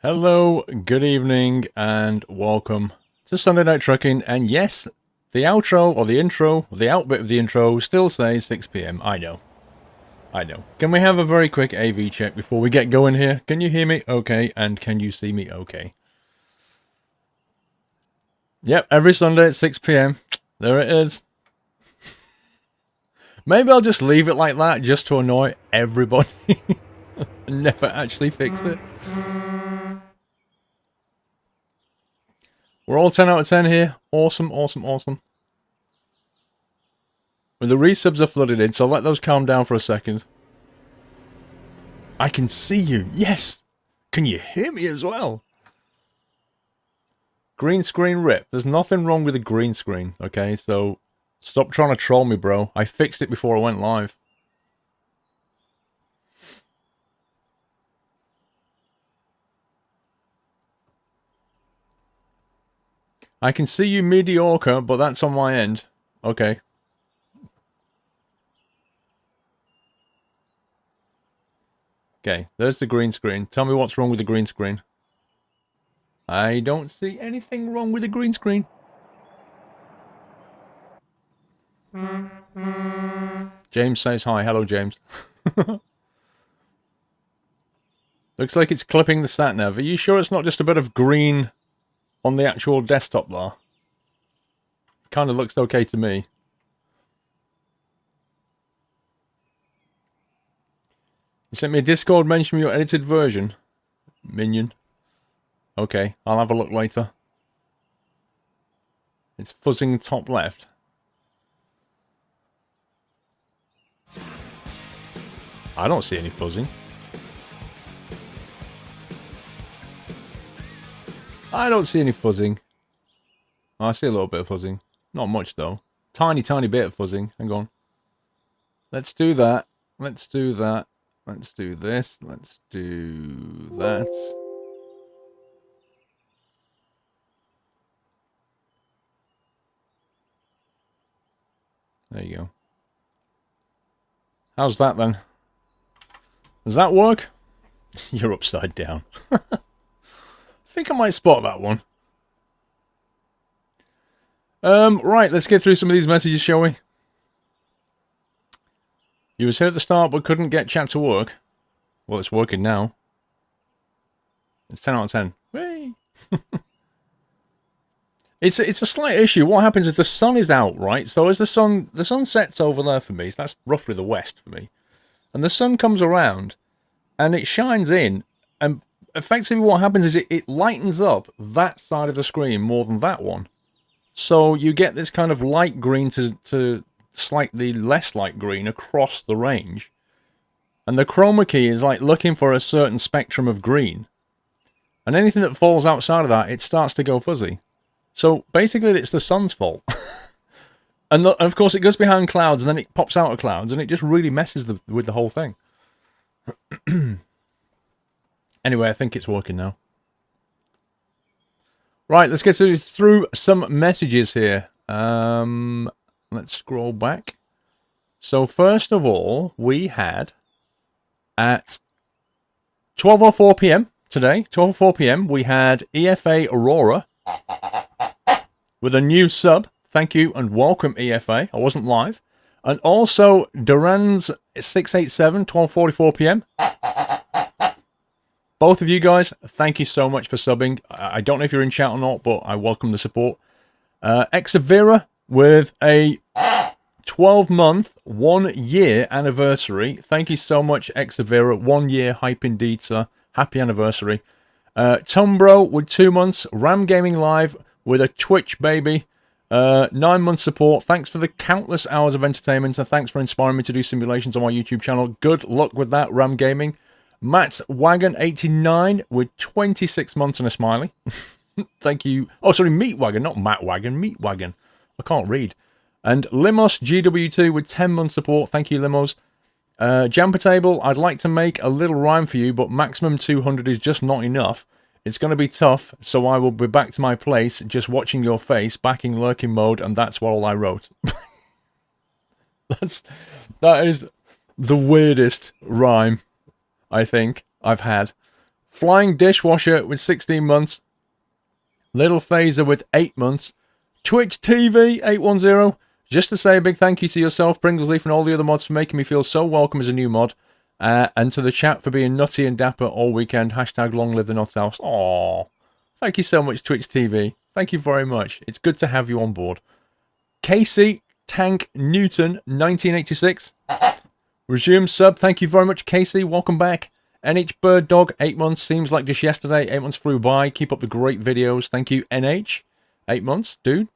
Hello, good evening, and welcome to Sunday Night Trucking. And yes, the outro, or the intro, or the outbit of the intro still says 6 PM. I know. Can we have a very quick AV check before we get going here? Can you hear me okay? And can you see me okay? Yep, every Sunday at 6 PM. There it is. Maybe I'll just leave it like that just to annoy everybody. And never actually fix it. We're all 10 out of 10 here. Awesome, awesome, awesome. Well, the resubs are flooded in, so let those calm down for a second. I can see you. Yes! Can you hear me as well? Green screen rip. There's nothing wrong with the green screen, okay? So stop trying to troll me, bro. I fixed it before I went live. I can see you mediocre, but that's on my end. Okay. Okay, there's the green screen. Tell me what's wrong with the green screen. I don't see anything wrong with the green screen. James says hi. Hello, James. Looks like it's clipping the sat nav. Are you sure it's not just a bit of green on the actual desktop bar? Kind of looks okay to me. You sent me a Discord mentioning your edited version. Minion. Okay, I'll have a look later. It's fuzzing top left. I don't see any fuzzing. I don't see any fuzzing. Oh, I see a little bit of fuzzing. Not much, though. Tiny, tiny bit of fuzzing. Hang on. Let's do that. Let's do that. Let's do this. Let's do that. There you go. How's that, then? Does that work? You're upside down. I think I might spot that one. Right, let's get through some of these messages, shall we? You was here at the start but couldn't get chat to work. Well, it's working now. It's 10 out of 10. Hey. It's a slight issue. What happens is the sun is out, right? So as the sun sets over there for me, so that's roughly the west for me. And the sun comes around and it shines in, and effectively what happens is it lightens up that side of the screen more than that one. So you get this kind of light green to slightly less light green across the range. And the chroma key is like looking for a certain spectrum of green. And anything that falls outside of that, it starts to go fuzzy. So basically it's the sun's fault. And of course it goes behind clouds and then it pops out of clouds and it just really messes with the whole thing. Anyway, I think it's working now. Right, let's get through some messages here. Let's scroll back. So first of all, we had at 12:04 PM today, 12:04 PM, we had EFA Aurora with a new sub. Thank you and welcome, EFA. I wasn't live. And also Duran's 687, 12:44 PM. Both of you guys, thank you so much for subbing. I don't know if you're in chat or not, but I welcome the support. Exavera with a 12-month, 1-year anniversary. Thank you so much, Exavera. 1 year, hype indeed, sir. Happy anniversary. Tumbro with 2 months. Ram Gaming Live with a Twitch baby. 9 months support. Thanks for the countless hours of entertainment, and thanks for inspiring me to do simulations on my YouTube channel. Good luck with that, Ram Gaming. Matt's Wagon 89 with 26 months and a smiley. Thank you. Oh, sorry, Meat Wagon, not Matt Wagon. Meat Wagon. I can't read. And Limos GW2 with 10 months support. Thank you, Limos. Jumper Table, I'd like to make a little rhyme for you, but maximum 200 is just not enough. It's going to be tough, so I will be back to my place, just watching your face, back in lurking mode, and that's all I wrote. That is the weirdest rhyme I think I've had Flying Dishwasher with 16 months. Little Phaser with 8 months. Twitch TV 810. Just to say a big thank you to yourself, Pringlesleaf, and all the other mods for making me feel so welcome as a new mod. And to the chat for being nutty and dapper all weekend. Hashtag long live the Nut House. Aww. Thank you so much, Twitch TV. Thank you very much. It's good to have you on board. Casey Tank Newton 1986. Resume sub. Thank you very much, Casey. Welcome back. NH Bird Dog, 8 months. Seems like just yesterday. 8 months flew by. Keep up the great videos. Thank you, NH. 8 months, dude.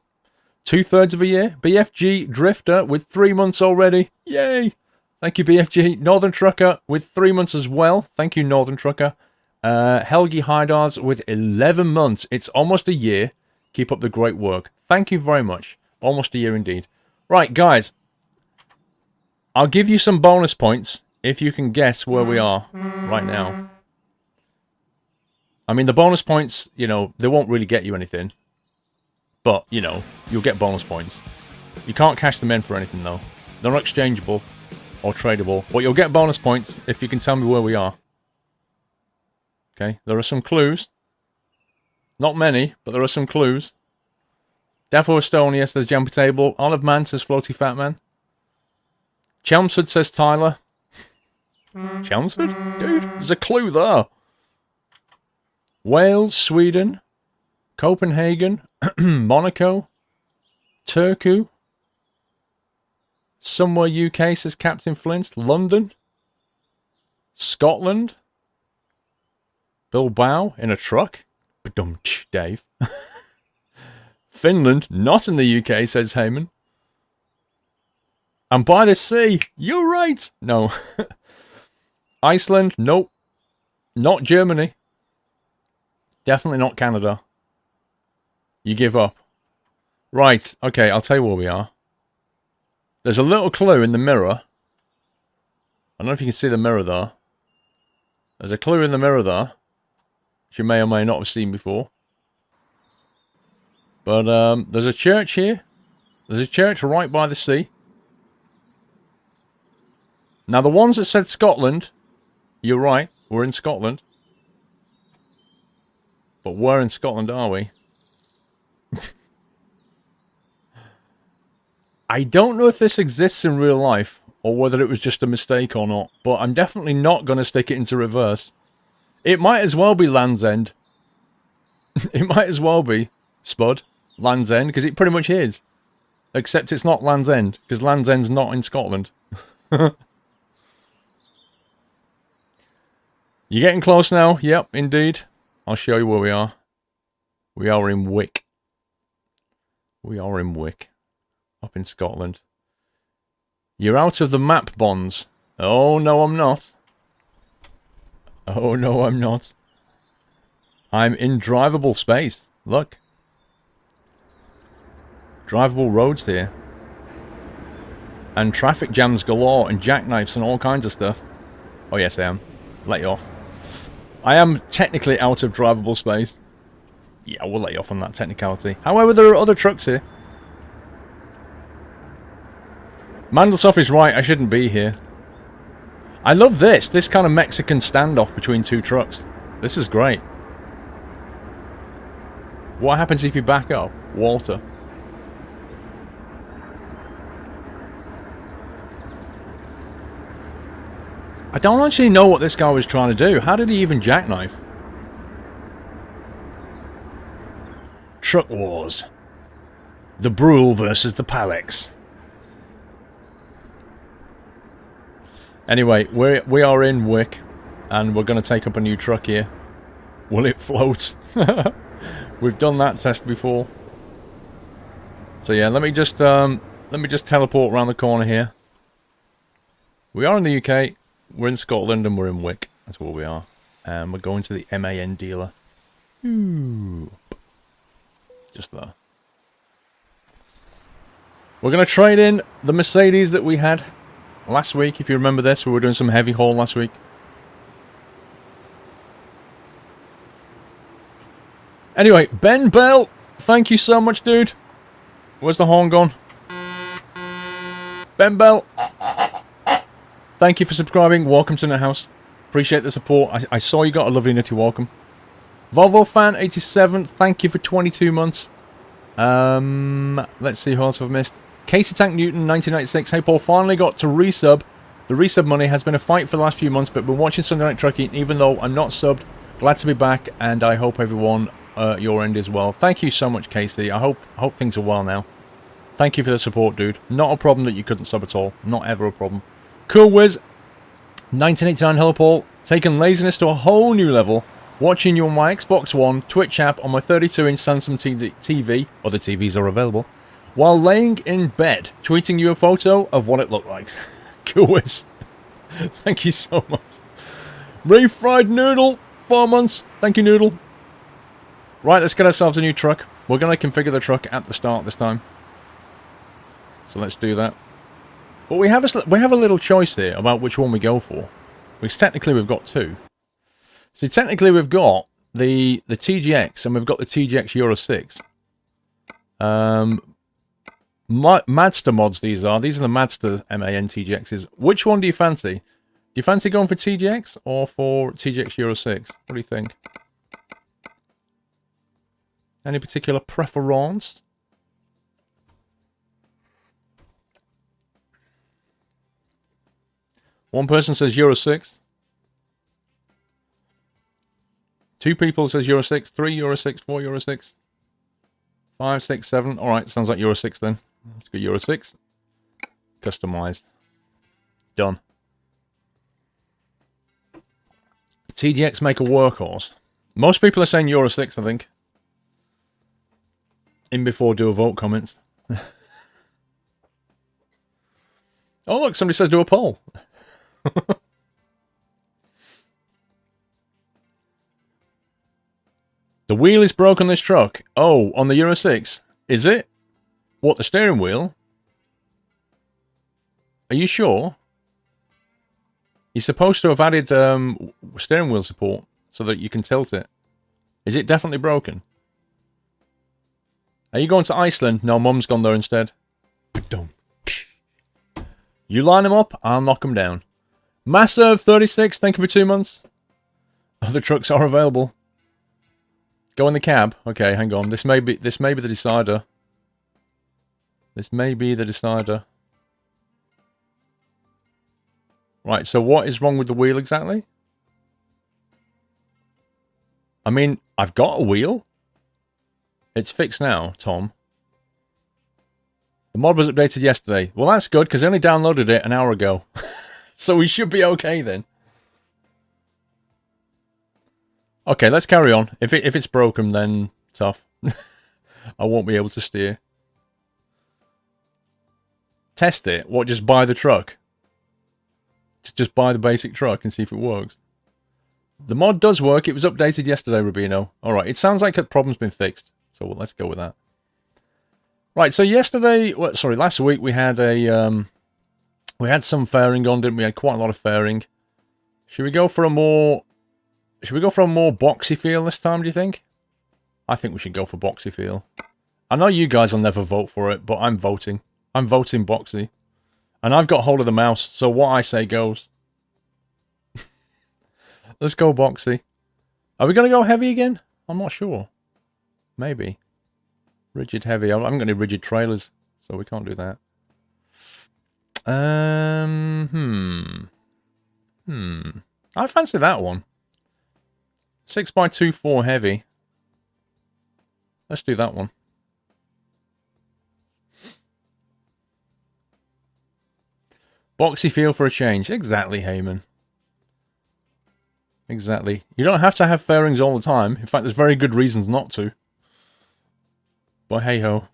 2/3 of a year. BFG Drifter with 3 months already. Yay. Thank you, BFG. Northern Trucker with 3 months as well. Thank you, Northern Trucker. Helgi Hydars with 11 months. It's almost a year. Keep up the great work. Thank you very much. Almost a year indeed. Right, guys. I'll give you some bonus points if you can guess where we are right now. I mean, the bonus points, you know, they won't really get you anything. But, you know, you'll get bonus points. You can't cash them in for anything, though. They're not exchangeable or tradable. But you'll get bonus points if you can tell me where we are. Okay, there are some clues. Not many, but there are some clues. Defo Estonia says Jumper Table. Olive Man says Floaty Fat Man. Chelmsford says Tyler. Chelmsford? Dude, there's a clue there. Wales, Sweden, Copenhagen, Monaco, Turku. Somewhere UK says Captain Flint. London. Scotland. Bilbao in a truck. Ba-dum-tsh, Dave. Finland, not in the UK, says Heyman. And by the sea. You're right. No. Iceland, nope. Not Germany. Definitely not Canada. You give up. Right, okay, I'll tell you where we are. There's a little clue in the mirror. I don't know if you can see the mirror there. There's a clue in the mirror there, which you may or may not have seen before. But there's a church here. There's a church right by the sea. Now the ones that said Scotland, you're right, we're in Scotland. But where in Scotland are we? I don't know if this exists in real life, or whether it was just a mistake or not, but I'm definitely not going to stick it into reverse. It might as well be Land's End. It might as well be, Spud, Land's End, because it pretty much is. Except it's not Land's End, because Land's End's not in Scotland. You're getting close now? Yep, indeed. I'll show you where we are. We are in Wick. We are in Wick. Up in Scotland. You're out of the map, Bonds. Oh, no, I'm not. Oh, no, I'm not. I'm in drivable space. Look. Drivable roads here. And traffic jams galore and jackknives and all kinds of stuff. Oh, yes, I am. Let you off. I am technically out of drivable space. Yeah, we'll let you off on that technicality. However, there are other trucks here. Mandelsoff is right, I shouldn't be here. I love this kind of Mexican standoff between two trucks. This is great. What happens if you back up? Walter. I don't actually know what this guy was trying to do. How did he even jackknife? Truck Wars. The Brule versus the Palex. Anyway, we are in Wick, and we're going to take up a new truck here. Will it float? We've done that test before. So yeah, let me just teleport around the corner here. We are in the UK, we're in Scotland, and we're in Wick. That's where we are. And we're going to the MAN dealer. Ooh. Just there. We're going to trade in the Mercedes that we had last week. If you remember this, we were doing some heavy haul last week. Anyway, Ben Bell, thank you so much, dude. Where's the horn gone? Ben Bell, thank you for subscribing. Welcome to the house. Appreciate the support. I saw you got a lovely nitty welcome. Volvo Fan 87, thank you for 22 months. Let's see who else I've missed. Casey Tank Newton 1996. Hey Paul, finally got to resub. The resub money has been a fight for the last few months, but been watching Sunday Night Trucking. Even though I'm not subbed, glad to be back, and I hope everyone your end as well. Thank you so much, Casey. I hope things are well now. Thank you for the support, dude. Not a problem that you couldn't sub at all. Not ever a problem. Cool Wiz 1989. Hello Paul. Taking laziness to a whole new level. Watching you on my Xbox One, Twitch app, on my 32-inch Samsung TV, other TVs are available, while laying in bed, tweeting you a photo of what it looked like. Cool Wiz. Thank you so much. Refried Noodle, 4 months. Thank you, Noodle. Right, let's get ourselves a new truck. We're going to configure the truck at the start this time. So let's do that. But we have a little choice here about which one we go for. Because technically we've got two. So technically we've got the TGX and we've got the TGX Euro 6. Madster mods these are. These are the Madster MAN TGXs. Which one do you fancy? Do you fancy going for TGX or for TGX Euro 6? What do you think? Any particular preference? One person says Euro 6. Two people says Euro 6. 3 Euro 6. 4 Euro 6. 5, 6, 7. Alright, sounds like Euro 6 then. Let's go Euro 6. Customized. Done. TGX make a workhorse. Most people are saying Euro 6, I think. In before do a vote comments. Oh look, somebody says do a poll. The wheel is broken on this truck. Oh, on the Euro 6. Is it? What, the steering wheel? Are you sure? You're supposed to have added steering wheel support so that you can tilt it. Is it definitely broken? Are you going to Iceland? No, Mum's gone there instead. You line them up, I'll knock them down. Massive 36, thank you for 2 months. Other trucks are available. Go in the cab. Okay, hang on. This may be the decider. This may be the decider. Right, so what is wrong with the wheel exactly? I mean, I've got a wheel. It's fixed now, Tom. The mod was updated yesterday. Well, that's good, because I only downloaded it an hour ago. So we should be okay then. Okay, let's carry on. If it's broken, then tough. I won't be able to steer. Test it. What, just buy the truck? Just buy the basic truck and see if it works. The mod does work. It was updated yesterday, Rubino. Alright, it sounds like the problem's been fixed. So let's go with that. Right, so last week we had we had some fairing on, didn't we? We had quite a lot of fairing. Should we go for a more boxy feel this time, do you think? I think we should go for boxy feel. I know you guys will never vote for it, but I'm voting. I'm voting boxy. And I've got hold of the mouse, so what I say goes. Let's go boxy. Are we going to go heavy again? I'm not sure. Maybe. Rigid heavy. I'm going to rigid trailers, so we can't do that. I fancy that one. 6x24 heavy. Let's do that one. Boxy feel for a change. Exactly, Heyman. Exactly. You don't have to have fairings all the time. In fact, there's very good reasons not to. But hey-ho.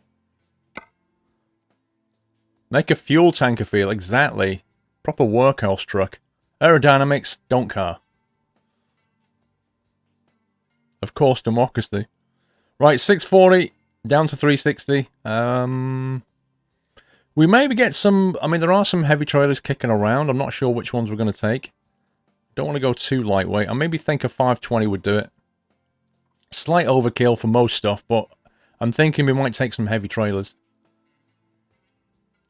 Make a fuel tanker feel. Exactly. Proper workhorse truck. Aerodynamics, don't care. Of course, democracy. Right, 640 down to 360. We maybe get some... I mean, there are some heavy trailers kicking around. I'm not sure which ones we're going to take. Don't want to go too lightweight. I maybe think a 520 would do it. Slight overkill for most stuff, but I'm thinking we might take some heavy trailers.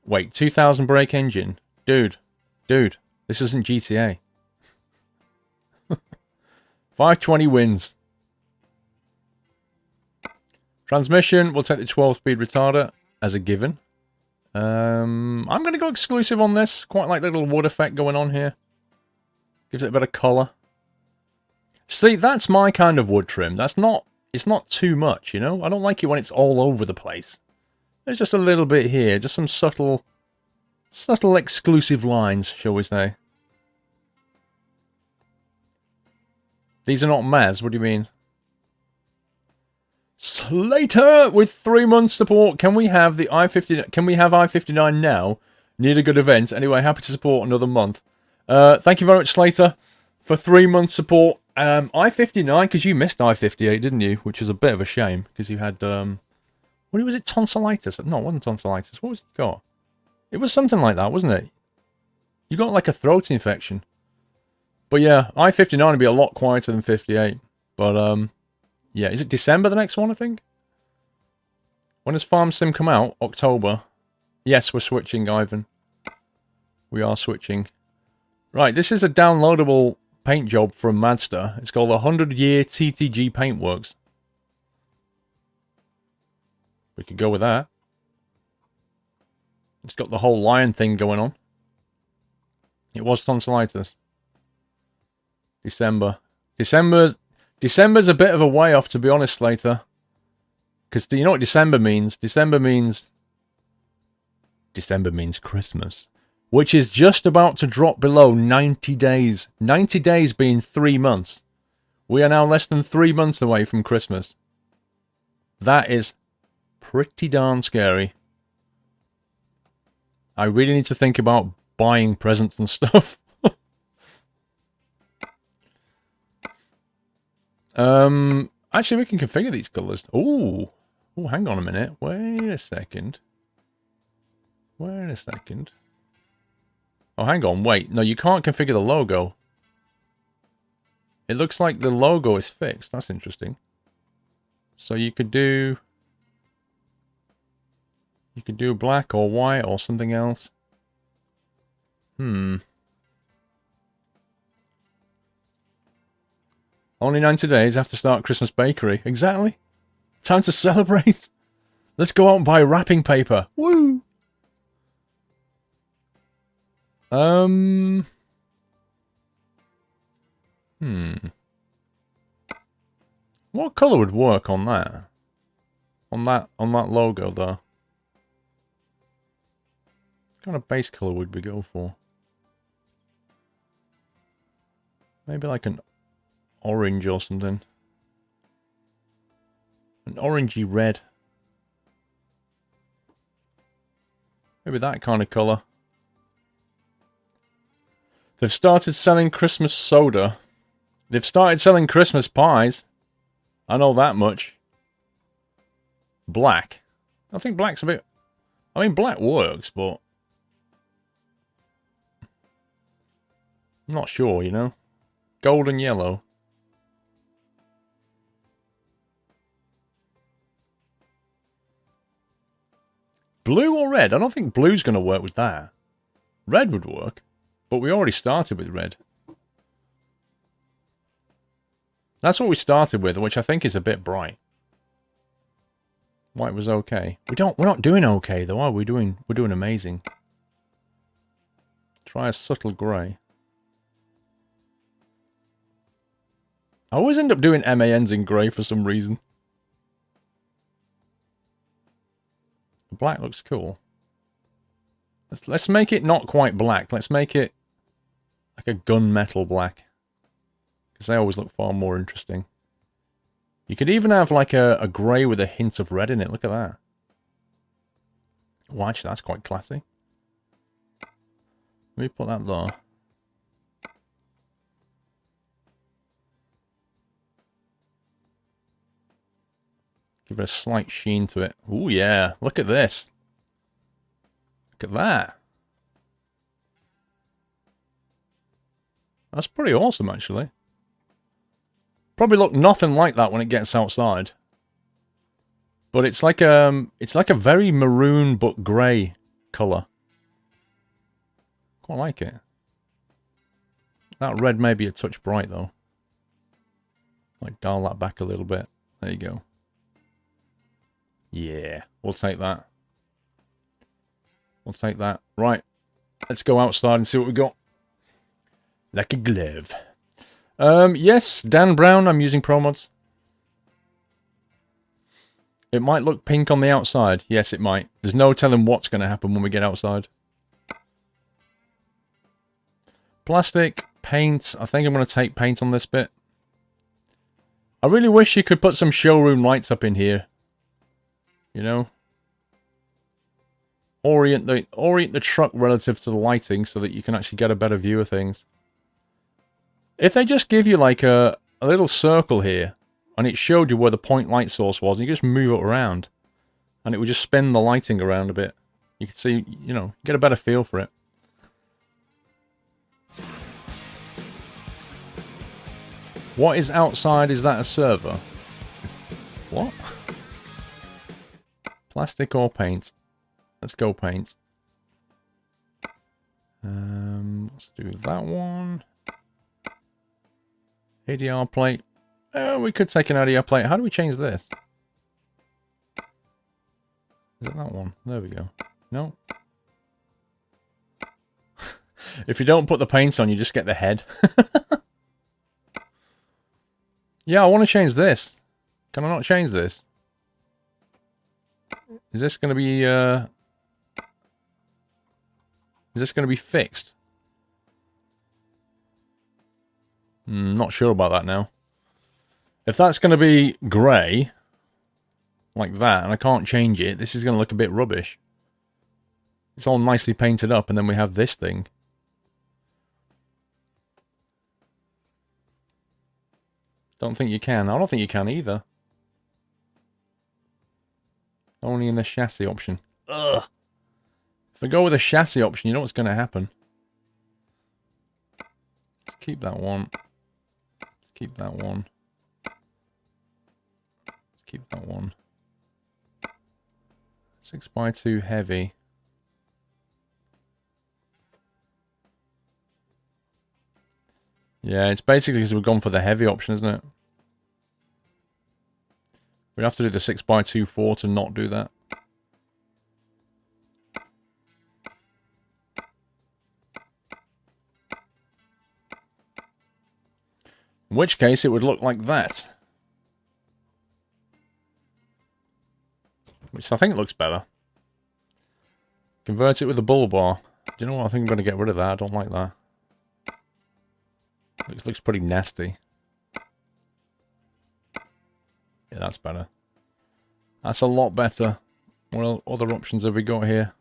Wait, 2000 brake engine? Dude, this isn't GTA. 520 wins. Transmission, we'll take the 12-speed retarder as a given. I'm going to go exclusive on this. Quite like the little wood effect going on here. Gives it a bit of colour. See, that's my kind of wood trim. That's not... It's not too much, you know? I don't like it when it's all over the place. There's just a little bit here. Just some subtle exclusive lines, shall we say. These are not Maz, what do you mean? Slater with 3 months support. Can we have the I-59? Can we have I-59 now? Need a good event. Anyway, happy to support another month. Thank you very much, Slater, for 3 months support. I-59, because you missed I-58, didn't you? Which was a bit of a shame, because you had, what was it, tonsillitis? No, it wasn't tonsillitis. What was it got? It was something like that, wasn't it? You got like a throat infection. But yeah, I-59 would be a lot quieter than 58. But, yeah, is it December the next one, I think? When does Farm Sim come out? October. Yes, we're switching, Ivan. We are switching. Right, this is a downloadable paint job from Madster. It's called 100-Year TTG Paintworks. We could go with that. It's got the whole lion thing going on. It was tonsillitis. December. December's a bit of a way off, to be honest, Slater. Because do you know what December means? December means Christmas. Which is just about to drop below 90 days. 90 days being 3 months. We are now less than 3 months away from Christmas. That is pretty darn scary. I really need to think about buying presents and stuff. Actually, we can configure these colours. Ooh. Oh, hang on a minute. Wait a second. Wait a second. Oh, hang on. Wait. No, you can't configure the logo. It looks like the logo is fixed. That's interesting. So you could do... You could do black or white or something else. Only 90 days after start Christmas bakery. Exactly. Time to celebrate. Let's go out and buy wrapping paper. Woo! What colour would work on that? On that logo though. What kind of base colour would we go for? Maybe like an orange or something. An orangey red. Maybe that kind of colour. They've started selling Christmas soda. They've started selling Christmas pies. I know that much. Black. I think black's a bit... I mean, black works, but... I'm not sure, you know? Gold and yellow. Blue or red? I don't think blue's going to work with that. Red would work. But we already started with red. That's what we started with, which I think is a bit bright. White was okay. We're not doing okay though, are we? We're doing amazing. Try a subtle grey. I always end up doing MANs in grey for some reason. The black looks cool. Let's make it not quite black. Let's make it like a gunmetal black. Because they always look far more interesting. You could even have like a grey with a hint of red in it. Look at that. Oh, actually, that's quite classy. Let me put that there. Give it a slight sheen to it. Oh yeah, look at this. Look at that. That's pretty awesome, actually. Probably look nothing like that when it gets outside. But it's like a very maroon but grey colour. Quite like it. That red may be a touch bright though. Like dial that back a little bit. There you go. Yeah, we'll take that. We'll take that. Right, let's go outside and see what we got. Like a glove. Yes, Dan Brown, I'm using Pro Mods. It might look pink on the outside. Yes, it might. There's no telling what's going to happen when we get outside. Plastic, paint. I think I'm going to take paint on this bit. I really wish you could put some showroom lights up in here. You know? Orient the truck relative to the lighting so that you can actually get a better view of things. If they just give you like a little circle here, and it showed you where the point light source was, and you just move it around, and it would just spin the lighting around a bit. You can see, you know, get a better feel for it. What is outside? Is that a server? What? Plastic or paint? Let's go paint. Let's do that one. ADR plate. We could take an ADR plate. How do we change this? Is it that one? There we go. No. If you don't put the paint on, you just get the head. Yeah, I want to change this. Can I not change this? Is this going to be, Is this going to be fixed? Not sure about that now. If that's going to be grey, like that, and I can't change it, this is going to look a bit rubbish. It's all nicely painted up, and then we have this thing. Don't think you can. I don't think you can either. Only in the chassis option. Ugh. If I go with a chassis option, you know what's going to happen. Let's keep that one. Let's keep that one. Let's keep that one. 6x2 heavy. Yeah, it's basically because we've gone for the heavy option, isn't it? We'd have to do the 6x2 to not do that. In which case, it would look like that. Which I think looks better. Convert it with a bull bar. Do you know what? I think I'm going to get rid of that. I don't like that. Looks pretty nasty. Yeah, that's better. That's a lot better. What other options have we got here?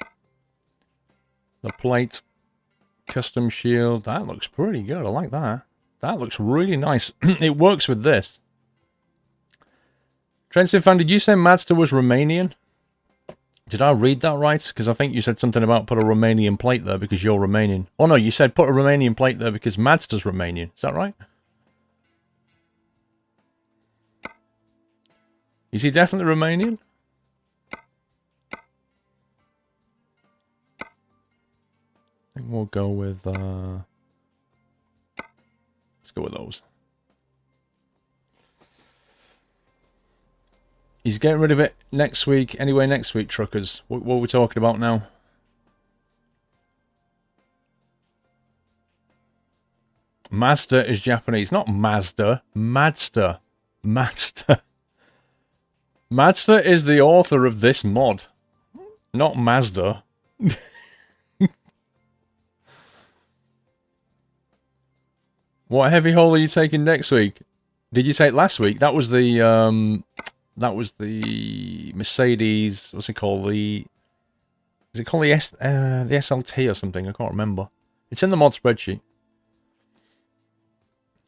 The plate. Custom shield. That looks pretty good. I like that. That looks really nice. It works with this. Trenton fan, did you say Mazda was Romanian? Did I read that right? Because I think you said something about put a Romanian plate there because you're Romanian. Oh no, you said put a Romanian plate there because Mazda's Romanian. Is that right? Is he definitely Romanian? I think we'll go with, let's go with those. He's getting rid of it next week. Anyway, next week, truckers. What are we talking about now? Mazda is Japanese. Not Mazda. Mazda. Mazda. Mazda is the author of this mod. Not Mazda. What heavy haul are you taking next week? Did you take last week? That was the Mercedes. What's it called? Is it called the SLT or something? I can't remember. It's in the mod spreadsheet.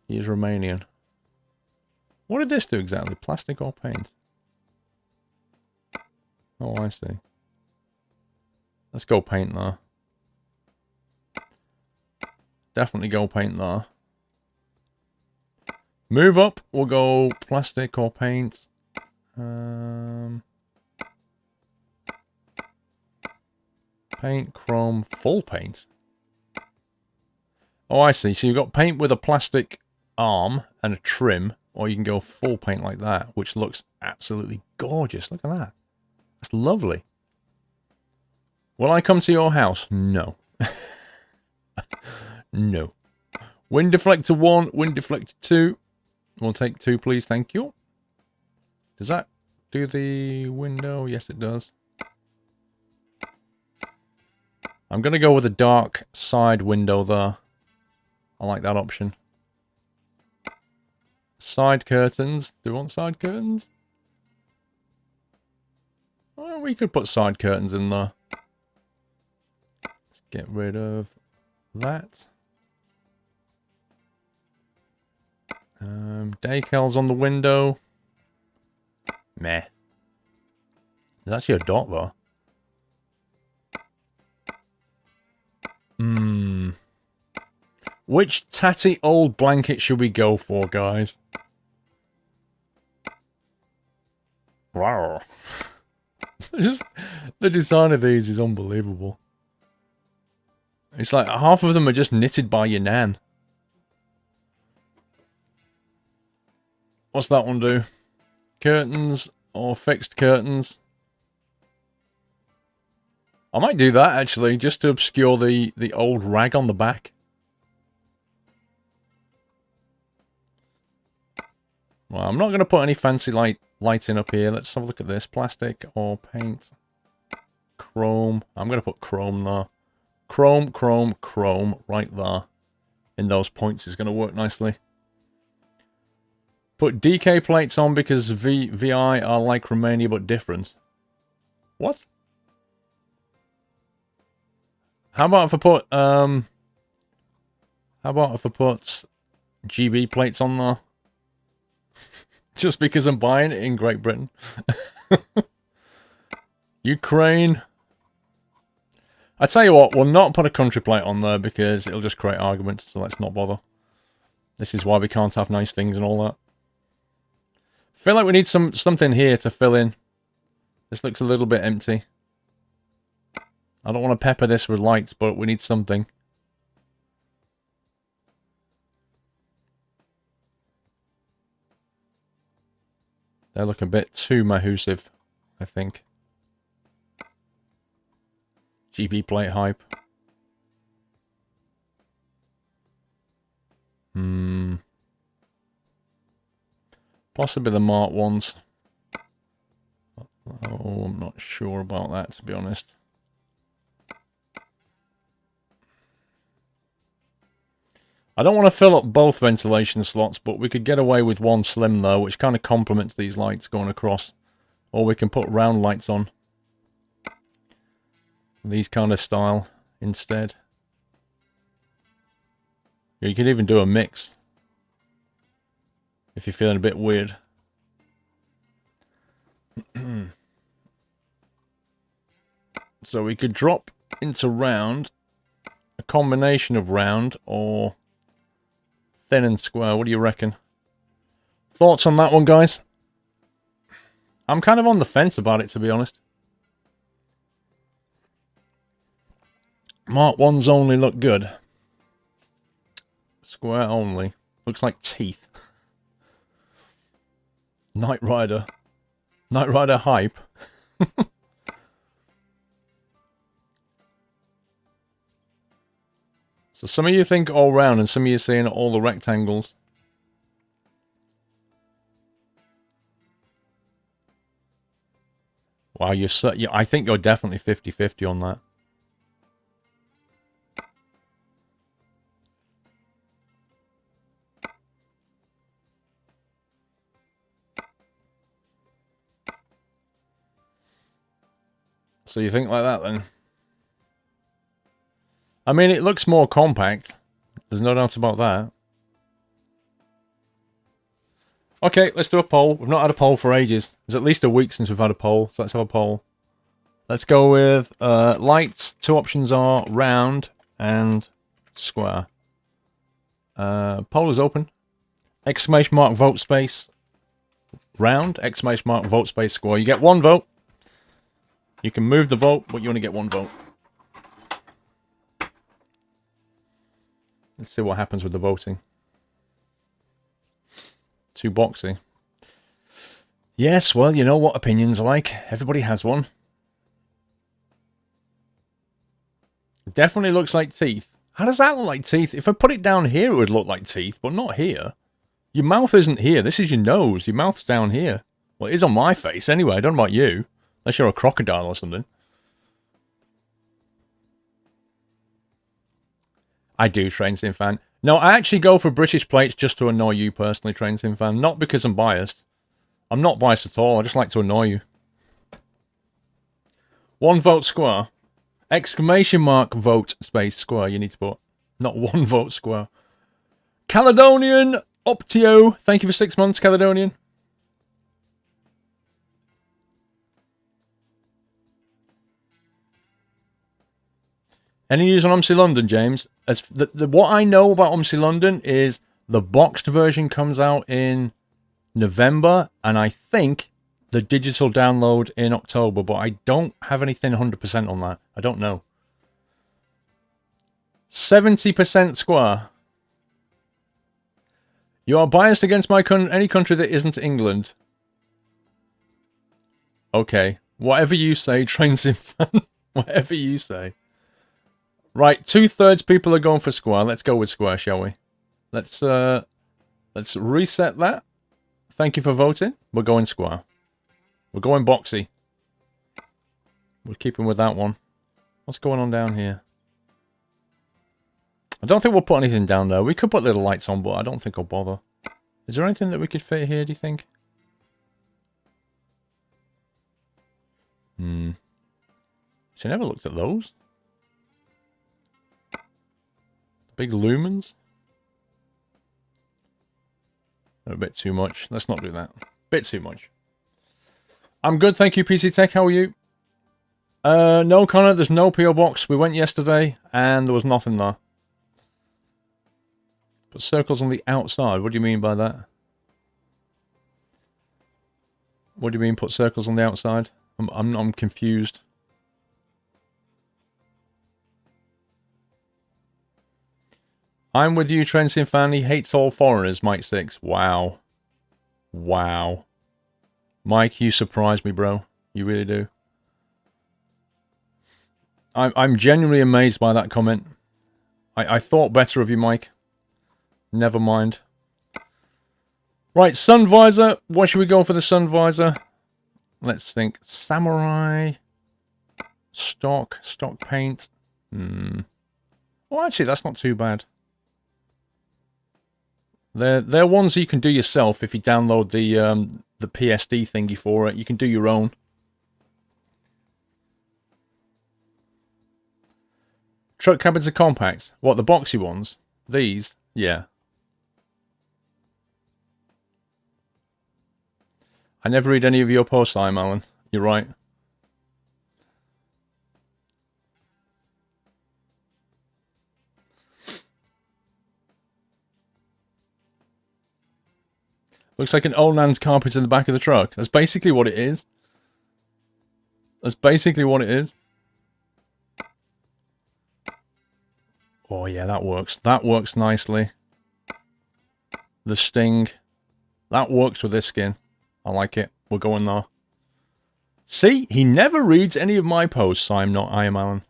He is Romanian. What did this do exactly? Plastic or paint? Oh, I see. Let's go paint there. Definitely go paint there. Move up. We'll go plastic or paint. Paint, chrome, full paint. Oh, I see. So you've got paint with a plastic arm and a trim, or you can go full paint like that, which looks absolutely gorgeous. Look at that. That's lovely. Will I come to your house? No. No. Wind deflector 1, wind deflector 2. We'll take 2, please. Thank you. Does that do the window? Yes, it does. I'm going to go with a dark side window there. I like that option. Side curtains. Do you want side curtains? Well, we could put side curtains in there. Let's get rid of that. Decals on the window. Meh. There's actually a dot though. Which tatty old blanket should we go for, guys? Wow. Just the design of these is unbelievable. It's like half of them are just knitted by your nan. What's that one do? Curtains or fixed curtains? I might do that actually, just to obscure the old rag on the back. Well, I'm not going to put any fancy lighting up here. Let's have a look at this. Plastic or paint. Chrome. I'm going to put chrome there. Chrome, chrome, chrome right there. In those points is going to work nicely. Put DK plates on because VI are like Romania but different. What? How about if I put GB plates on there? Just because I'm buying it in Great Britain. Ukraine. I tell you what, we'll not put a country plate on there because it'll just create arguments, so let's not bother. This is why we can't have nice things and all that. I feel like we need something here to fill in. This looks a little bit empty. I don't want to pepper this with lights, but we need something. They look a bit too mahusive, I think. GB plate hype. Possibly the Mark ones. Oh, I'm not sure about that, to be honest. I don't want to fill up both ventilation slots, but we could get away with one slim though, which kind of complements these lights going across. Or we can put round lights on. These kind of style instead. You could even do a mix. If you're feeling a bit weird. So we could drop into round. A combination of round or thin and square. What do you reckon? Thoughts on that one, guys? I'm kind of on the fence about it, to be honest. Mark 1s only look good. Square only. Looks like teeth. Knight Rider. Knight Rider hype. So some of you think all round and some of you saying all the rectangles. Wow, I think you're definitely 50-50 on that. So you think like that then? I mean, it looks more compact. There's no doubt about that. Okay, let's do a poll. We've not had a poll for ages. It's at least a week since we've had a poll. So let's have a poll. Let's go with lights. 2 options are round and square. Poll is open. Exclamation mark vote space round. Exclamation mark vote space square. You get 1 vote. You can move the vote, but you only get 1 vote. Let's see what happens with the voting. Too boxy. Yes, well, you know what opinions are like. Everybody has one. It definitely looks like teeth. How does that look like teeth? If I put it down here, it would look like teeth, but not here. Your mouth isn't here. This is your nose. Your mouth's down here. Well, it is on my face anyway. I don't know about you. Unless you're a crocodile or something. I do, Train Sim Fan. No, I actually go for British plates just to annoy you personally, Train Sim Fan. Not because I'm biased. I'm not biased at all. I just like to annoy you. 1 vote square. Exclamation mark vote space square. You need to put. Not 1 vote square. Caledonian Optio. Thank you for 6 months, Caledonian. Any news on OMSI London, James? As what I know about OMSI London is the boxed version comes out in November, and I think the digital download in October, but I don't have anything 100% on that. I don't know. 70% square. You are biased against any country that isn't England. Okay. Whatever you say, Train Sim Fan. Whatever you say. Right, 2/3 people are going for square. Let's go with square, shall we? Let's reset that. Thank you for voting. We're going square. We're going boxy. We're keeping with that one. What's going on down here? I don't think we'll put anything down there. We could put little lights on, but I don't think I'll bother. Is there anything that we could fit here, do you think? So I never looked at those. Big lumens? They're a bit too much. Let's not do that. Bit too much. I'm good, thank you, PC Tech. How are you? No, Connor, there's no PO box. We went yesterday, and there was nothing there. Put circles on the outside. What do you mean by that? What do you mean, put circles on the outside? I'm confused. I'm with you, Train Sim Fan. He hates all foreigners, Mike 6. Wow. Wow. Mike, you surprise me, bro. You really do. I'm genuinely amazed by that comment. I thought better of you, Mike. Never mind. Right, sun visor. What should we go for the sun visor? Let's think. Samurai. Stock paint. Well, actually, that's not too bad. They're ones you can do yourself if you download the PSD thingy for it. You can do your own. Truck cabins are compact. What, the boxy ones? These? Yeah. I never read any of your posts, I'm Alan. You're right. Looks like an old man's carpet in the back of the truck. That's basically what it is. That's basically what it is. Oh yeah, that works. That works nicely. The sting. That works with this skin. I like it. We're going there. See? He never reads any of my posts. I am Alan.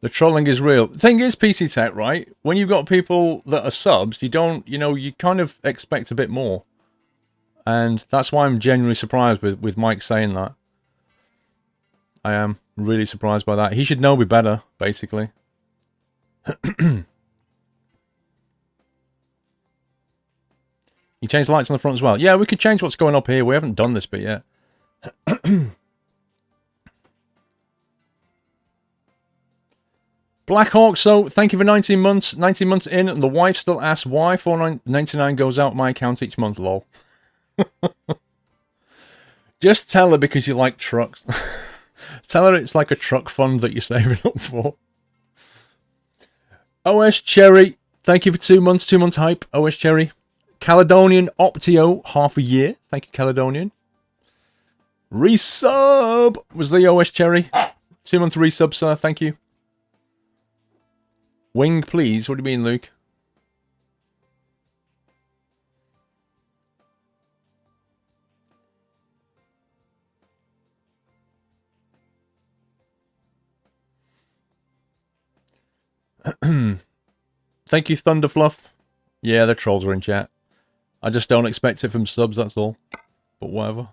The trolling is real. The thing is, PC Tech, right? When you've got people that are subs, you don't, you kind of expect a bit more. And that's why I'm genuinely surprised with Mike saying that. I am really surprised by that. He should know me better, basically. You changed the lights on the front as well. Yeah, we could change what's going up here. We haven't done this bit yet. Black Hawk, so thank you for 19 months. 19 months in, and the wife still asks why $4.99 goes out my account each month, lol. Just tell her because you like trucks. Tell her it's like a truck fund that you're saving up for. OS Cherry, thank you for 2 months. 2 months hype, OS Cherry. Caledonian Optio, half a year. Thank you, Caledonian. Resub was the OS Cherry. 2 month resub, sir. Thank you. Wing, please. What do you mean, Luke? Thank you, Thunderfluff. Yeah, the trolls are in chat. I just don't expect it from subs, that's all. But whatever.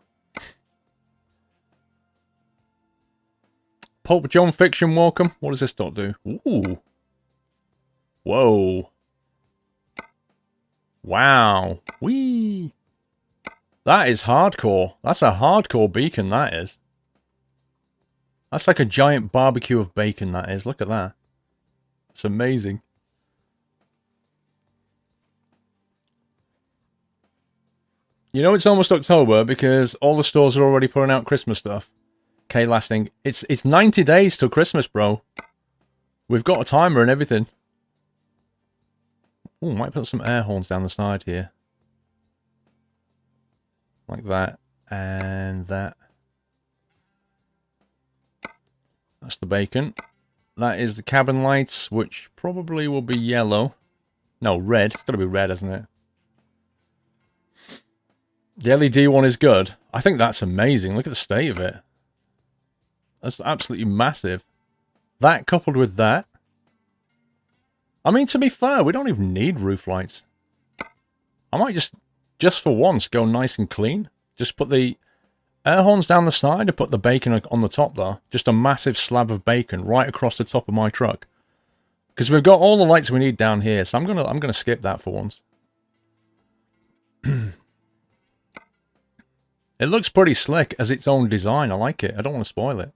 Pulp John Fiction, welcome. What does this dot do? Ooh. Whoa. Wow. Whee. That is hardcore. That's a hardcore beacon, that is. That's like a giant barbecue of bacon, that is. Look at that. It's amazing. You know it's almost October because all the stores are already putting out Christmas stuff. Okay, lasting. It's 90 days till Christmas, bro. We've got a timer and everything. Oh, might put some air horns down the side here. Like that. And that. That's the bacon. That is the cabin lights, which probably will be yellow. No, red. It's got to be red, hasn't it? The LED one is good. I think that's amazing. Look at the state of it. That's absolutely massive. That coupled with that. I mean, to be fair, we don't even need roof lights. I might just for once, go nice and clean. Just put the air horns down the side and put the bacon on the top there. Just a massive slab of bacon right across the top of my truck. Because we've got all the lights we need down here, so I'm gonna skip that for once. It looks pretty slick as its own design. I like it. I don't want to spoil it.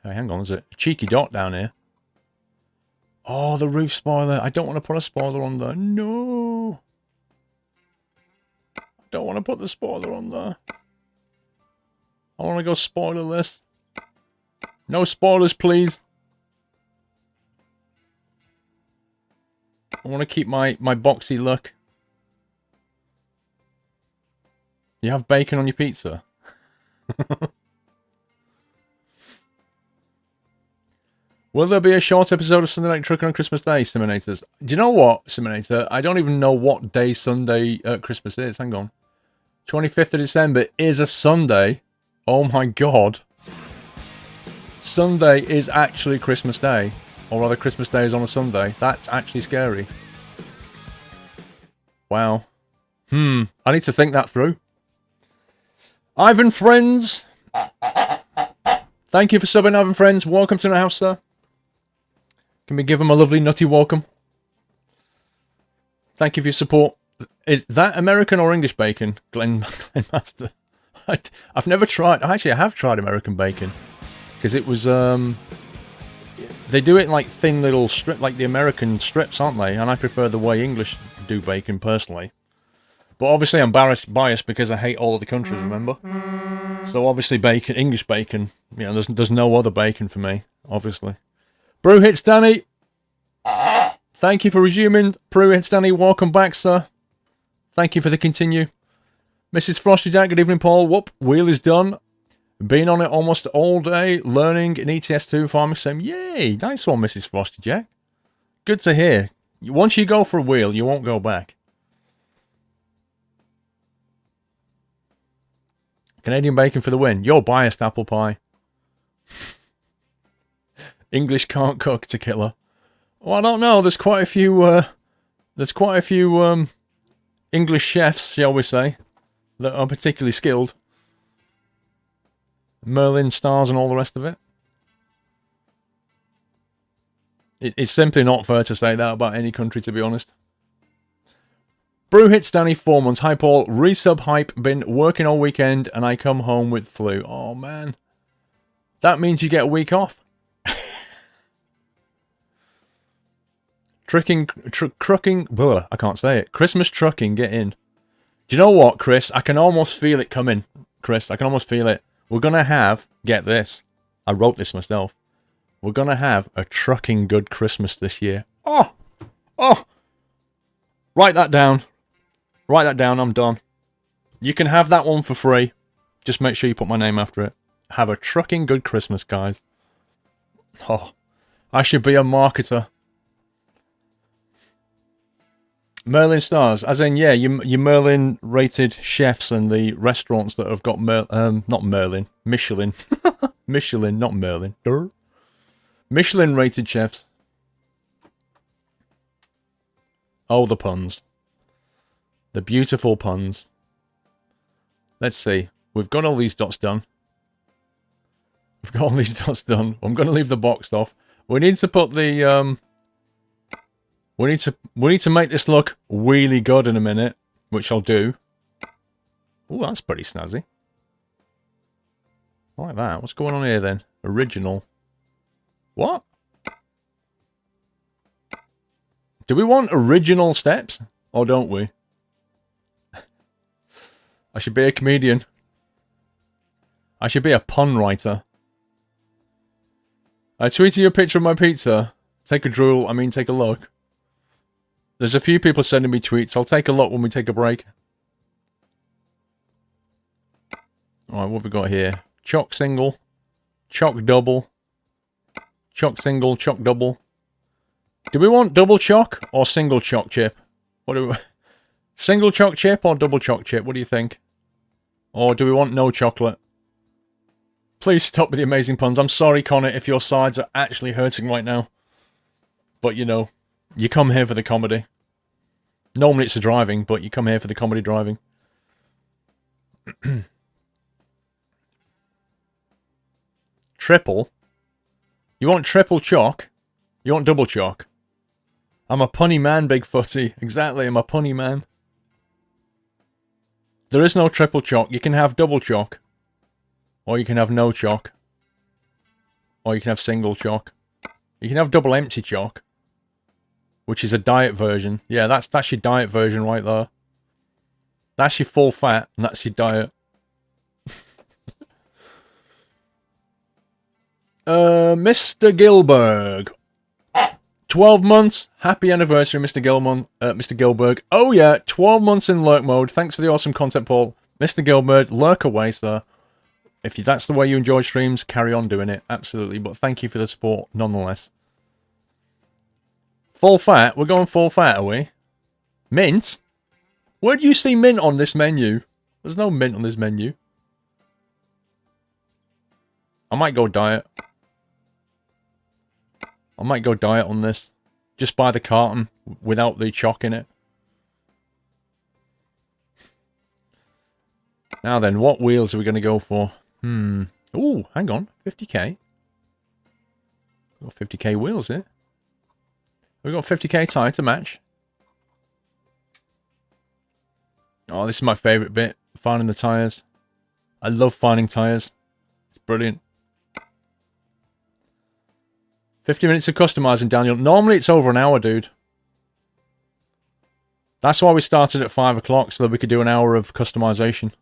Hey, hang on, there's a cheeky dot down here. Oh, the roof spoiler. I don't want to put a spoiler on there. No. I don't want to put the spoiler on there. I want to go spoilerless. No spoilers, please. I want to keep my boxy look. You have bacon on your pizza? Will there be a short episode of Sunday Night Trucking on Christmas Day, Simonators? Do you know what, Simonator? I don't even know what day Sunday Christmas is. Hang on. 25th of December is a Sunday. Oh my god. Sunday is actually Christmas Day. Or rather, Christmas Day is on a Sunday. That's actually scary. Wow. I need to think that through. Ivan Friends. Thank you for subbing, Ivan Friends. Welcome to the house, sir. Can we give him a lovely nutty welcome? Thank you for your support. Is that American or English bacon, Glenn Master? I've never tried. Actually, I have tried American bacon. Because it was, they do it in like thin little strip, like the American strips, aren't they? And I prefer the way English do bacon, personally. But obviously I'm biased because I hate all of the countries, remember? So obviously bacon, English bacon, you know, there's no other bacon for me, obviously. Brew Hits Danny. Thank you for resuming. Brew Hits Danny, welcome back, sir. Thank you for the continue. Mrs. Frosty Jack, good evening, Paul. Whoop, wheel is done. Been on it almost all day, learning in ETS2 farming sim. Yay, nice one, Mrs. Frosty Jack. Good to hear. Once you go for a wheel, you won't go back. Canadian bacon for the win. You're biased, apple pie. English can't cook to killer. Well, I don't know. There's quite a few. English chefs, shall we say, that are particularly skilled. Merlin stars and all the rest of it. It's simply not fair to say that about any country, to be honest. Brew Hits Danny 4 months. Hi Paul, resub hype. Been working all weekend and I come home with flu. Oh man, that means you get a week off. Trucking. I can't say it. Christmas trucking. Get in. Do you know what, Chris? I can almost feel it coming. Chris, I can almost feel it. We're gonna have. Get this. I wrote this myself. We're gonna have a trucking good Christmas this year. Oh. Write that down. Write that down, I'm done. You can have that one for free. Just make sure you put my name after it. Have a trucking good Christmas, guys. Oh, I should be a marketer. Merlin stars, as in, yeah, your Merlin rated chefs and the restaurants that have got not Merlin, Michelin. Michelin, not Merlin. Michelin rated chefs. Oh, the puns. The beautiful puns. Let's see. We've got all these dots done. We've got all these dots done. I'm going to leave the box off. We need to put the, we need to make this look really good in a minute, which I'll do. Oh, that's pretty snazzy. I like that. What's going on here then? Original. What? Do we want original steps? Or don't we? I should be a comedian. I should be a pun writer. I tweeted you a picture of my pizza. Take a drool, I mean take a look. There's a few people sending me tweets. I'll take a look when we take a break. Alright, what have we got here? Choc single. Choc double. Choc single, choc double. Do we want double choc or single choc chip? What do we... Single choc chip or double choc chip? What do you think? Or do we want no chocolate? Please stop with the amazing puns. I'm sorry, Connor, if your sides are actually hurting right now. But, you know, you come here for the comedy. Normally it's the driving, but you come here for the comedy driving. Triple? You want triple choc? You want double choc? I'm a punny man, Big Footy. Exactly, I'm a punny man. There is no triple choc. You can have double choc. Or you can have no choc. Or you can have single choc. You can have double empty choc. Which is a diet version. Yeah, that's your diet version right there. That's your full fat, and that's your diet. Mr. Gilberg. 12 months. Happy anniversary, Mr. Mr. Gilberg. Oh yeah, 12 months in lurk mode. Thanks for the awesome content, Paul. Mr. Gilberg, lurk away, sir. If that's the way you enjoy streams, carry on doing it. Absolutely. But thank you for the support, nonetheless. Full fat? We're going full fat, are we? Mint? Where do you see mint on this menu? There's no mint on this menu. I might go diet. I might go diet on this. Just buy the carton without the choc in it. Now then, what wheels are we going to go for? Ooh, hang on. 50k. We've got 50k wheels here. We've got 50k tyre to match. Oh, this is my favourite bit. Finding the tyres. I love finding tyres. It's brilliant. 50 minutes of customising, Daniel. Normally it's over an hour, dude. That's why we started at 5 o'clock, so that we could do an hour of customisation.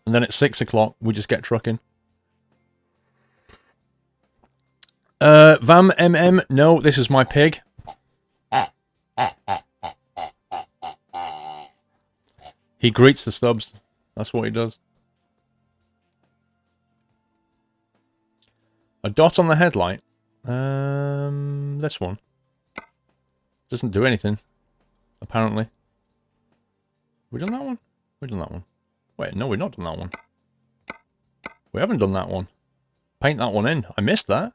And then at 6 o'clock, we just get trucking. Vam MM, no, this is my pig. He greets the stubs. That's what he does. A dot on the headlight. This one. Doesn't do anything. Apparently. We done that one? We done that one. Wait, no, we've not done that one. We haven't done that one. Paint that one in. I missed that.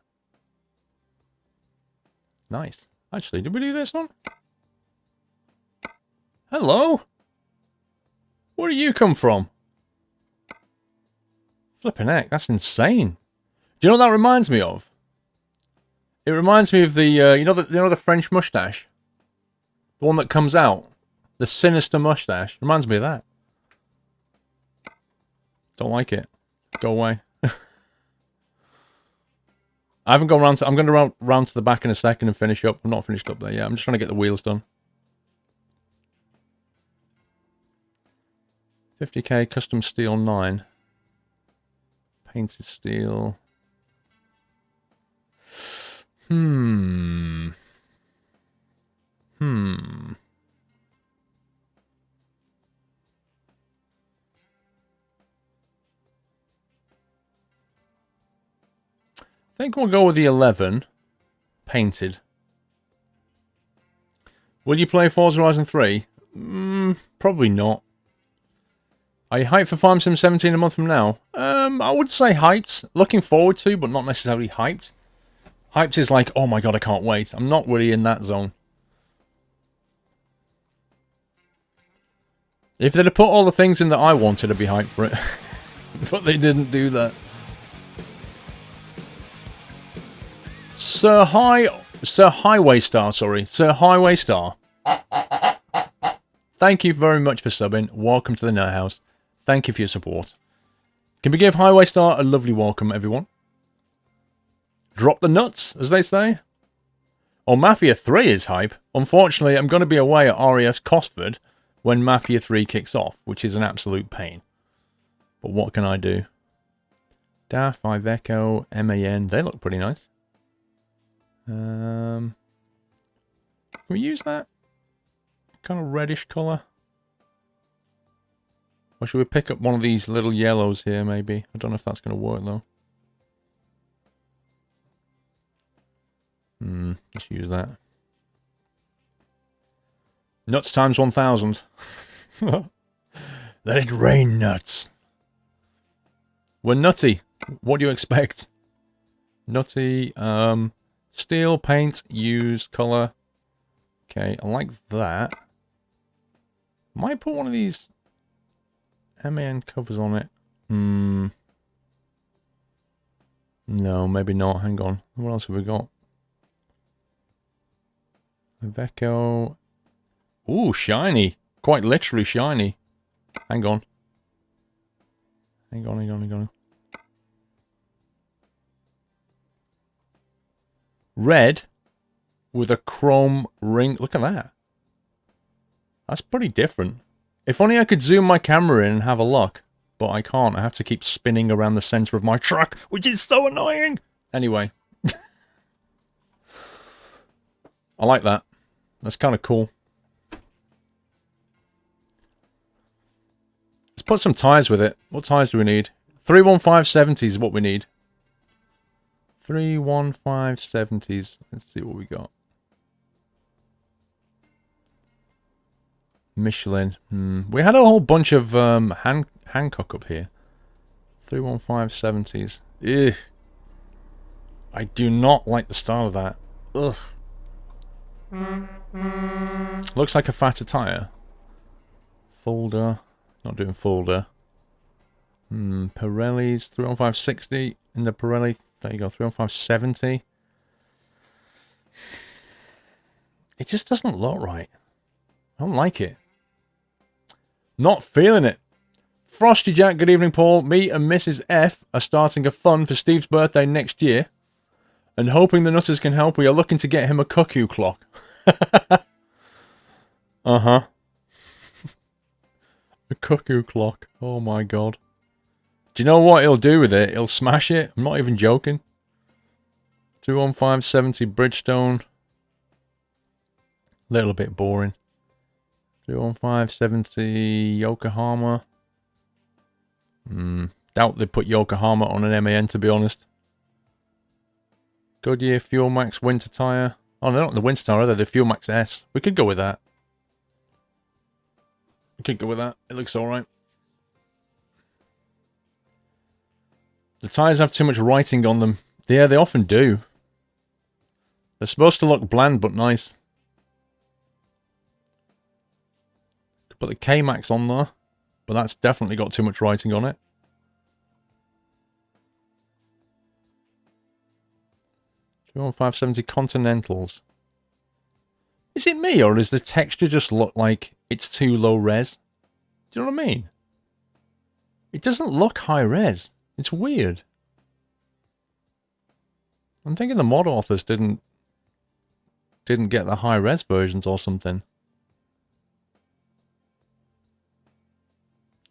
Nice. Actually, did we do this one? Hello? Where do you come from? Flipping heck, that's insane. Do you know what that reminds me of? It reminds me of the, you know the French mustache? The one that comes out? The sinister mustache. Reminds me of that. Don't like it. Go away. I haven't gone round to... I'm going to round to the back in a second and finish up. I'm not finished up there yet. I'm just trying to get the wheels done. 50k custom steel 9. Painted steel. I think we'll go with the 11. Painted. Will you play Forza Horizon 3? Probably not. Are you hyped for Farm Sim 17 a month from now? I would say hyped. Looking forward to, but not necessarily hyped. Hyped is like, oh my god, I can't wait. I'm not really in that zone. If they'd have put all the things in that I wanted, I'd be hyped for it. But they didn't do that. Sir Highway Star, sorry. Sir Highway Star. Thank you very much for subbing. Welcome to the Nerd House. Thank you for your support. Can we give Highway Star a lovely welcome, everyone? Drop the nuts, as they say. Oh, Mafia 3 is hype. Unfortunately, I'm going to be away at RAF's Cosford when Mafia 3 kicks off, which is an absolute pain. But what can I do? DAF, Iveco, MAN, they look pretty nice. Can we use that kind of reddish colour? Or should we pick up one of these little yellows here, maybe? I don't know if that's going to work, though. Let's use that. Nuts times 1,000. Let it rain nuts. We're nutty. What do you expect? Nutty, steel, paint, use, colour. Okay, I like that. Might put one of these MAN covers on it. No, maybe not. Hang on. What else have we got? Iveco. Ooh, shiny. Quite literally shiny. Hang on. Hang on. Red with a chrome ring. Look at that. That's pretty different. If only I could zoom my camera in and have a look. But I can't. I have to keep spinning around the center of my truck, which is so annoying. Anyway. I like that. That's kind of cool. Let's put some tires with it. What tires do we need? 315/70s is what we need. 315/70s. Let's see what we got. Michelin. We had a whole bunch of Hancock up here. 315/70s. Ugh. I do not like the style of that. Ugh. Looks like a fatter tyre. Folder. Not doing folder. Pirelli's 315/60 in the Pirelli. There you go, 315/70. It just doesn't look right. I don't like it. Not feeling it. Frosty Jack, good evening, Paul. Me and Mrs. F are starting a fund for Steve's birthday next year. And hoping the Nutters can help, we are looking to get him a cuckoo clock. Uh-huh. A cuckoo clock. Oh my god. Do you know what he'll do with it? He'll smash it. I'm not even joking. 215/70 Bridgestone. Little bit boring. 215/70 Yokohama. Doubt they put Yokohama on an MAN, to be honest. Goodyear Fuel Max winter tyre. Oh, they're not the winter tyre, are they? The Fuel Max S. We could go with that. We could go with that. It looks alright. The tyres have too much writing on them. Yeah, they often do. They're supposed to look bland but nice. Could put the K-Max on there, but that's definitely got too much writing on it. On 570 Continentals. Is it me, or does the texture just look like it's too low res? Do you know what I mean? It doesn't look high res. It's weird. I'm thinking the mod authors didn't get the high res versions or something.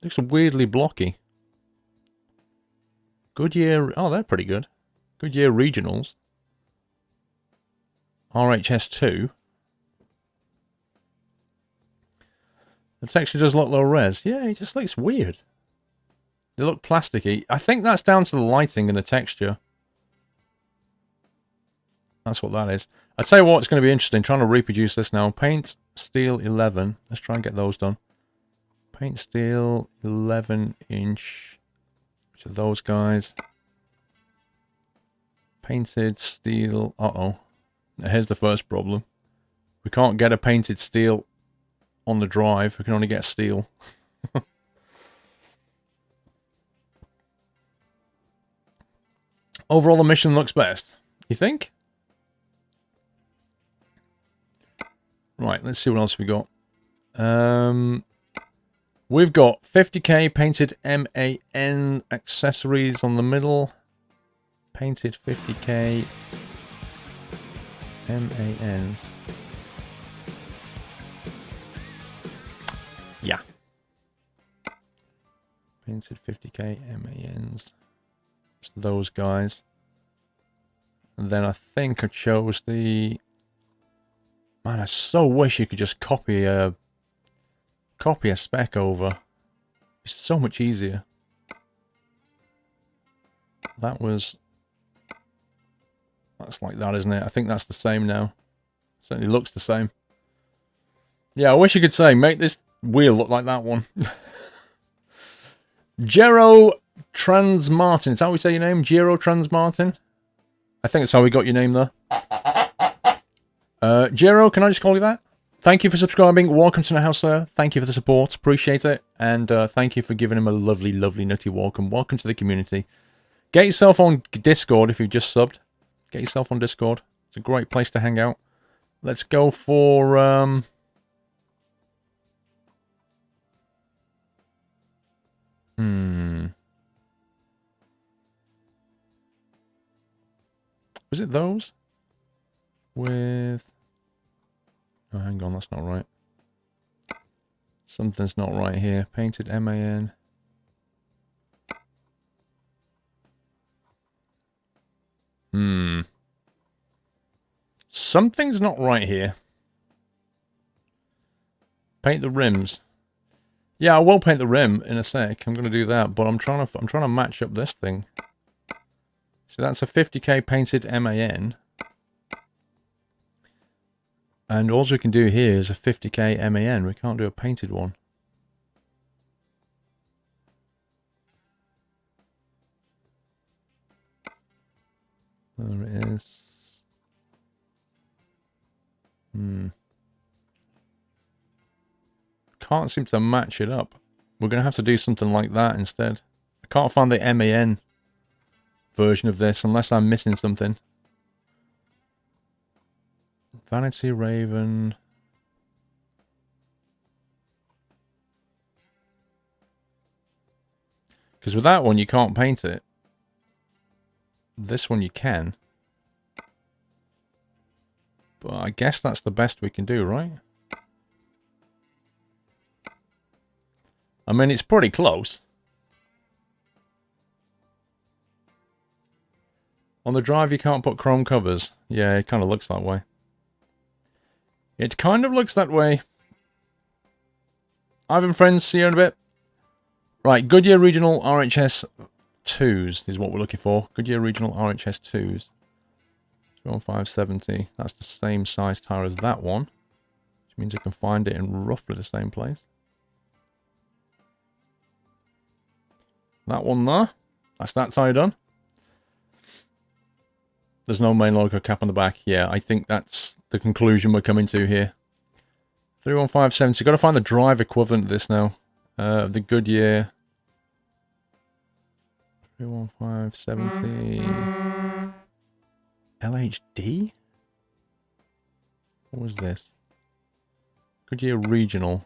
Looks weirdly blocky. Goodyear. Oh, they're pretty good. Goodyear Regionals. RHS2. The texture does look low res. Yeah, it just looks weird. They look plasticky. I think that's down to the lighting and the texture. That's what that is. I'll tell you what, it's going to be interesting. Trying to reproduce this now. Paint Steel 11. Let's try and get those done. Paint Steel 11 inch. Which are those guys? Painted Steel. Uh-oh. Here's the first problem. We can't get a painted steel on the drive. We can only get steel. Overall, the mission looks best. You think? Right, let's see what else we got. We've got 50k painted MAN accessories on the middle. Painted 50k MANs. Yeah. Painted 50k MANs. Just those guys. And then I think I chose the... Man, I so wish you could just copy a spec over. It's so much easier. That's like that, isn't it? I think that's the same now. Certainly looks the same. Yeah, I wish you could say, make this wheel look like that one. Gero Transmartin. Is that how we say your name? Gero Transmartin? I think that's how we got your name there. Gero, can I just call you that? Thank you for subscribing. Welcome to the house there. Thank you for the support. Appreciate it. And thank you for giving him a lovely, lovely, nutty welcome. Welcome to the community. Get yourself on Discord if you've just subbed. Get yourself on Discord. It's a great place to hang out. Let's go for... Was it those? With... Oh, hang on, that's not right. Something's not right here. Painted MAN. Something's not right here. Paint the rims. Yeah, I will paint the rim in a sec. I'm going to do that, but I'm trying to match up this thing. So that's a 50k painted MAN. And all we can do here is a 50k MAN. We can't do a painted one. There it is. Can't seem to match it up. We're going to have to do something like that instead. I can't find the MAN version of this unless I'm missing something. Vanity Raven. Because with that one you can't paint it. This one you can. But I guess that's the best we can do, right? I mean, it's pretty close. On the drive you can't put chrome covers. Yeah, it kind of looks that way. It kind of looks that way. Ivan friends, see you in a bit. Right, Goodyear Regional RHS 2s is what we're looking for. Goodyear Regional RHS 2s. 570. That's the same size tire as that one. Which means I can find it in roughly the same place. That one there. That's that tire done. There's no main logo cap on the back. Yeah, I think that's the conclusion we're coming to here. 31570. Got to find the drive equivalent of this now. The Goodyear. 31570. LHD? What was this? Goodyear Regional.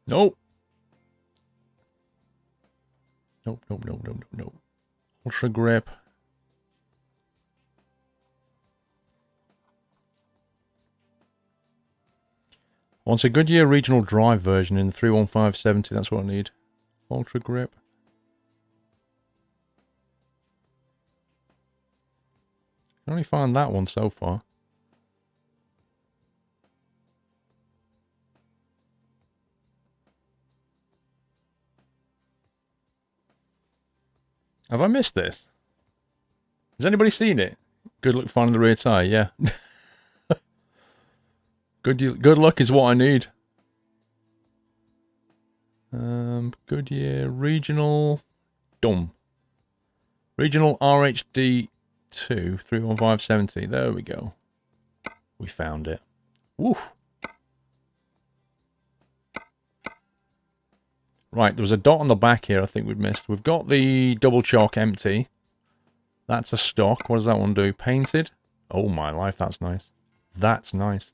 Nope. Nope. Ultra Grip. Want a Goodyear Regional Drive version in the 31570. That's what I need. Ultra Grip. I only found that one so far. Have I missed this? Has anybody seen it? Good luck finding the rear tyre, yeah. Good luck is what I need. Goodyear Regional... Dumb. Regional RHD 2, 31570. There we go. We found it. Woo. Right, there was a dot on the back here I think we'd missed. We've got the double chalk empty. That's a stock. What does that one do? Painted? Oh my life, that's nice. That's nice.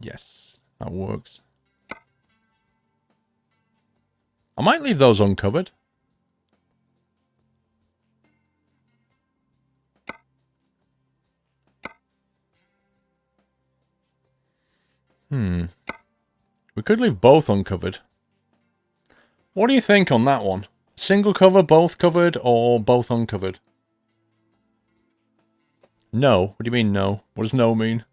Yes, that works. I might leave those uncovered. We could leave both uncovered. What do you think on that one? Single cover, both covered, or both uncovered? No. What do you mean no? What does no mean?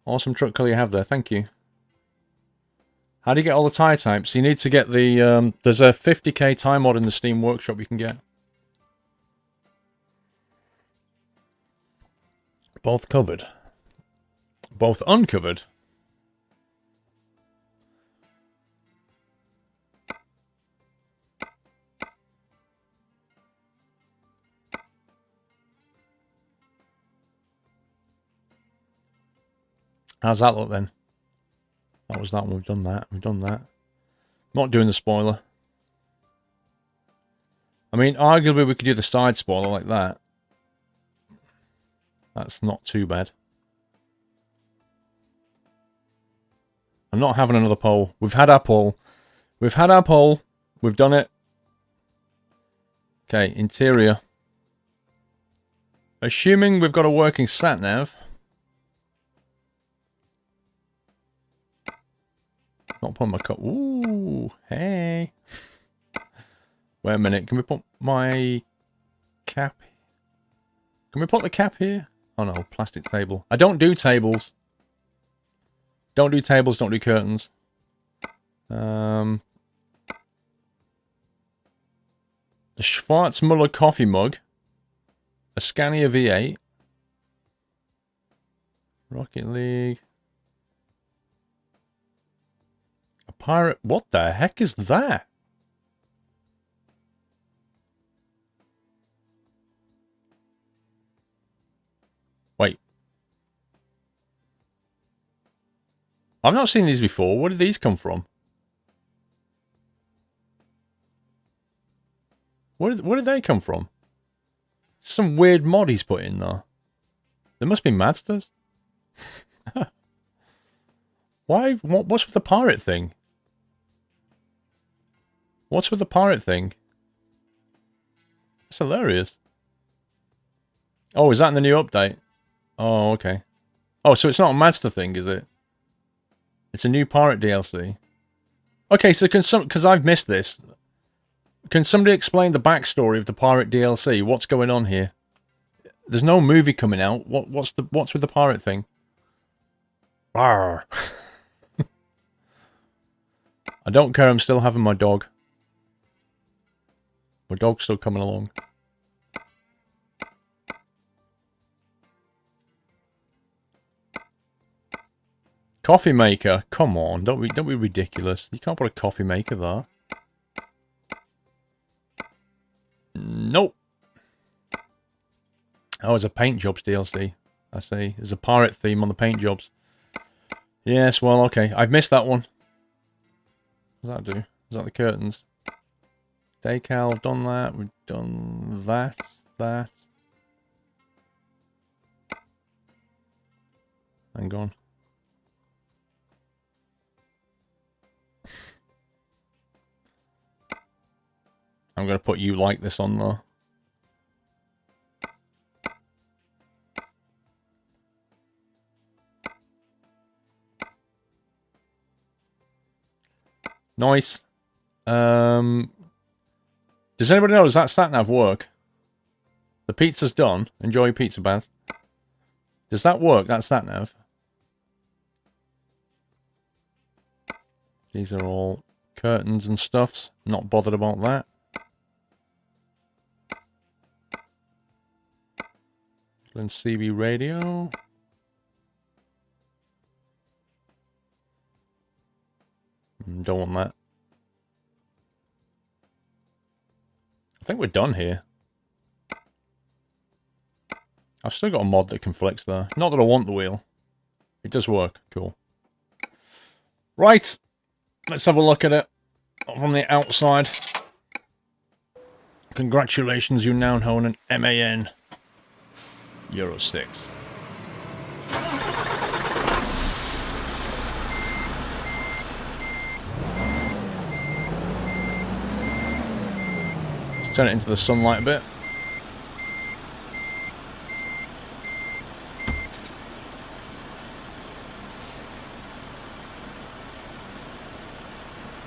Awesome truck colour you have there, thank you. How do you get all the tyre types? You need to get the, there's a 50k tyre mod in the Steam Workshop you can get. Both covered. Both uncovered. How's that look then? That was that one. We've done that. We've done that. Not doing the spoiler. I mean, arguably we could do the side spoiler like that. That's not too bad. I'm not having another poll. We've had our poll. We've had our poll. We've done it. Okay, interior. Assuming we've got a working sat-nav. Not putting my cup. Ooh, hey. Wait a minute. Can we put my cap? Can we put the cap here? Oh no, plastic table. I don't do tables. Don't do tables, don't do curtains. The Schwarzmuller coffee mug. A Scania V8. Rocket League. A pirate. What the heck is that? Wait. I've not seen these before. Where did these come from? Where did they come from? Some weird mod he's put in there. There must be Mazdas. Why? What's with the pirate thing? What's with the pirate thing? It's hilarious. Oh, is that in the new update? Oh, okay. Oh, so it's not a Mazda thing, is it? It's a new pirate DLC. Okay, so because I've missed this. Can somebody explain the backstory of the pirate DLC? What's going on here? There's no movie coming out. What's with the pirate thing? Arrgh. I don't care. I'm still having my dog. My dog's still coming along. Coffee maker. Come on, don't be ridiculous. You can't put a coffee maker there. Nope. Oh, it's a paint jobs DLC. I see. There's a pirate theme on the paint jobs. Yes, well, okay. I've missed that one. What does that do? Is that the curtains? Decal, I've done that. We've done that. Hang on. I'm going to put you like this on there. Nice. Does anybody know, does that sat-nav work? The pizza's done. Enjoy your pizza, Baz. Does that work, that sat-nav? These are all curtains and stuffs. Not bothered about that. Then CB radio. Don't want that. think we're done here. I've still got a mod that conflicts there. Not that I want the wheel. It does work. Cool. Right. Let's have a look at it from the outside. Congratulations, you now own an MAN Euro 6. Let's turn it into the sunlight a bit.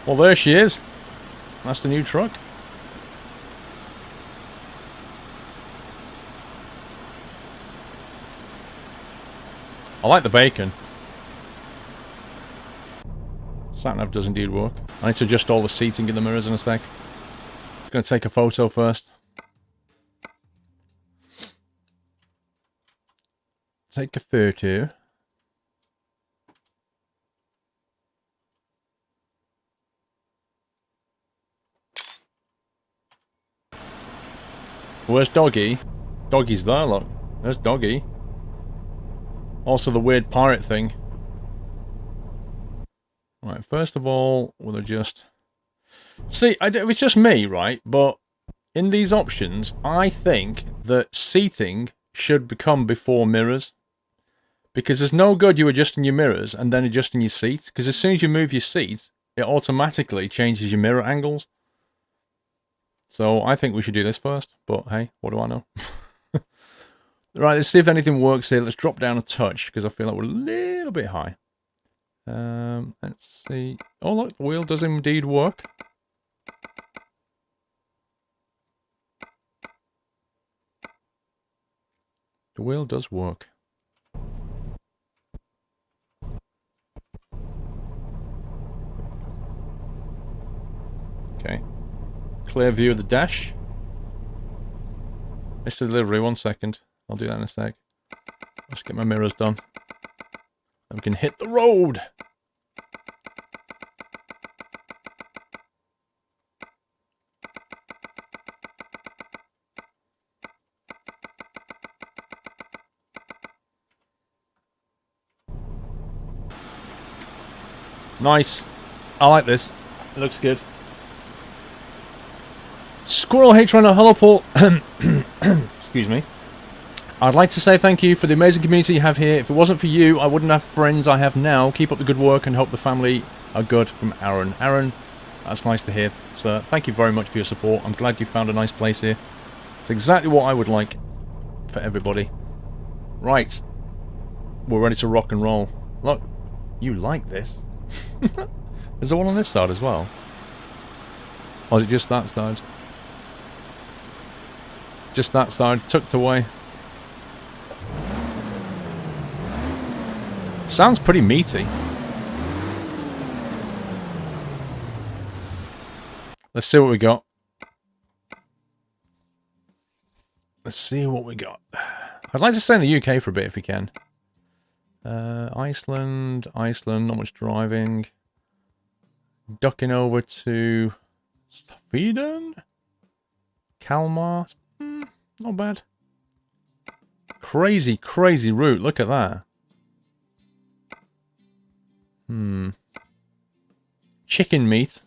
Well, there she is. That's the new truck. I like the bacon. Sat-nav does indeed work. I need to adjust all the seating in the mirrors in a sec. Just going to take a photo first. Take a photo. Where's Doggy? Doggy's there, look. There's Doggy. Also the weird pirate thing. Right, first of all, we'll adjust... See, it's just me, right? But in these options, I think that seating should become before mirrors. Because there's no good you adjusting your mirrors and then adjusting your seat. Because as soon as you move your seat, it automatically changes your mirror angles. So I think we should do this first. But hey, what do I know? Right, let's see if anything works here. Let's drop down a touch because I feel like we're a little bit high. Let's see. Oh look, the wheel does indeed work. The wheel does work. Okay. Clear view of the dash. Missed the delivery, 1 second. I'll do that in a sec. Let's get my mirrors done. Then we can hit the road! Nice. I like this. It looks good. Squirrel H Runner, hello Paul. Excuse me. I'd like to say thank you for the amazing community you have here. If it wasn't for you, I wouldn't have friends I have now. Keep up the good work and hope the family are good. From Aaron. Aaron, that's nice to hear, sir. Thank you very much for your support. I'm glad you found a nice place here. It's exactly what I would like for everybody. Right. We're ready to rock and roll. Look, you like this. Is there one on this side as well? Or is it just that side? Just that side, tucked away. Sounds pretty meaty. Let's see what we got. Let's see what we got. I'd like to stay in the UK for a bit if we can. Iceland, not much driving. Ducking over to Sweden? Kalmar? Not bad. Crazy, crazy route. Look at that. Chicken meat.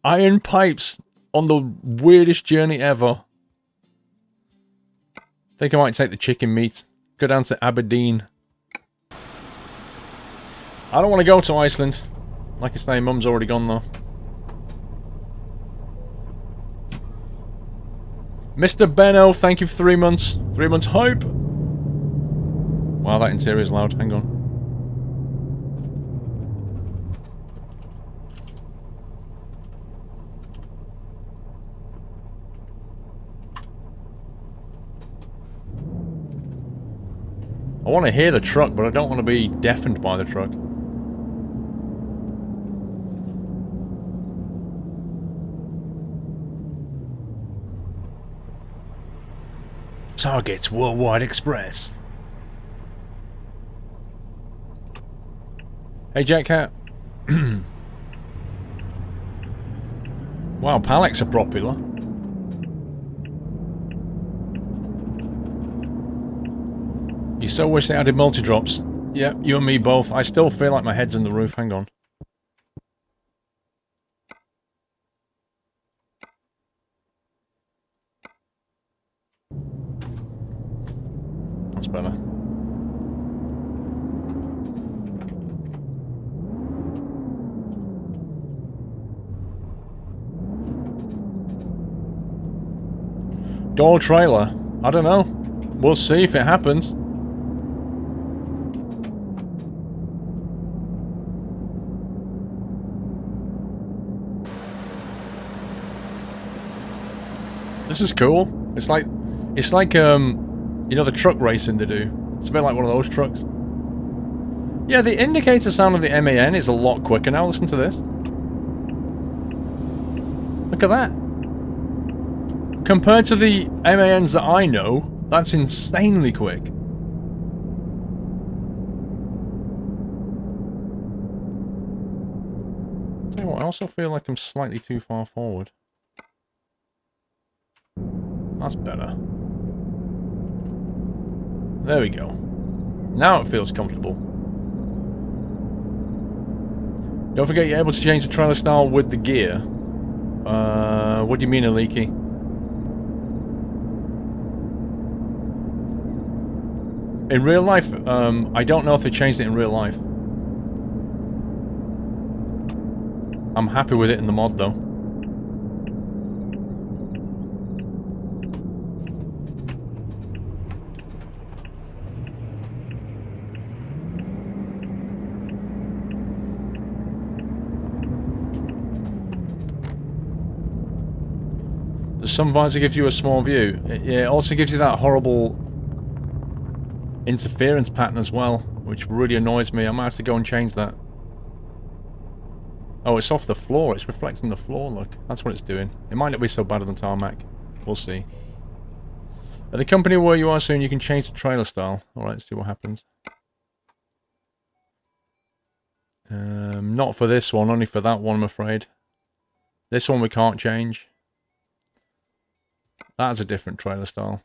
Iron pipes on the weirdest journey ever. Think I might take the chicken meat. Go down to Aberdeen. I don't want to go to Iceland. Like I say, Mum's already gone though. Mr. Benno, thank you for 3 months. 3 months hype. Wow, that interior is loud. Hang on. I want to hear the truck, but I don't want to be deafened by the truck. Target Worldwide Express. Hey, Jack Cat. Wow, Palex are popular. You so wish they added multi-drops. Yeah, you and me both. I still feel like my head's in the roof. Hang on. That's better. Doyle trailer. I don't know. We'll see if it happens. This is cool. It's like you know, the truck racing they do. It's a bit like one of those trucks. Yeah, the indicator sound of the MAN is a lot quicker now. Listen to this. Look at that. Compared to the MANs that I know, that's insanely quick. Tell you what, I also feel like I'm slightly too far forward. That's better. There we go. Now it feels comfortable. Don't forget you're able to change the trailer style with the gear. What do you mean, Aliki? In real life, I don't know if they changed it in real life. I'm happy with it in the mod, though. Some visor gives you a small view. It also gives you that horrible interference pattern as well, which really annoys me. I might have to go and change that. Oh, it's off the floor. It's reflecting the floor, look. That's what it's doing. It might not be so bad on the tarmac. We'll see. At the company where you are soon, you can change the trailer style. Alright, let's see what happens. Not for this one, only for that one, I'm afraid. This one we can't change. That's a different trailer style.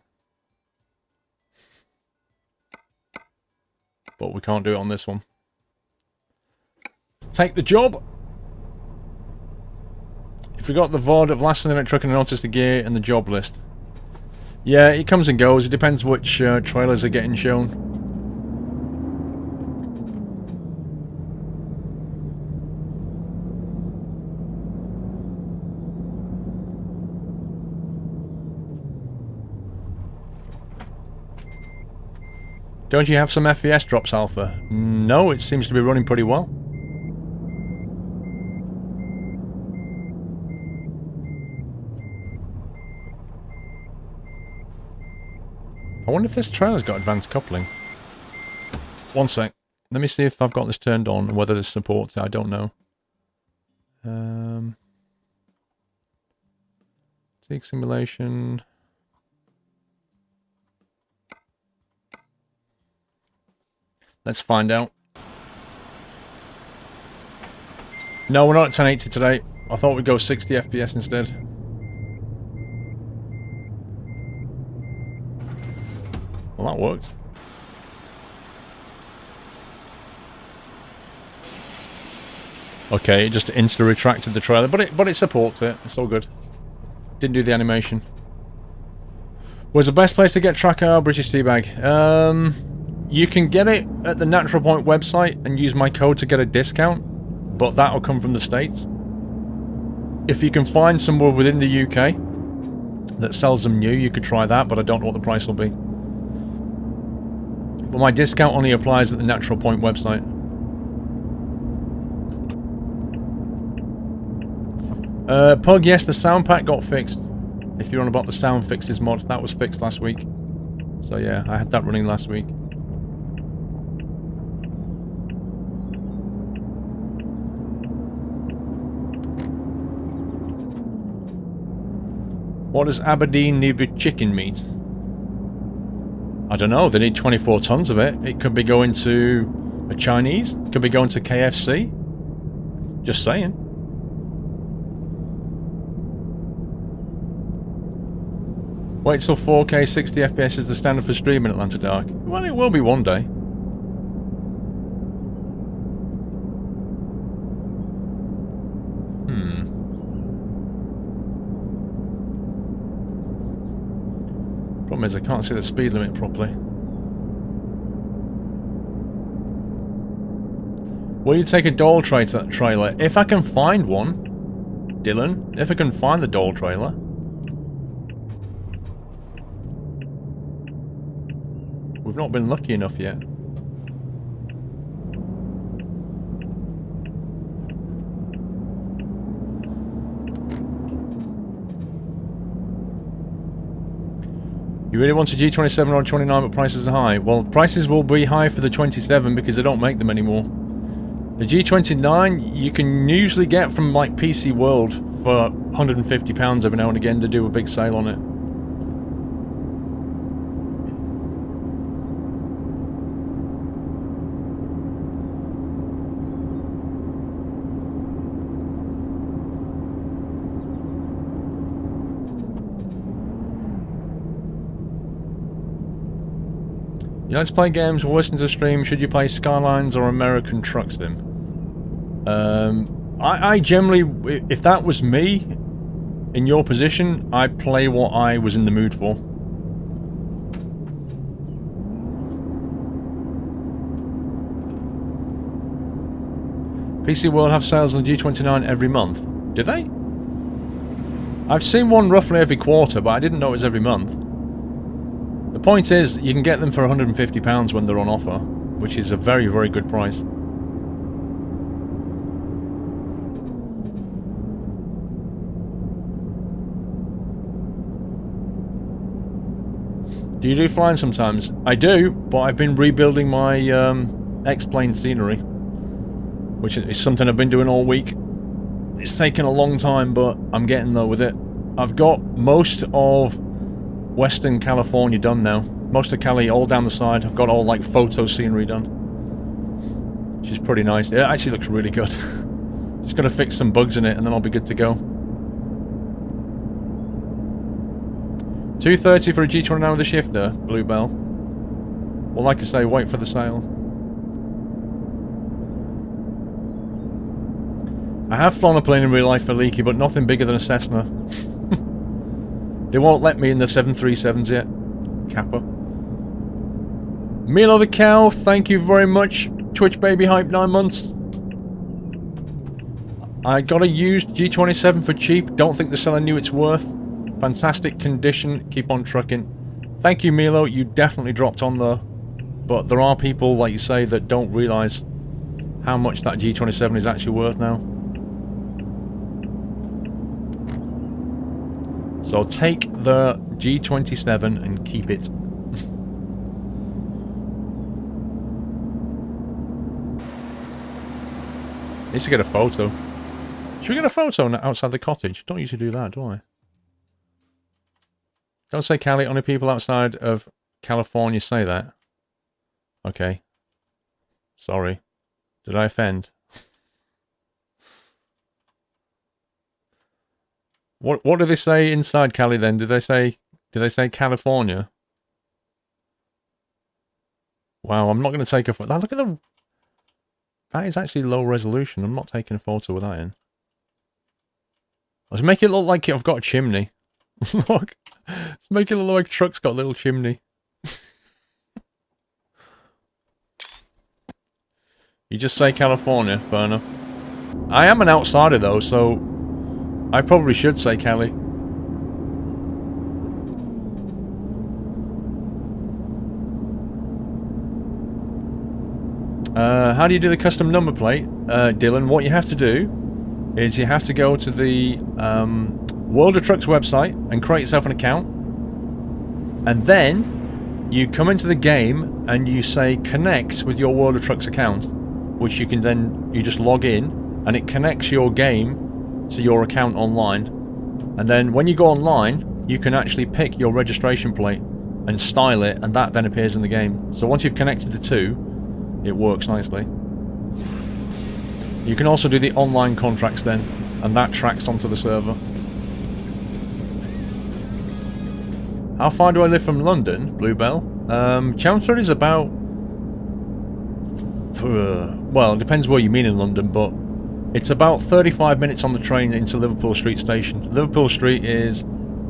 But we can't do it on this one. Take the job! If you got the VOD of Last Minute Truck and notice the gear and the job list. Yeah, it comes and goes. It depends which trailers are getting shown. Don't you have some FPS drops, Alpha? No, it seems to be running pretty well. I wonder if this trailer's got advanced coupling. One sec. Let me see if I've got this turned on and whether this supports it. I don't know. Take simulation. Let's find out. No, we're not at 1080 today. I thought we'd go 60 FPS instead. Well, that worked. Okay, it just insta-retracted the trailer, but it supports it. It's all good. Didn't do the animation. Where's the best place to get Tracker British Teabag? You can get it at the Natural Point website and use my code to get a discount, but that'll come from the States. If you can find somewhere within the UK that sells them new, you could try that, but I don't know what the price will be. But my discount only applies at the Natural Point website. Pug, yes, the sound pack got fixed. If you're on about the sound fixes mod, that was fixed last week. So yeah, I had that running last week. What does Aberdeen need with chicken meat? I don't know, they need 24 tons of it. It could be going to a Chinese, it could be going to KFC. Just saying. Wait till 4K 60 FPS is the standard for streaming Atlanta Dark. Well, it will be one day. Problem is I can't see the speed limit properly. Will you take a Doyle trailer? If I can find one, Dylan. If I can find the Doyle trailer. We've not been lucky enough yet. You really want a G27 or a 29 but prices are high? Well, prices will be high for the 27 because they don't make them anymore. The G29 you can usually get from like PC World for £150 every now and again to do a big sale on it. You like to play games or listen to stream? Should you play Skylines or American Truck Sim? I generally, if that was me, in your position, I'd play what I was in the mood for. PC World have sales on the G29 every month. Do they? I've seen one roughly every quarter, but I didn't know it was every month. The point is, you can get them for £150 when they're on offer, which is a very, very good price. Do you do flying sometimes? I do, but I've been rebuilding my X-plane scenery, which is something I've been doing all week. It's taken a long time, but I'm getting there with it. I've got most of Western California done now. Most of Cali, all down the side. I've got all like photo scenery done, which is pretty nice. It actually looks really good. Just gotta fix some bugs in it and then I'll be good to go. 230 for a G29 with a shifter, Bluebell. Well, like I say, wait for the sale. I have flown a plane in real life for Leaky, but nothing bigger than a Cessna. They won't let me in the 737s yet. Kappa. Milo the Cow, thank you very much. Twitch Baby Hype, 9 months. I got a used G27 for cheap. Don't think the seller knew its worth. Fantastic condition. Keep on trucking. Thank you, Milo. You definitely dropped on there. But there are people, like you say, that don't realise how much that G27 is actually worth now. So take the G27 and keep it. Needs to get a photo. Should we get a photo outside the cottage? Don't usually do that, do I? Don't say Cali, only people outside of California say that. Okay. Sorry. Did I offend? What do they say inside Cali then? Did they say California? Wow, I'm not going to take a photo. Look at the... That is actually low resolution. I'm not taking a photo with that in. Let's make it look like I've got a chimney. Look. Let's make it look like a truck's got a little chimney. You just say California, fair enough. I am an outsider though, so... I probably should say Cali. How do you do the custom number plate? Dylan, what you have to do is you have to go to the World of Trucks website and create yourself an account. And then you come into the game and you say connect with your World of Trucks account, which you can then, you just log in and it connects your game to your account online. And then when you go online, you can actually pick your registration plate and style it, and that then appears in the game. So once you've connected the two, it works nicely. You can also do the online contracts then, and that tracks onto the server. How far do I live from London, Bluebell? Chelmsford is about... well, it depends where you mean in London, but it's about 35 minutes on the train into Liverpool Street Station. Liverpool Street is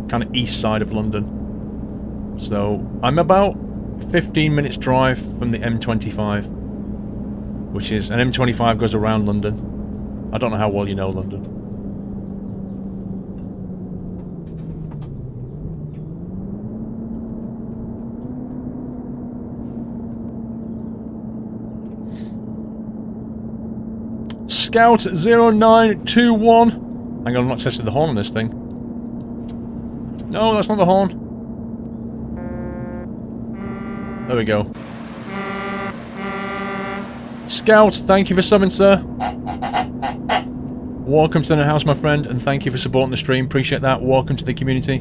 kind of east side of London. So, I'm about 15 minutes drive from the M25, which is... an M25 goes around London. I don't know how well you know London. Scout 0921. Hang on, I'm not testing the horn on this thing. No, that's not the horn. There we go. Scout, thank you for summing, sir. Welcome to the house, my friend, and thank you for supporting the stream. Appreciate that. Welcome to the community.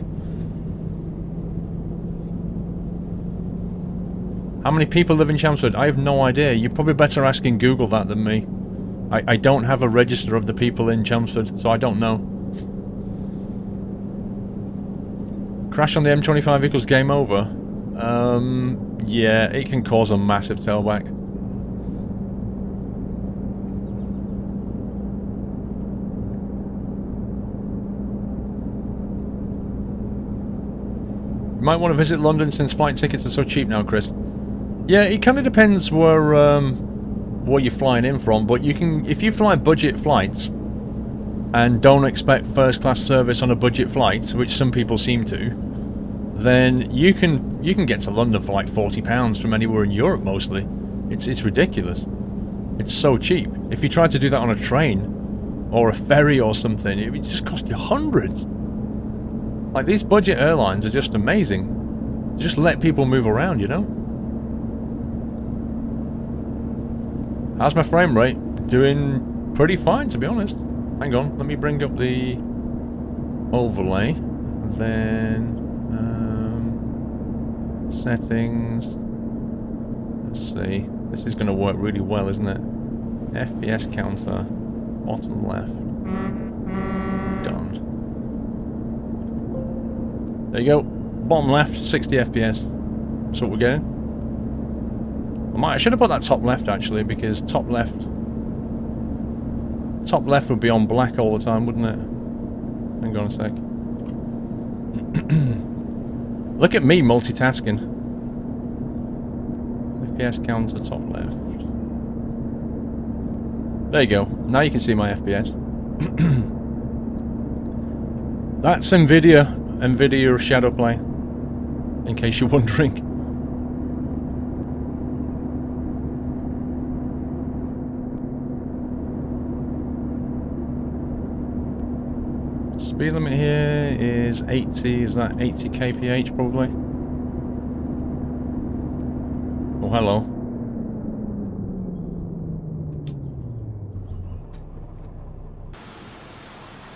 How many people live in Chelmsford? I have no idea. You're probably better asking Google that than me. I don't have a register of the people in Chelmsford, so I don't know. Crash on the M25 equals game over? Yeah, it can cause a massive tailback. You might want to visit London since flight tickets are so cheap now, Chris. Yeah, it kind of depends where you're flying in from, but you can, if you fly budget flights and don't expect first class service on a budget flight, which some people seem to, then you can get to London for like £40 from anywhere in Europe mostly. It's ridiculous. It's so cheap. If you try to do that on a train or a ferry or something, it would just cost you hundreds. Like, these budget airlines are just amazing. Just let people move around, you know? How's my frame rate? Doing pretty fine, to be honest. Hang on, let me bring up the overlay. Then, settings. Let's see. This is going to work really well, isn't it? FPS counter, bottom left. Done. There you go. Bottom left, 60 FPS. That's what we're getting. I should have put that top left, actually, because top left would be on black all the time, wouldn't it? Hang on a sec. Look at me multitasking. FPS counter, top left. There you go. Now you can see my FPS. That's NVIDIA Shadow Play, in case you're wondering. Speed limit here is 80, is that 80 kph probably? Oh, hello.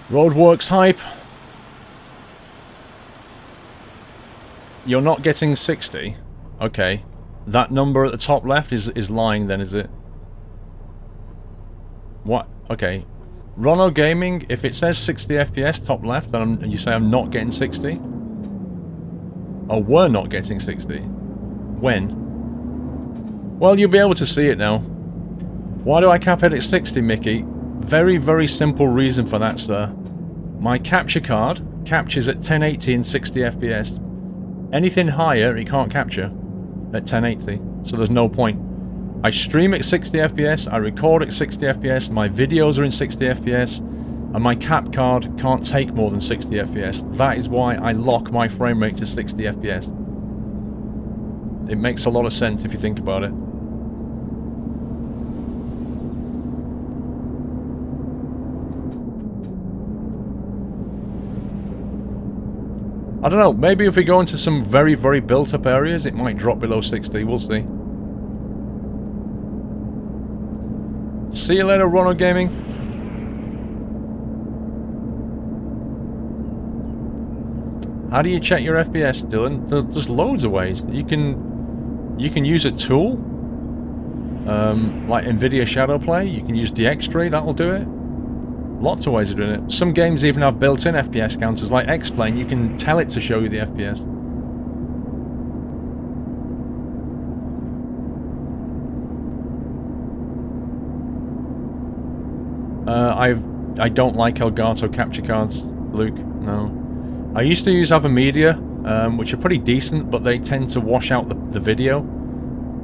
Roadworks hype. You're not getting 60? Okay. That number at the top left is lying then, is it? What? Okay. Rono Gaming, if it says 60 FPS top left, then you say I'm not getting 60? Oh, we're not getting 60. When? Well, you'll be able to see it now. Why do I cap it at 60, Mickey? Very, very simple reason for that, sir. My capture card captures at 1080 and 60 FPS. Anything higher, it can't capture at 1080, so there's no point. I stream at 60 FPS, I record at 60 FPS, my videos are in 60 FPS, and my cap card can't take more than 60 FPS. That is why I lock my frame rate to 60 FPS. It makes a lot of sense if you think about it. I don't know, maybe if we go into some very, very built-up areas, it might drop below 60, we'll see. See you later, Rono Gaming. How do you check your FPS, Dylan? There's loads of ways. You can use a tool, like NVIDIA Shadow Play. You can use DXtray, that'll do it. Lots of ways of doing it. Some games even have built-in FPS counters, like X-Plane. You can tell it to show you the FPS. I don't like Elgato capture cards, Luke. No. I used to use Avimedia, which are pretty decent, but they tend to wash out the video.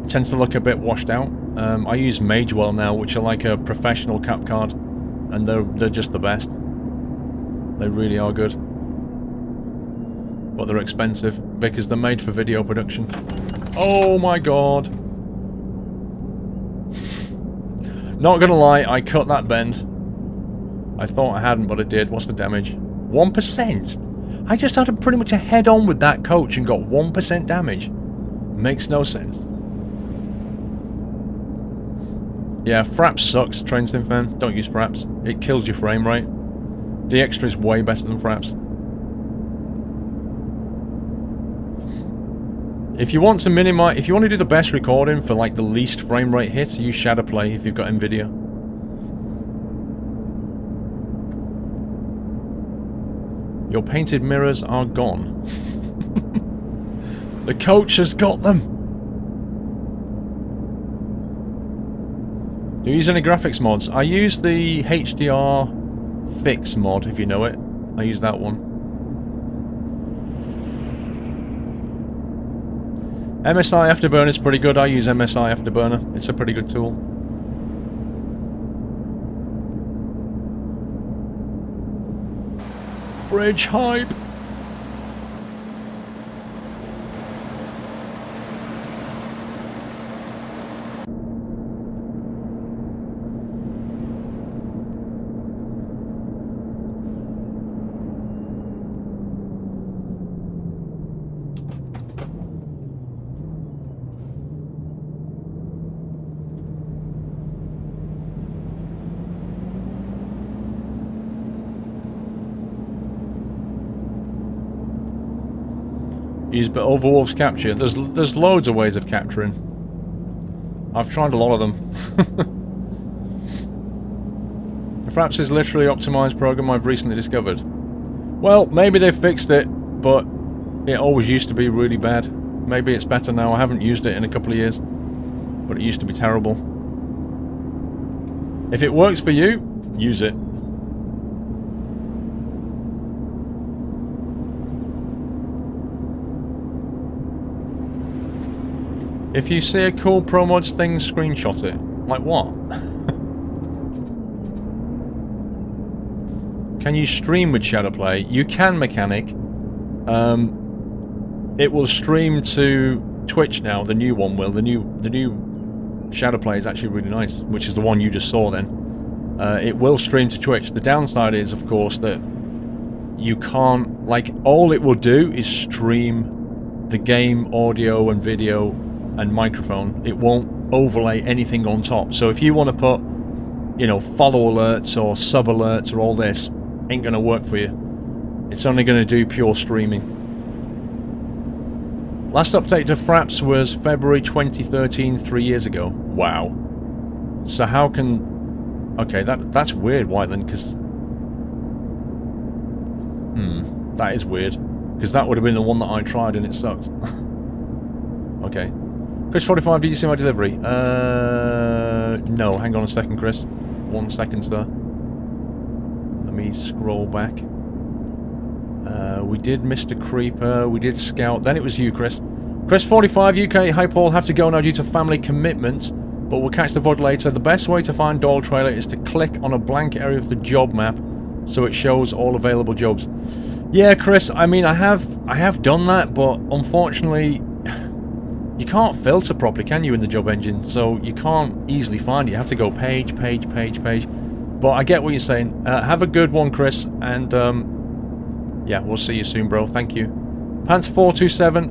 It tends to look a bit washed out. I use Magewell now, which are like a professional cap card, and they're just the best. They really are good. But they're expensive, because they're made for video production. Oh my god. Not gonna lie, I cut that bend. I thought I hadn't, but I did. What's the damage? 1%? I just had pretty much a head-on with that coach and got 1% damage. Makes no sense. Yeah, Fraps sucks, Train Sim fan. Don't use Fraps. It kills your frame rate. The extra is way better than Fraps. If you want to minimize, if you want to do the best recording for like the least frame rate hit, use ShadowPlay if you've got Nvidia. Your painted mirrors are gone. The coach has got them. Do you use any graphics mods? I use the HDR Fix mod, if you know it. I use that one. MSI Afterburner is pretty good. I use MSI Afterburner. It's a pretty good tool. Bridge hype. Use Overwolf's capture. There's loads of ways of capturing. I've tried a lot of them. Fraps is literally optimized program I've recently discovered. Well, maybe they've fixed it, but it always used to be really bad. Maybe it's better now. I haven't used it in a couple of years, but it used to be terrible. If it works for you, use it. If you see a cool Pro Mods thing, screenshot it. Like what? Can you stream with ShadowPlay? You can, mechanic. It will stream to Twitch now. The new one will. The new ShadowPlay is actually really nice, which is the one you just saw then. It will stream to Twitch. The downside is, of course, that you can't... Like, all it will do is stream the game audio and video and microphone. It won't overlay anything on top. So if you want to put, you know, follow alerts or sub alerts or all this, ain't gonna work for you. It's only gonna do pure streaming. Last update to Fraps was February 2013, 3 years ago. Wow. So how can... Okay, that's weird, Whiteland, because... that is weird. Because that would have been the one that I tried and it sucked. Okay. Chris45, did you see my delivery? No, hang on a second, Chris. 1 second, sir. Let me scroll back. We did Mr. Creeper, we did Scout, then it was you, Chris. Chris45, UK, hi Paul, have to go now due to family commitments, but we'll catch the VOD later. The best way to find Doyle trailer is to click on a blank area of the job map, so it shows all available jobs. Yeah, Chris, I mean, I have done that, but unfortunately... You can't filter properly, can you, in the job engine? So you can't easily find it. You have to go page, page, page, page. But I get what you're saying. Have a good one, Chris. And, yeah, we'll see you soon, bro. Thank you. Pants427.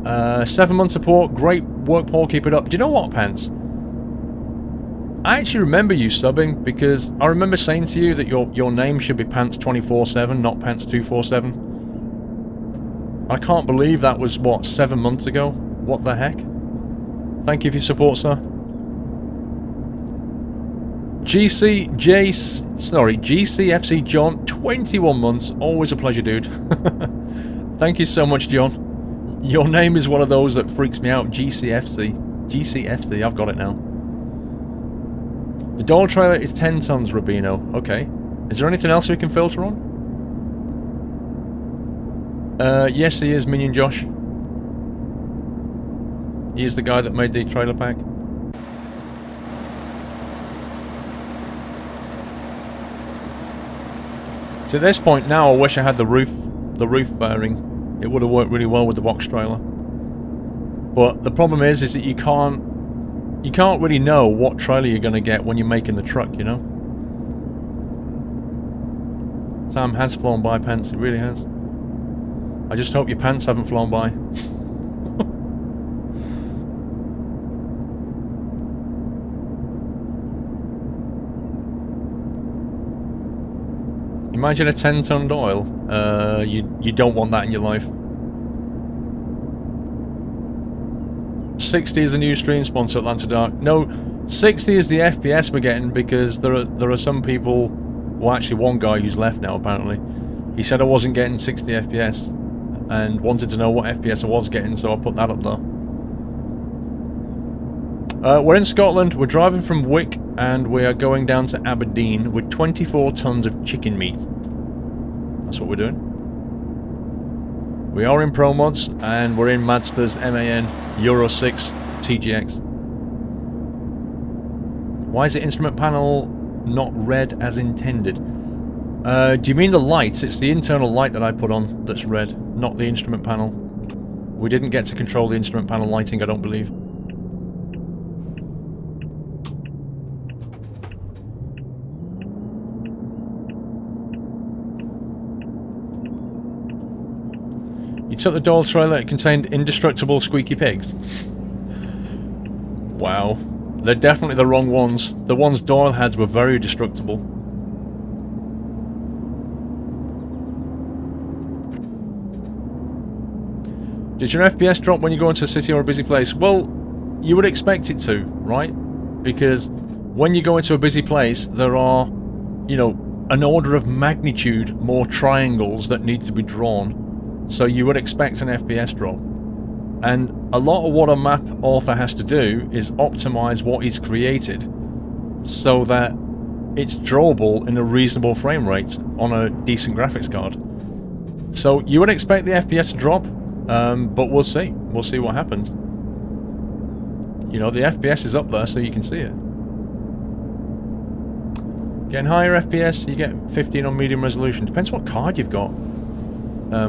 7-month support. Great work, Paul. Keep it up. Do you know what, Pants? I actually remember you subbing, because I remember saying to you that your name should be Pants247, not Pants247. I can't believe that was, what, 7 months ago? What the heck? Thank you for your support, sir. GCFC John, 21 months. Always a pleasure, dude. Thank you so much, John. Your name is one of those that freaks me out. GCFC. GCFC, I've got it now. The The Doyle trailer is 10 tons, Rubino. Okay. Is there anything else we can filter on? Yes, he is, Minion Josh. He is the guy that made the trailer pack. So at this point now, I wish I had the roof fairing. It would have worked really well with the box trailer. But the problem is that you can't really know what trailer you're going to get when you're making the truck, you know? Time has flown by, Pants. It really has. I just hope your pants haven't flown by. Imagine a 10-ton Doyle. You don't want that in your life. 60 is the new stream sponsor, Atlanta Dark. No, 60 is the FPS we're getting because there are some people. Well, actually, one guy who's left now apparently. He said I wasn't getting 60 FPS and wanted to know what FPS I was getting, so I put that up there. We're in Scotland. We're driving from Wick and we are going down to Aberdeen with 24 tons of chicken meat. That's what we're doing. We are in Pro Mods and we're in Mazda's MAN Euro 6 TGX. Why is the instrument panel not red as intended? Do you mean the lights? It's the internal light that I put on that's red, not the instrument panel. We didn't get to control the instrument panel lighting, I don't believe. You took the Doyle trailer, it contained indestructible squeaky pigs. Wow. They're definitely the wrong ones. The ones Doyle had were very destructible. Does your FPS drop when you go into a city or a busy place? Well, you would expect it to, right? Because when you go into a busy place, there are, you know, an order of magnitude more triangles that need to be drawn. So you would expect an FPS drop. And a lot of what a map author has to do is optimize what he's created so that it's drawable in a reasonable frame rate on a decent graphics card. So you would expect the FPS to drop, but we'll see. We'll see what happens. You know, the FPS is up there so you can see it. Getting higher FPS, you get 15 on medium resolution. Depends what card you've got.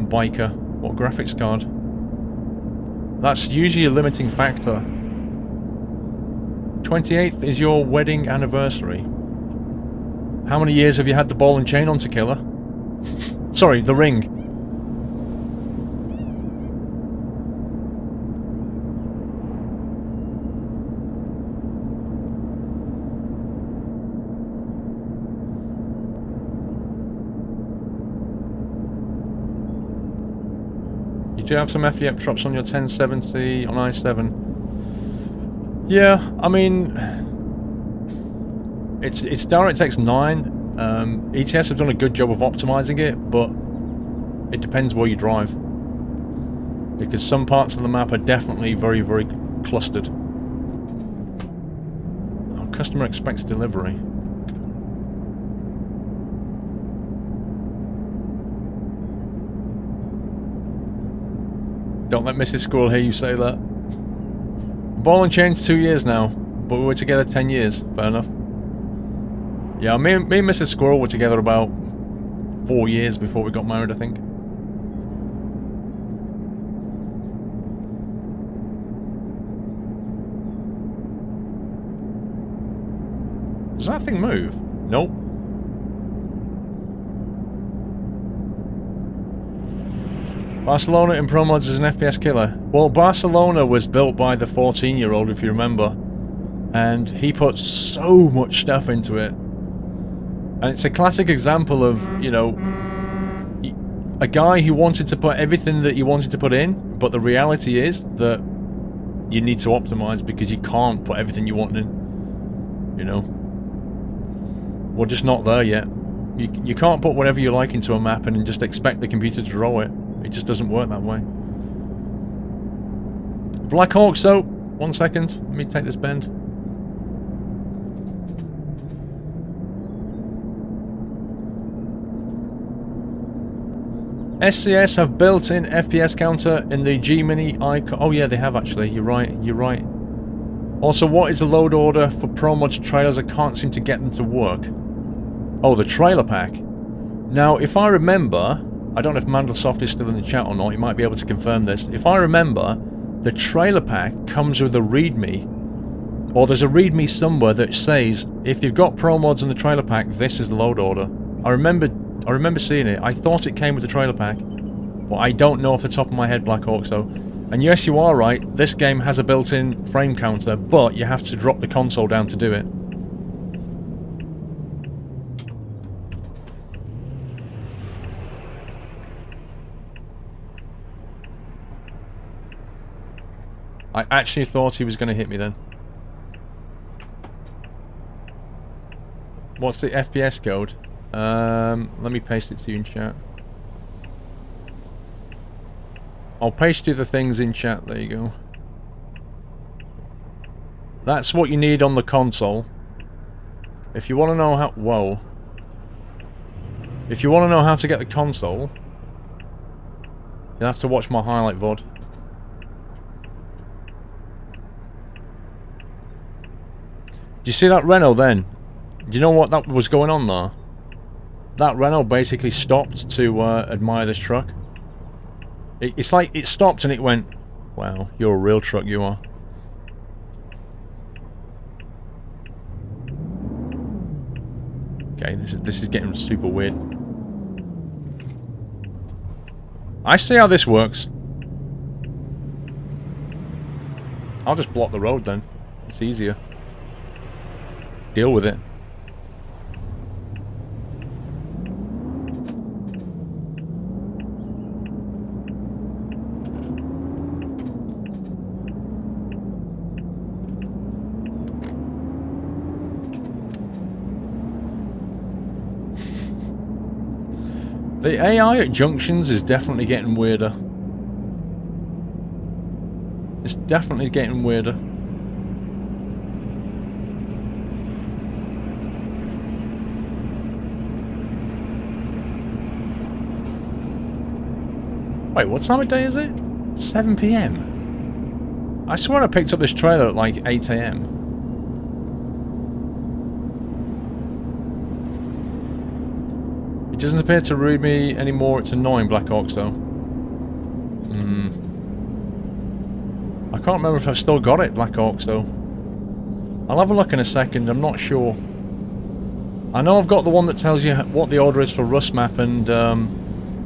Biker, what graphics card. That's usually a limiting factor. 28th is your wedding anniversary. How many years have you had the ball and chain on, Tequila? Sorry, the ring. You do have some FEP drops on your 1070 on i7. Yeah, I mean, it's DirectX 9. ETS have done a good job of optimizing it, but it depends where you drive. Because some parts of the map are definitely very, very clustered. Our customer expects delivery. Don't let Mrs. Squirrel hear you say that. Ball and chain's 2 years now, but we were together 10 years. Fair enough. Yeah, me and Mrs. Squirrel were together about 4 years before we got married, I think. Does that thing move? Nope. Barcelona in Pro Mods is an FPS killer. Well, Barcelona was built by the 14-year-old, if you remember. And he put so much stuff into it. And it's a classic example of, you know, a guy who wanted to put everything that you wanted to put in, but the reality is that you need to optimize because you can't put everything you want in. You know? We're just not there yet. You can't put whatever you like into a map and just expect the computer to draw it. It just doesn't work that way. Black Hawk, so, 1 second, let me take this bend. SCS have built-in FPS counter in the G-Mini icon. Oh yeah, they have actually. You're right. You're right. Also, what is the load order for Pro Mods trailers? I can't seem to get them to work. Oh, the trailer pack. Now, if I remember, I don't know if Mandlesoft is still in the chat or not. He might be able to confirm this. If I remember, the trailer pack comes with a README, or there's a README somewhere that says if you've got Pro Mods in the trailer pack, this is the load order. I remember seeing it. I thought it came with the trailer pack, but I don't know off the top of my head, Black Hawk. So, and yes, you are right. This game has a built-in frame counter, but you have to drop the console down to do it. I actually thought he was going to hit me then. What's the FPS code? Let me paste it to you in chat. I'll paste you the things in chat. There you go. That's what you need on the console. If you want to know how... Whoa. If you want to know how to get the console, you'll have to watch my highlight VOD. Do you see that Renault then? Do you know what that was going on there? That Renault basically stopped to admire this truck. It's like it stopped and it went, wow, you're a real truck, you are. Okay, this is getting super weird. I see how this works. I'll just block the road then. It's easier. Deal with it. The AI at junctions is definitely getting weirder. It's definitely getting weirder. Wait, what time of day is it? 7 PM? I swear I picked up this trailer at like 8 AM. It doesn't appear to read me anymore. It's annoying, Black Hawk, though. I can't remember if I've still got it, Black Hawk, so... I'll have a look in a second, I'm not sure. I know I've got the one that tells you what the order is for Rust Map and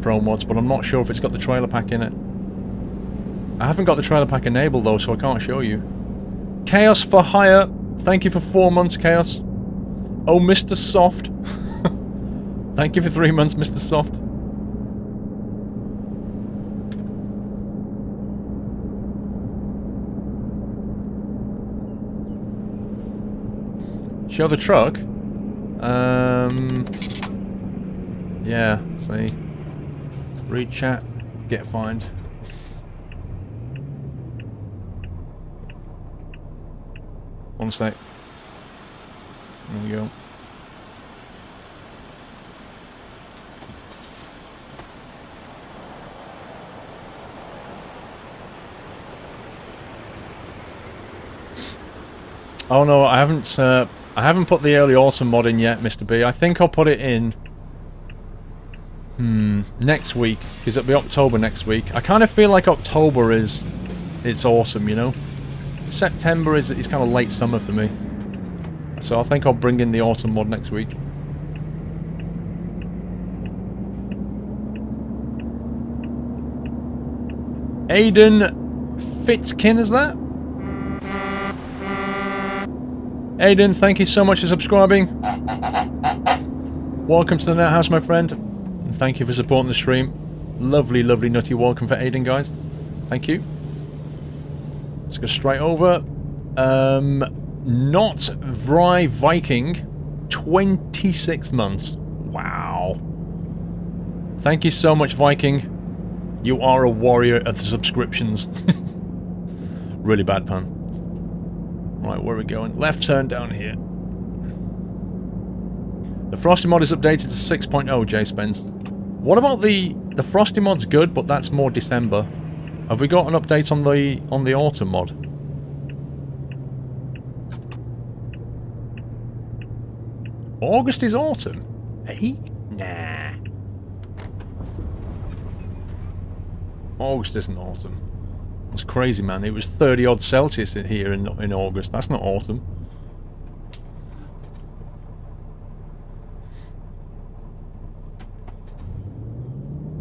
Pro Mods, but I'm not sure if it's got the trailer pack in it. I haven't got the trailer pack enabled, though, so I can't show you. Chaos for Hire. Thank you for 4 months, Chaos. Oh, Mr. Soft. Thank you for 3 months, Mr. Soft. Show the truck? Yeah, see. Read chat, get fined. One sec. There we go. Oh no, I haven't put the early autumn mod in yet, Mr. B. I think I'll put it in next week, because it'll be October next week. I kind of feel like October is awesome, you know. September is kind of late summer for me. So I think I'll bring in the autumn mod next week. Aiden Fitzkin, is that? Aiden, thank you so much for subscribing. Welcome to the Net House, my friend. And thank you for supporting the stream. Lovely, lovely, nutty welcome for Aiden, guys. Thank you. Let's go straight over. Not Vry Viking. 26 months. Wow. Thank you so much, Viking. You are a warrior of the subscriptions. Really bad pun. Right, where are we going? Left turn down here. The Frosty mod is updated to 6.0, J Spence. What about the the Frosty mod's good, but that's more December. Have we got an update on the autumn mod? August is autumn? Eh? Nah. August isn't autumn. It's crazy, man. It was 30 odd Celsius in here in August. That's not autumn.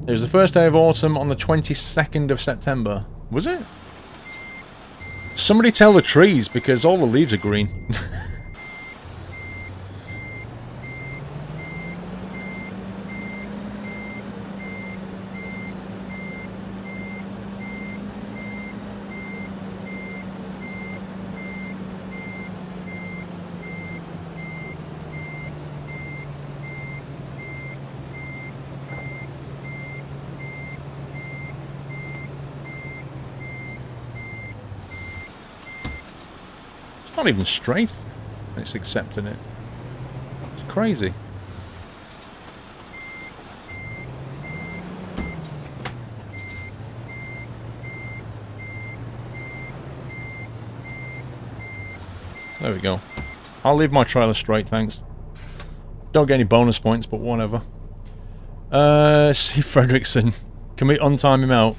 It was the first day of autumn on the 22nd of September. Was it? Somebody tell the trees, because all the leaves are green. Not even straight. It's accepting it. It's crazy. There we go. I'll leave my trailer straight, thanks. Don't get any bonus points, but whatever. See Fredrickson. Can we untime him out?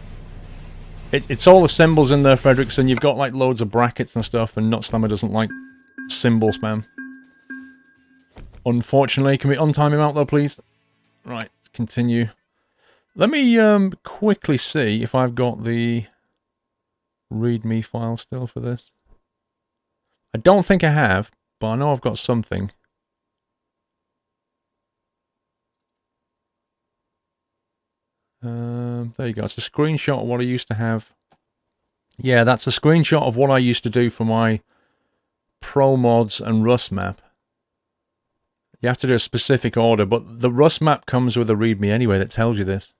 It's all the symbols in there, Fredrickson. You've got like loads of brackets and stuff, and Nutslammer doesn't like symbol spam. Unfortunately, can we untime him out though, please? Right, let's continue. Let me quickly see if I've got the README file still for this. I don't think I have, but I know I've got something. There you go. It's a screenshot of what I used to have. Yeah, that's a screenshot of what I used to do for my Pro Mods and Rust map. You have to do a specific order, but the Rust map comes with a README anyway that tells you this.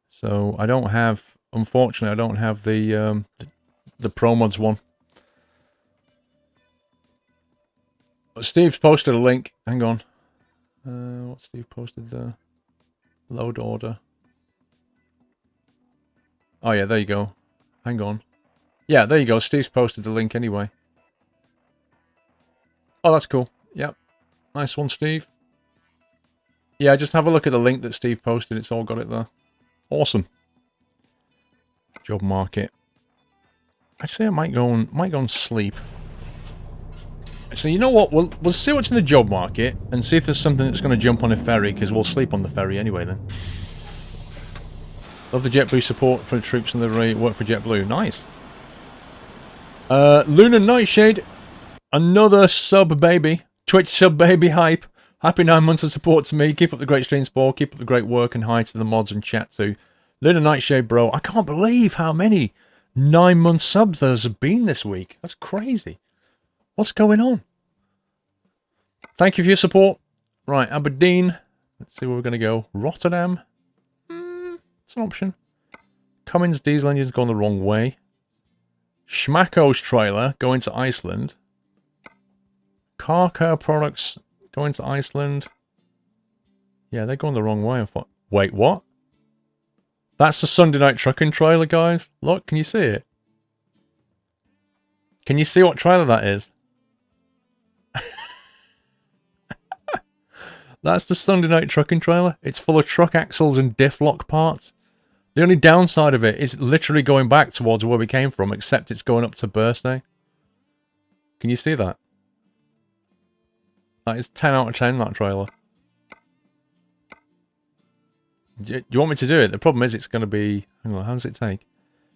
So I don't have, unfortunately, I don't have the Pro Mods one. Steve's posted a link. Hang on. What Steve posted there? Load order. Oh yeah, there you go. Hang on. Yeah, there you go. Steve's posted the link anyway. Oh, that's cool. Yep. Nice one, Steve. Yeah, just have a look at the link that Steve posted. It's all got it there. Awesome. Job market. Actually, I might go and sleep. So you know what? We'll see what's in the job market and see if there's something that's going to jump on a ferry, because we'll sleep on the ferry anyway then. Love the JetBlue support for the troops and the work for JetBlue. Nice. Lunar Nightshade. Another sub baby. Twitch sub baby hype. Happy 9 months of support to me. Keep up the great stream sport. Keep up the great work, and hi to the mods and chat too. Lunar Nightshade, bro. I can't believe how many 9-month subs there's been this week. That's crazy. What's going on? Thank you for your support. Right, Aberdeen. Let's see where we're going to go. Rotterdam. It's an option. Cummins diesel engine's gone the wrong way. Schmacko's trailer going to Iceland. Car Care products going to Iceland. Yeah, they're going the wrong way. I thought. Wait, what? That's the Sunday night trucking trailer, guys. Look, can you see it? Can you see what trailer that is? That's the Sunday night trucking trailer. It's full of truck axles and diff lock parts. The only downside of it is literally going back towards where we came from, except it's going up to birthday. Can you see that? That is 10 out of 10, that trailer. Do you want me to do it? The problem is it's going to be... Hang on, how does it take?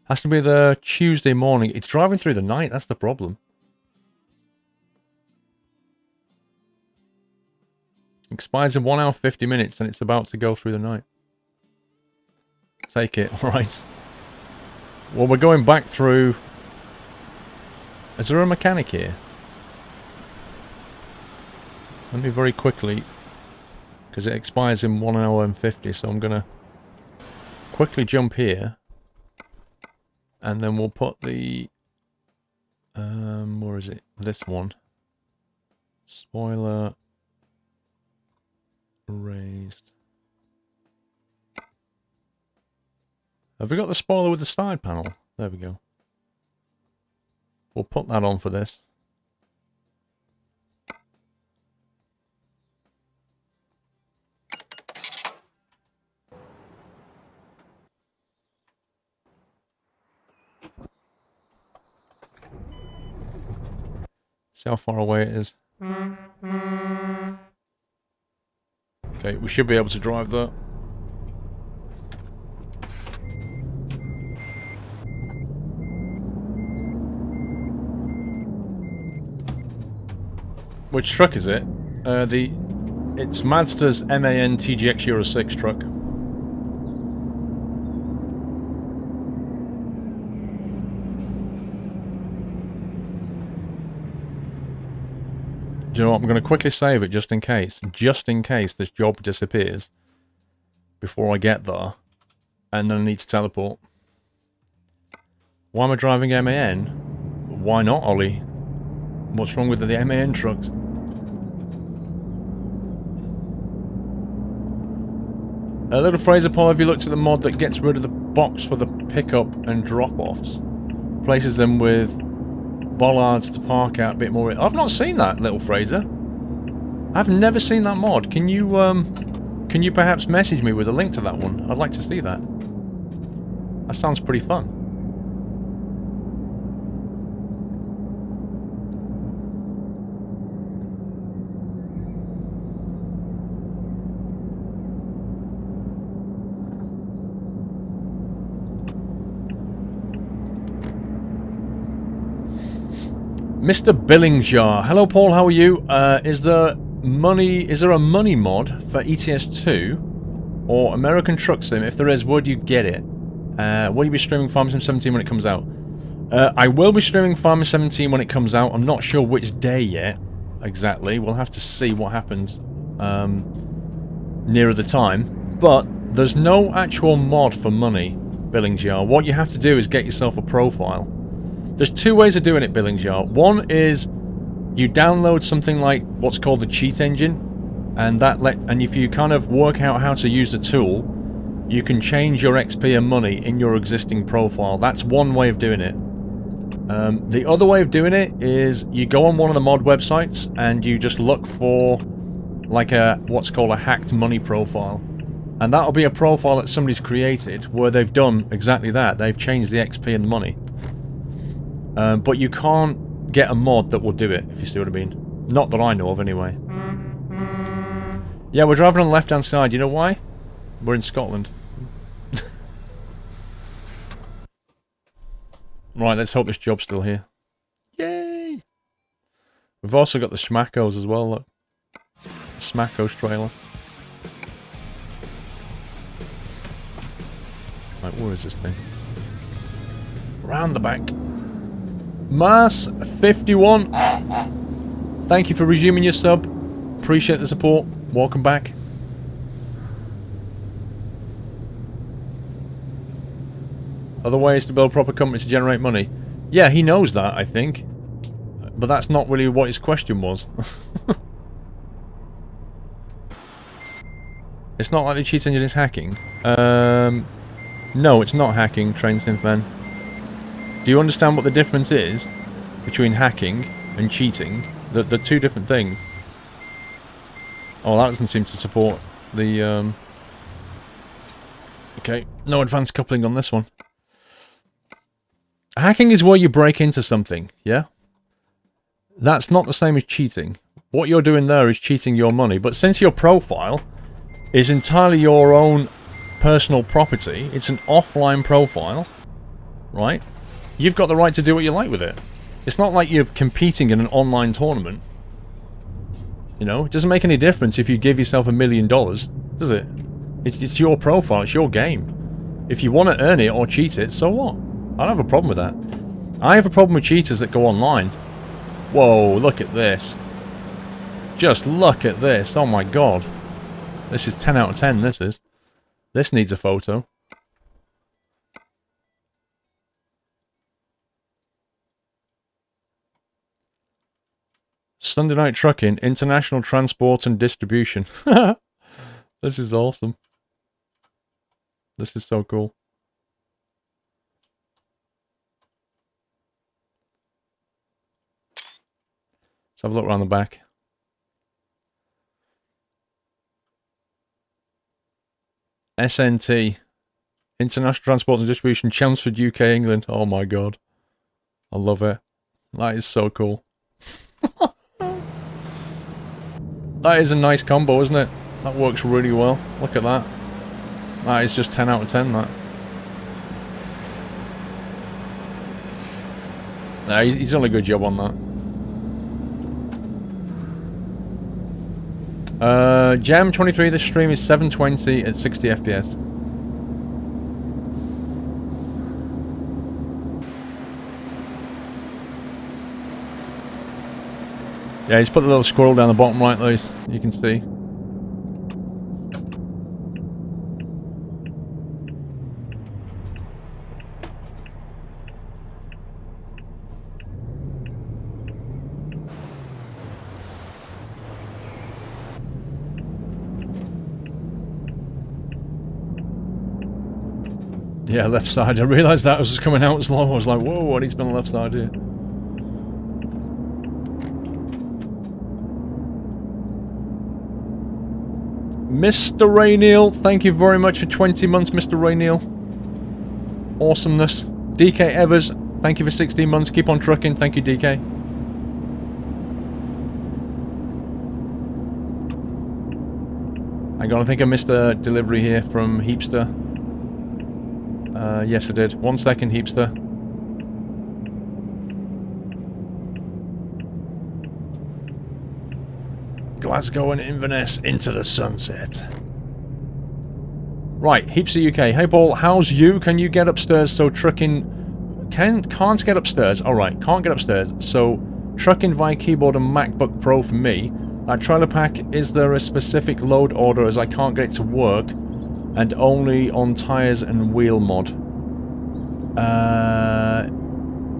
Has to be the Tuesday morning. It's driving through the night, that's the problem. Expires in 1 hour 50 minutes and it's about to go through the night. Take it, alright. Well, we're going back through... Is there a mechanic here? Let me very quickly... Because it expires in 1 hour and 50, so I'm going to quickly jump here. And then we'll put the... where is it? This one. Spoiler... raised. Have we got the spoiler with the side panel? There we go. We'll put that on for this. See how far away it is. Okay, we should be able to drive that. Which truck is it? It's Mazda's MAN TGX Euro 6 truck. Do you know what? I'm going to quickly save it just in case. Just in case this job disappears before I get there. And then I need to teleport. Why am I driving MAN? Why not, Ollie? What's wrong with the MAN trucks? Little Fraser Paul, have you looked at the mod that gets rid of the box for the pickup and drop-offs? Places them with bollards to park out a bit more. I've not seen that, Little Fraser. I've never seen that mod. Can you perhaps message me with a link to that one? I'd like to see that. That sounds pretty fun. Mr. Billingsjar. Hello, Paul. How are you? Is there a money mod for ETS2 or American Truck Sim? If there is, would you get it? Will you be streaming Farming Sim 17 when it comes out? I will be streaming Farming 17 when it comes out. I'm not sure which day yet, exactly. We'll have to see what happens nearer the time. But there's no actual mod for money, Billingsjar. What you have to do is get yourself a profile. There's two ways of doing it, Billingsjar. One is you download something like what's called the cheat engine, and if you kind of work out how to use the tool, you can change your XP and money in your existing profile. That's one way of doing it. The other way of doing it is you go on one of the mod websites and you just look for like what's called a hacked money profile. And that'll be a profile that somebody's created where they've done exactly that. They've changed the XP and the money. But you can't get a mod that will do it, if you see what I mean. Not that I know of, anyway. Yeah, we're driving on the left-hand side. You know why? We're in Scotland. Right, let's hope this job's still here. Yay! We've also got the Schmackos as well, look. The Schmackos trailer. Right, where is this thing? Round the back. Mass 51. Thank you for resuming your sub. Appreciate the support. Welcome back. Other ways to build proper companies to generate money. Yeah, he knows that, I think. But that's not really what his question was. It's not like the cheat engine is hacking. No, it's not hacking, Train Synfan. Do you understand what the difference is between hacking and cheating? They're two different things. Oh, that doesn't seem to support the... Okay, no advanced coupling on this one. Hacking is where you break into something, yeah? That's not the same as cheating. What you're doing there is cheating your money, but since your profile is entirely your own personal property, it's an offline profile, right? You've got the right to do what you like with it. It's not like you're competing in an online tournament. You know, it doesn't make any difference if you give yourself $1 million, does it? It's your profile, it's your game. If you want to earn it or cheat it, so what? I don't have a problem with that. I have a problem with cheaters that go online. Whoa, look at this. Just look at this, oh my god. This is 10 out of 10, this is. This needs a photo. Sunday Night Trucking, International Transport and Distribution. This is awesome. This is so cool. Let's have a look around the back. SNT. International Transport and Distribution, Chelmsford, UK, England. Oh my god. I love it. That is so cool. That is a nice combo, isn't it? That works really well. Look at that. That is just 10 out of 10, that. Nah, he's done a good job on that. Jam 23, this stream is 720 at 60 FPS. Yeah, he's put the little squirrel down the bottom right there, you can see. Yeah, left side. I realised that was just coming out slow. I was like, whoa, I need to be on the left side here. Mr. Rayneel, thank you very much for 20 months, Mr. Rayneel. Awesomeness. DK Evers, thank you for 16 months. Keep on trucking. Thank you, DK. Hang on, I think I missed a delivery here from Heapster. Yes, I did. 1 second, Heapster. Glasgow and Inverness into the sunset. Right, Heapster UK. Hey Paul, how's you? Can you get upstairs so trucking... Can't get upstairs. Alright, can't get upstairs. So, trucking via keyboard and MacBook Pro for me. That trailer pack, is there a specific load order as I can't get it to work? And only on tyres and wheel mod.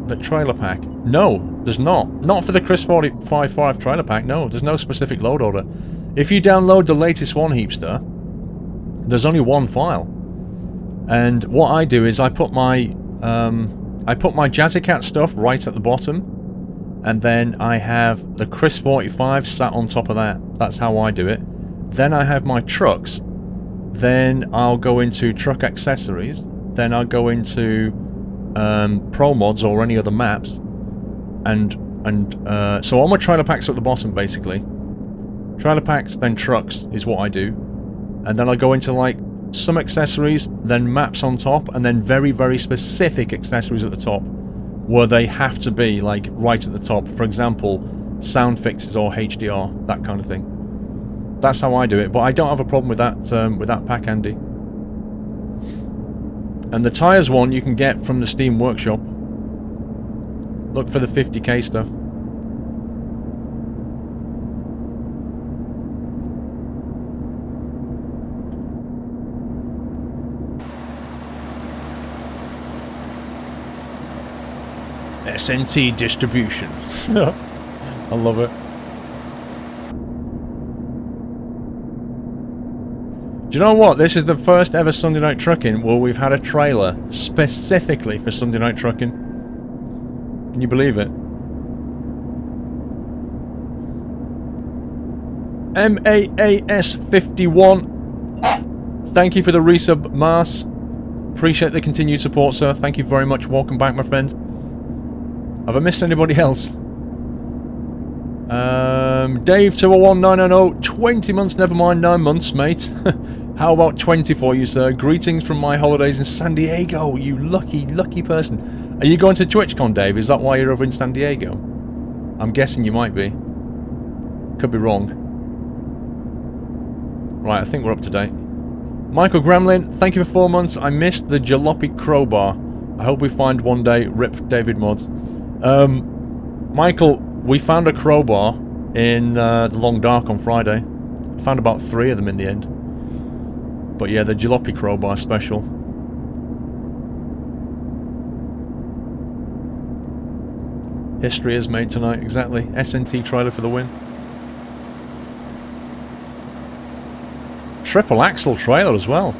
The trailer pack. No, there's not. Not for the Chris 45 trailer pack, no. There's no specific load order. If you download the latest one, Heapster, there's only one file. And what I do is I put my Jazzycat stuff right at the bottom. And then I have the Chris 45 sat on top of that. That's how I do it. Then I have my trucks. Then I'll go into truck accessories. Then I'll go into Pro Mods or any other maps. So all my trailer packs are at the bottom, basically. Trailer packs, then trucks is what I do. And then I'll go into, like, some accessories, then maps on top, and then very, very specific accessories at the top. Where they have to be, like, right at the top. For example, sound fixes or HDR, that kind of thing. That's how I do it, but I don't have a problem with that pack, Andy. And the tyres one you can get from the Steam Workshop. Look for the 50k stuff. SNT distribution. I love it. Do you know what? This is the first ever Sunday Night Trucking where we've had a trailer specifically for Sunday Night Trucking. Can you believe it? MAAS51. Thank you for the resub, Mars. Appreciate the continued support, sir. Thank you very much. Welcome back, my friend. Have I missed anybody else? Dave 201990, 20 months, never mind 9 months, mate. How about 20 for you, sir? Greetings from my holidays in San Diego, you lucky, lucky person. Are you going to TwitchCon, Dave? Is that why you're over in San Diego? I'm guessing you might be. Could be wrong. Right, I think we're up to date. Michael Gremlin, thank you for 4 months. I missed the jalopy crowbar. I hope we find one day. Rip David Mods. Michael, we found a crowbar in the Long Dark on Friday. Found about 3 of them in the end. But yeah, the jalopy crowbar special. History is made tonight, exactly. SNT trailer for the win. Triple axle trailer as well.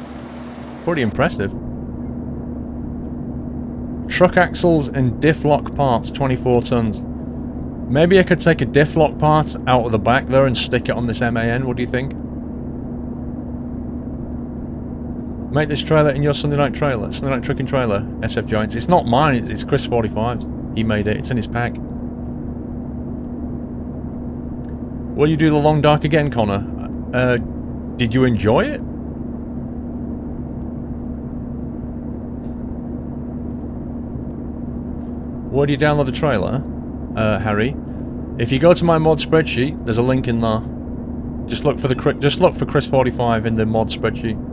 Pretty impressive. Truck axles and diff lock parts, 24 tons. Maybe I could take a diff lock part out of the back there and stick it on this MAN, what do you think? Make this trailer in your Sunday night trailer. Sunday night trucking trailer, SF Giants. It's not mine, it's Chris 45's. He made it, it's in his pack. Will you do the long dark again, Connor? Did you enjoy it? Where do you download the trailer, Harry? If you go to my mod spreadsheet, there's a link in there. Just look for Chris 45 in the mod spreadsheet.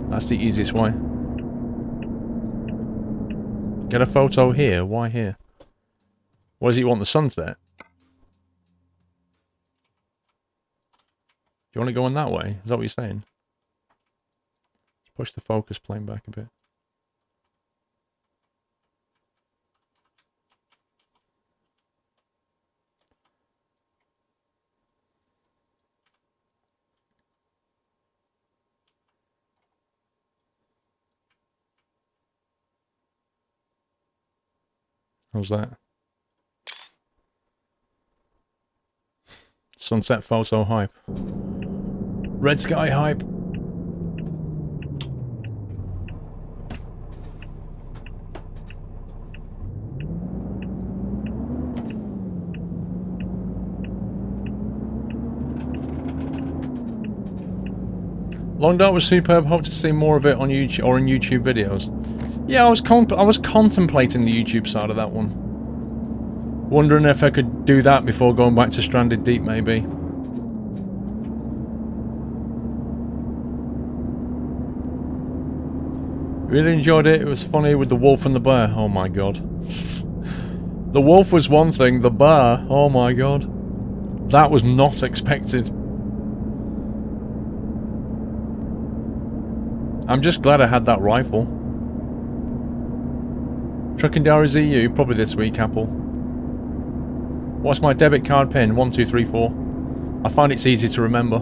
That's the easiest way. Get a photo here. Why here? What does he want? The sunset? Do you want to go in that way? Is that what you're saying? Let's push the focus plane back a bit. How's that? Sunset photo hype. Red sky hype. Long Dark was superb. Hope to see more of it on YouTube or in YouTube videos. Yeah, I was contemplating the YouTube side of that one. Wondering if I could do that before going back to Stranded Deep, maybe. Really enjoyed it. It was funny with the wolf and the bear. Oh my god. The wolf was one thing, the bear, oh my god. That was not expected. I'm just glad I had that rifle. Trucking Diaries EU, probably this week, Apple. What's my debit card pin? 1234. I find it's easy to remember.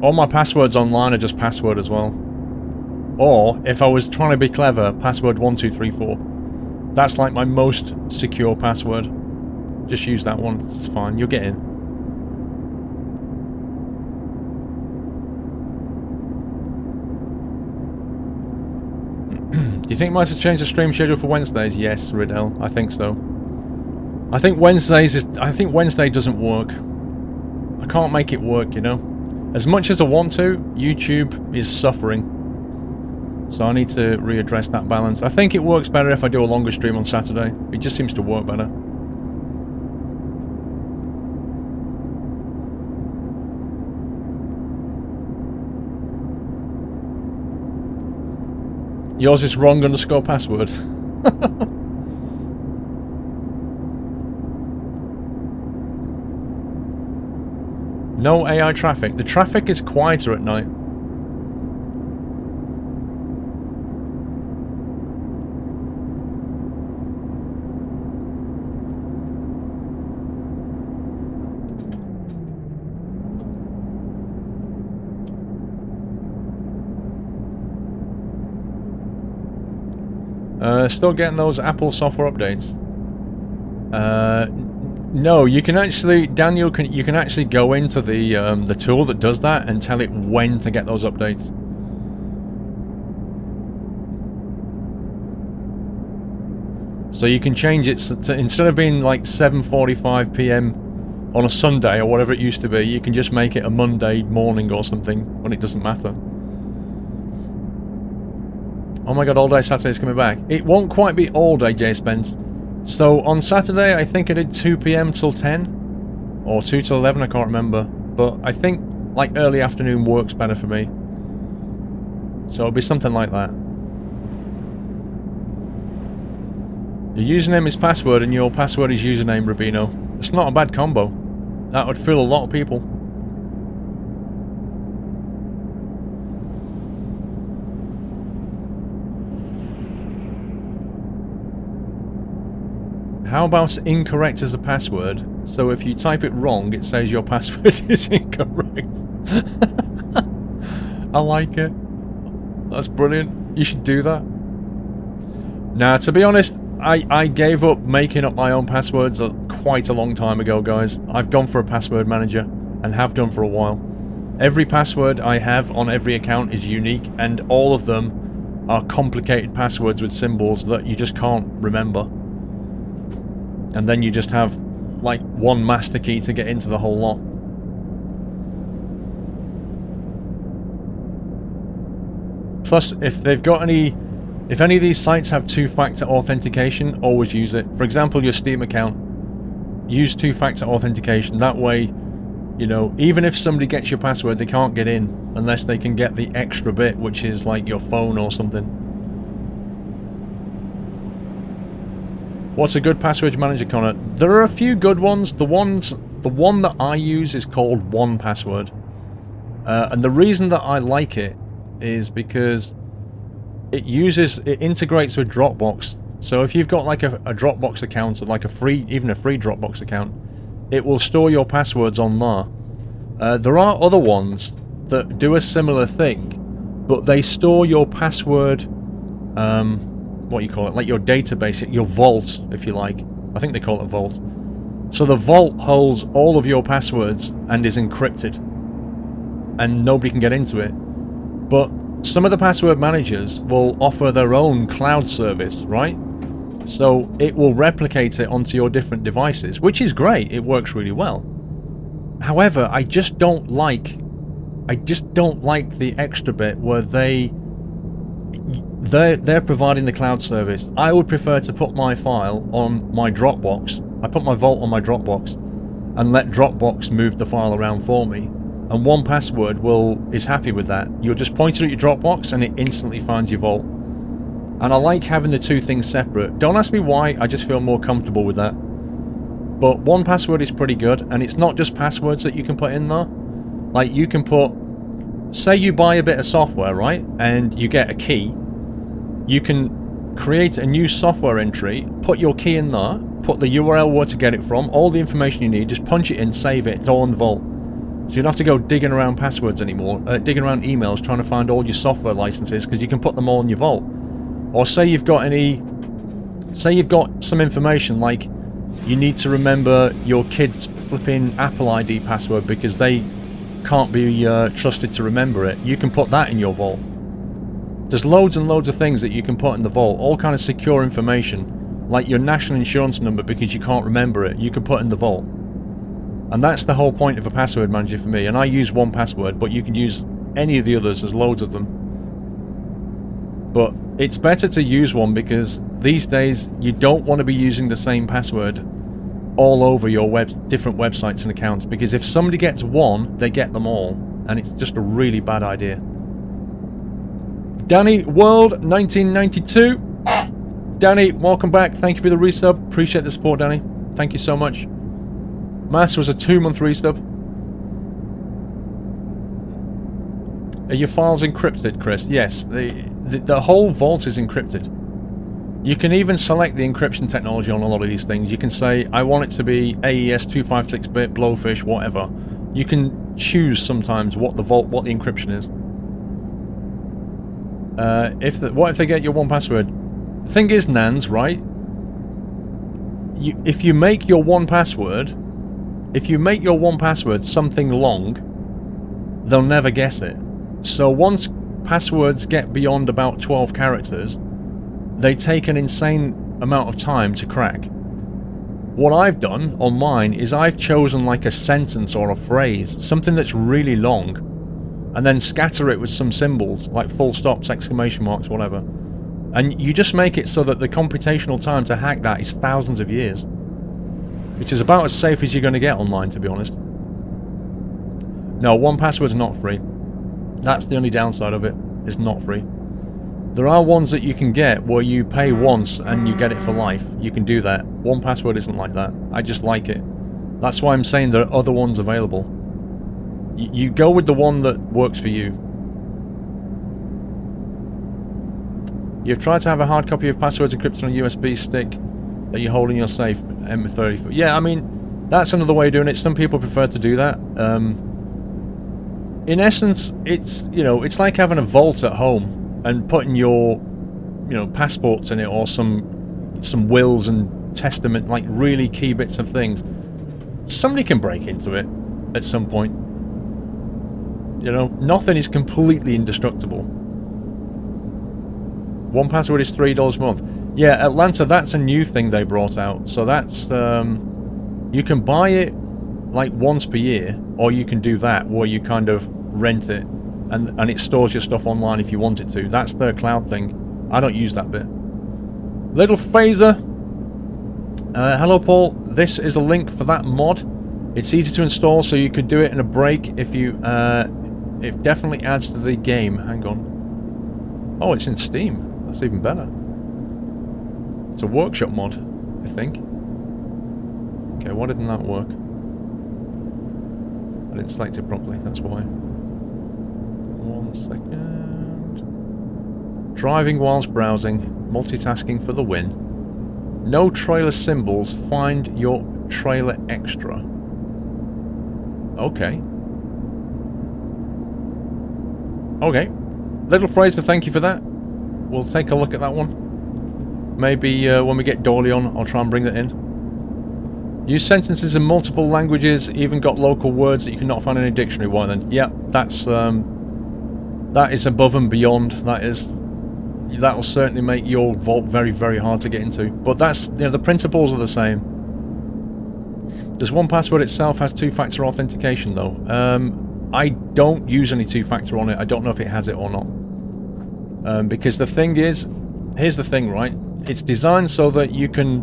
All my passwords online are just password as well. Or, if I was trying to be clever, password 1234. That's like my most secure password. Just use that one, it's fine, you'll get in. Do you think might have changed the stream schedule for Wednesdays? Yes, Riddell, I think so. I think Wednesday doesn't work. I can't make it work, you know. As much as I want to, YouTube is suffering. So I need to readdress that balance. I think it works better if I do a longer stream on Saturday. It just seems to work better. Yours is wrong underscore password. No AI traffic. The traffic is quieter at night. Still getting those Apple software updates. No, you can actually, Daniel, you can actually go into the tool that does that and tell it when to get those updates. So you can change it to, instead of being like 7:45 PM on a Sunday or whatever it used to be, you can just make it a Monday morning or something when it doesn't matter. Oh my god, all day Saturday's coming back. It won't quite be all day, Jay Spence. So on Saturday, I think I did 2 PM till 10. Or 2 till 11, I can't remember. But I think like early afternoon works better for me. So it'll be something like that. Your username is password and your password is username, Rubino. It's not a bad combo. That would fool a lot of people. How about incorrect as a password? So if you type it wrong, it says your password is incorrect. I like it. That's brilliant. You should do that. Now, to be honest, I gave up making up my own passwords quite a long time ago, guys. I've gone for a password manager, and have done for a while. Every password I have on every account is unique, and all of them are complicated passwords with symbols that you just can't remember. And then you just have, like, one master key to get into the whole lot. Plus, if they've got any... If any of these sites have two-factor authentication, always use it. For example, your Steam account. Use two-factor authentication. That way, you know, even if somebody gets your password, they can't get in unless they can get the extra bit, which is like your phone or something. What's a good password manager, Connor? There are a few good ones. The one that I use is called 1Password. And the reason that I like it is because it integrates with Dropbox. So if you've got like a Dropbox account, or like even a free Dropbox account, it will store your passwords on there. There are other ones that do a similar thing, but they store your password, what do you call it, like your database, your vault, if you like. I think they call it a vault. So the vault holds all of your passwords and is encrypted, and nobody can get into it. But some of the password managers will offer their own cloud service, right? So it will replicate it onto your different devices, which is great. It works really well. However, I just don't like the extra bit where they're providing the cloud service. I would prefer to put my file on my Dropbox. I put my vault on my Dropbox and let Dropbox move the file around for me. And 1Password is happy with that. You'll just point it at your Dropbox and it instantly finds your vault. And I like having the two things separate. Don't ask me why, I just feel more comfortable with that. But 1Password is pretty good, and it's not just passwords that you can put in there. Like, you can put... Say you buy a bit of software, right? And you get a key. You can create a new software entry, put your key in there, put the URL where to get it from, all the information you need, just punch it in, save it, it's all in the vault. So you don't have to go digging around passwords anymore, digging around emails, trying to find all your software licenses, because you can put them all in your vault. Or say you've got some information, like you need to remember your kid's flipping Apple ID password because they can't be trusted to remember it. You can put that in your vault. There's loads and loads of things that you can put in the vault, all kind of secure information, like your national insurance number because you can't remember it, you can put in the vault. And that's the whole point of a password manager for me. And I use 1Password, but you can use any of the others, there's loads of them. But it's better to use one because these days you don't want to be using the same password all over your different websites and accounts, because if somebody gets one, they get them all, and it's just a really bad idea. Danny World 1992. Danny, welcome back. Thank you for the resub. Appreciate the support, Danny. Thank you so much. Mass was a 2-month resub. Are your files encrypted, Chris? Yes, the whole vault is encrypted. You can even select the encryption technology on a lot of these things. You can say, I want it to be AES 256-bit, Blowfish, whatever. You can choose sometimes what the encryption is. What if they get your 1Password? The thing is, Nans, right? If you make your 1Password something long, they'll never guess it. So once passwords get beyond about 12 characters, they take an insane amount of time to crack. What I've done on mine is I've chosen like a sentence or a phrase, something that's really long, and then scatter it with some symbols, like full stops, exclamation marks, whatever. And you just make it so that the computational time to hack that is thousands of years. Which is about as safe as you're going to get online, to be honest. No, 1Password's not free. That's the only downside of it. It's not free. There are ones that you can get where you pay once and you get it for life. You can do that. 1Password isn't like that. I just like it. That's why I'm saying there are other ones available. You go with the one that works for you. You've tried to have a hard copy of passwords encrypted on a USB stick that you hold in your safe, M30. Yeah, I mean, that's another way of doing it. Some people prefer to do that. In essence, it's, you know, it's like having a vault at home and putting your you know, passports in it, or some wills and testament, like really key bits of things. Somebody can break into it at some point. You know, nothing is completely indestructible. One password is $3 a month. Yeah, Atlanta, that's a new thing they brought out. So that's, you can buy it like once per year, or you can do that, where you kind of rent it, and it stores your stuff online if you want it to. That's their cloud thing. I don't use that bit. Little Phaser. Hello, Paul. This is a link for that mod. It's easy to install, so you could do it in a break if you, it definitely adds to the game. Hang on. Oh, it's in Steam. That's even better. It's a workshop mod, I think. Okay, why didn't that work? I didn't select it properly, that's why. 1 second. Driving whilst browsing. Multitasking for the win. No trailer symbols. Find your trailer extra. Okay. Okay. Little Fraser, thank you for that. We'll take a look at that one. Maybe when we get Doyle on, I'll try and bring that in. Use sentences in multiple languages, even got local words that you cannot find in a dictionary. Why then? Yeah, that's that is above and beyond. That'll certainly make your vault very, very hard to get into. But that's, you know, the principles are the same. This 1Password itself has two-factor authentication though. I don't use any two-factor on it. I don't know if it has it or not. Because the thing is, here's the thing, right? It's designed so that you can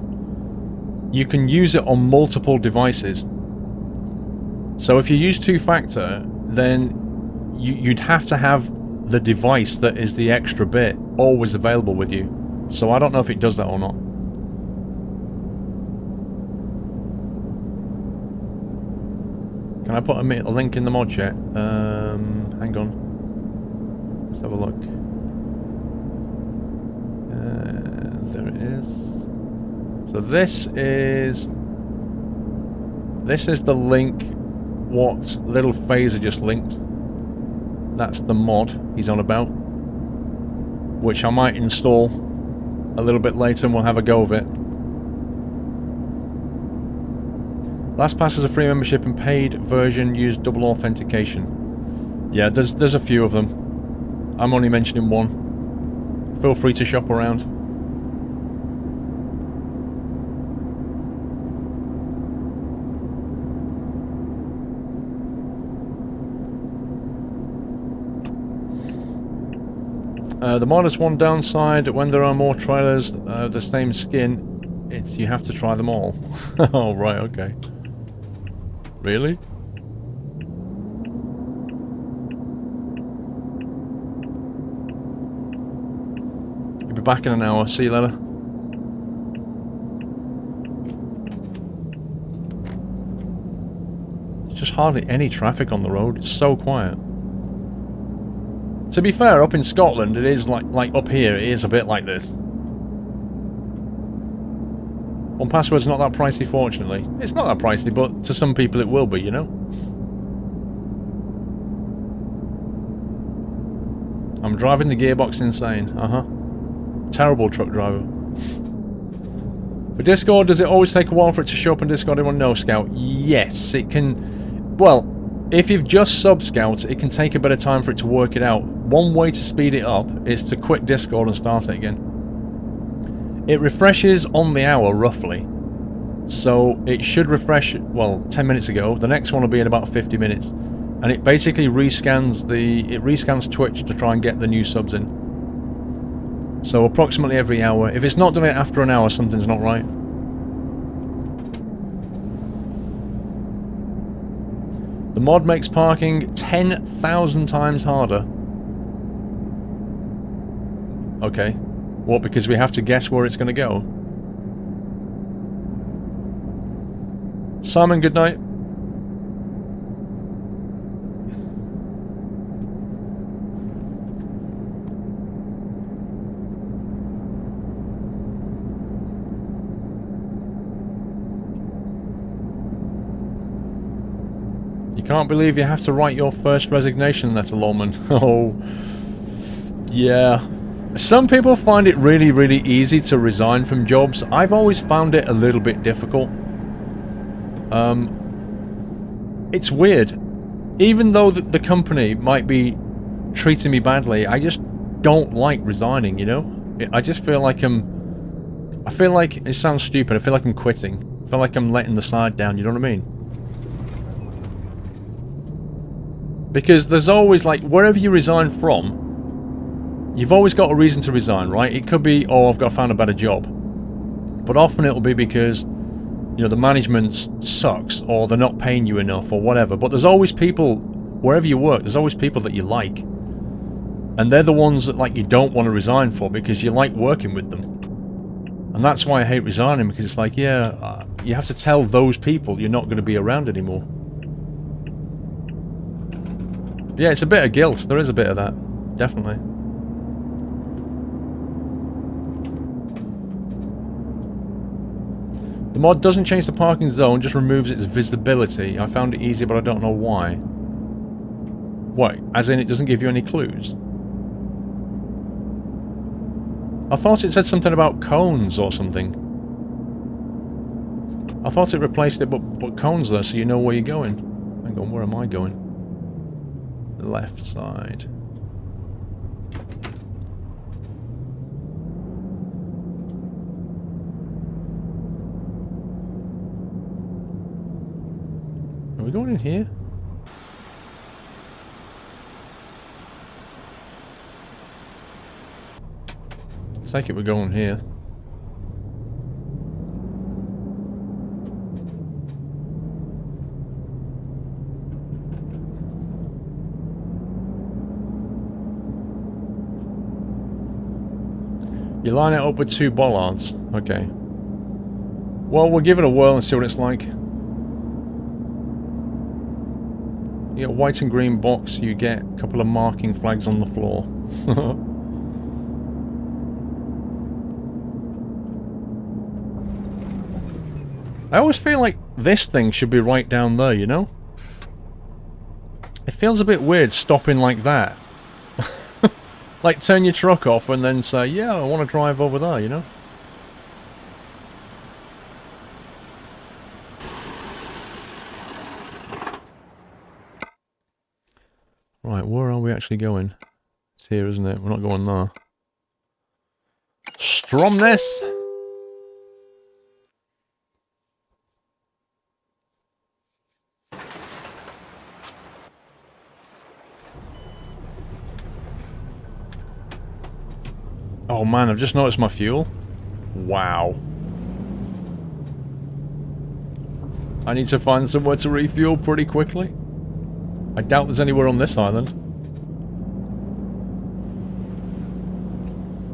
use it on multiple devices. So if you use two-factor, then you'd have to have the device that is the extra bit always available with you. So I don't know if it does that or not. Can I put a link in the mod chat? Hang on. Let's have a look. There it is. So this is the link what Little Phaser just linked. That's the mod he's on about, which I might install a little bit later and we'll have a go of it. LastPass is a free membership, and paid version use double authentication. Yeah, there's a few of them. I'm only mentioning one. Feel free to shop around. The mod has one downside: when there are more trailers the same skin, you have to try them all. Oh, right, okay. Really? You'll be back in an hour. See you later. There's just hardly any traffic on the road. It's so quiet. To be fair, up in Scotland, it is like up here, it is a bit like this. 1Password's not that pricey, fortunately. It's not that pricey, but to some people it will be, you know? I'm driving the gearbox insane. Terrible truck driver. For Discord, does it always take a while for it to show up on Discord? Anyone know, Scout? Yes, it can. Well, if you've just sub Scout, it can take a bit of time for it to work it out. One way to speed it up is to quit Discord and start it again. It refreshes on the hour, roughly. So it should refresh, well, 10 minutes ago. The next one will be in about 50 minutes. And it basically rescans Twitch to try and get the new subs in. So approximately every hour. If it's not doing it after an hour, something's not right. The mod makes parking 10,000 times harder. Okay. What, because we have to guess where it's going to go? Simon, good night. You can't believe you have to write your first resignation letter, Lawman. Oh, yeah. Some people find it really, really easy to resign from jobs. I've always found it a little bit difficult. It's weird. Even though the company might be treating me badly, I just don't like resigning, you know? I just feel like I feel like, it sounds stupid, I feel like I'm quitting. I feel like I'm letting the side down, you know what I mean? Because there's always, like, wherever you resign from, you've always got a reason to resign, right? It could be, oh, I've got to find a better job. But often it'll be because, you know, the management sucks, or they're not paying you enough, or whatever. But there's always people, wherever you work, there's always people that you like. And they're the ones that, like, you don't want to resign for, because you like working with them. And that's why I hate resigning, because it's like, yeah, you have to tell those people you're not going to be around anymore. Yeah, it's a bit of guilt. There is a bit of that. Definitely. The mod doesn't change the parking zone, just removes its visibility. I found it easy, but I don't know why. What? As in, it doesn't give you any clues? I thought it said something about cones or something. I thought it replaced it, but cones there, so you know where you're going. Hang on, where am I going? The left side. Are we going in here? I take it we're going here. You line it up with 2 bollards. Okay. Well, we'll give it a whirl and see what it's like. You get a white and green box, you get a couple of marking flags on the floor. I always feel like this thing should be right down there, you know? It feels a bit weird stopping like that. Like, turn your truck off and then say, yeah, I want to drive over there, you know? Right, where are we actually going? It's here, isn't it? We're not going there. Stromness! Oh man, I've just noticed my fuel. Wow. I need to find somewhere to refuel pretty quickly. I doubt there's anywhere on this island.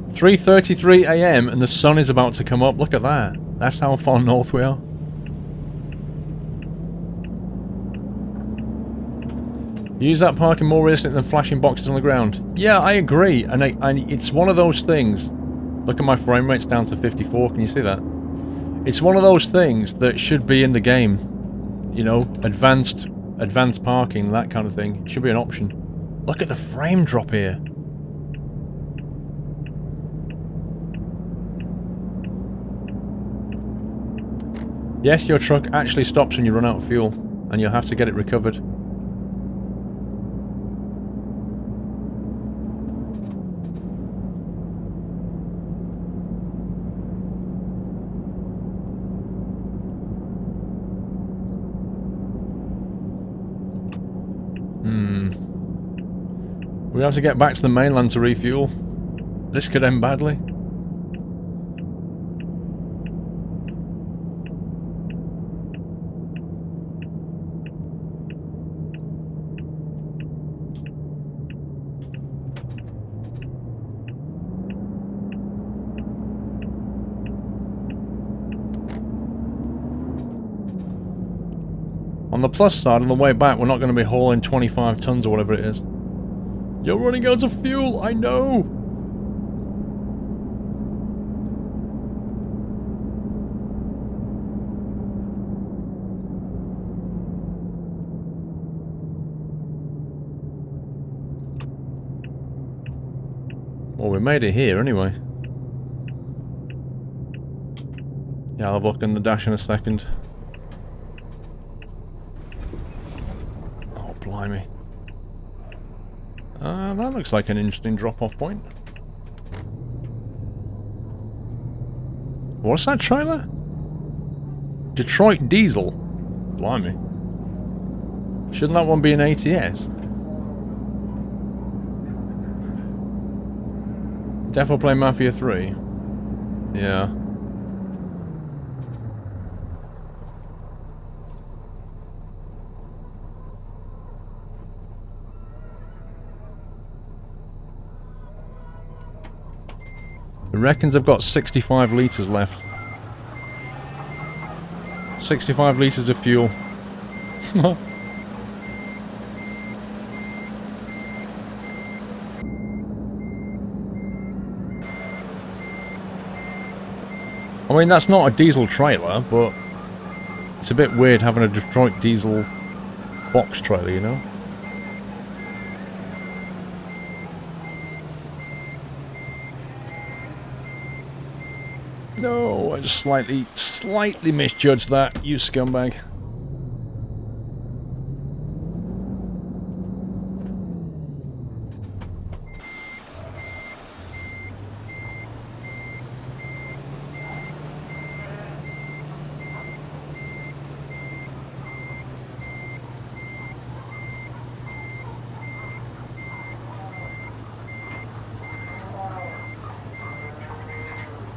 3:33 AM and the sun is about to come up. Look at that. That's how far north we are. Use that parking more realistic than flashing boxes on the ground. Yeah, I agree. And it's one of those things. Look at my frame rate's down to 54. Can you see that? It's one of those things that should be in the game. You know, advanced parking, that kind of thing. It should be an option. Look at the frame drop here. Yes, your truck actually stops when you run out of fuel, and you'll have to get it recovered. We have to get back to the mainland to refuel. This could end badly. On the plus side, on the way back, we're not going to be hauling 25 tons or whatever it is. You're running out of fuel, I know! Well, we made it here anyway. Yeah, I'll have a look in the dash in a second. Oh, blimey. That looks like an interesting drop-off point. What's that trailer? Detroit Diesel. Blimey. Shouldn't that one be an ATS? Definitely play Mafia 3. Yeah. It reckons I've got 65 litres left. 65 litres of fuel. I mean, that's not a diesel trailer, but it's a bit weird having a Detroit diesel box trailer, you know? No, I just slightly misjudged that, you scumbag.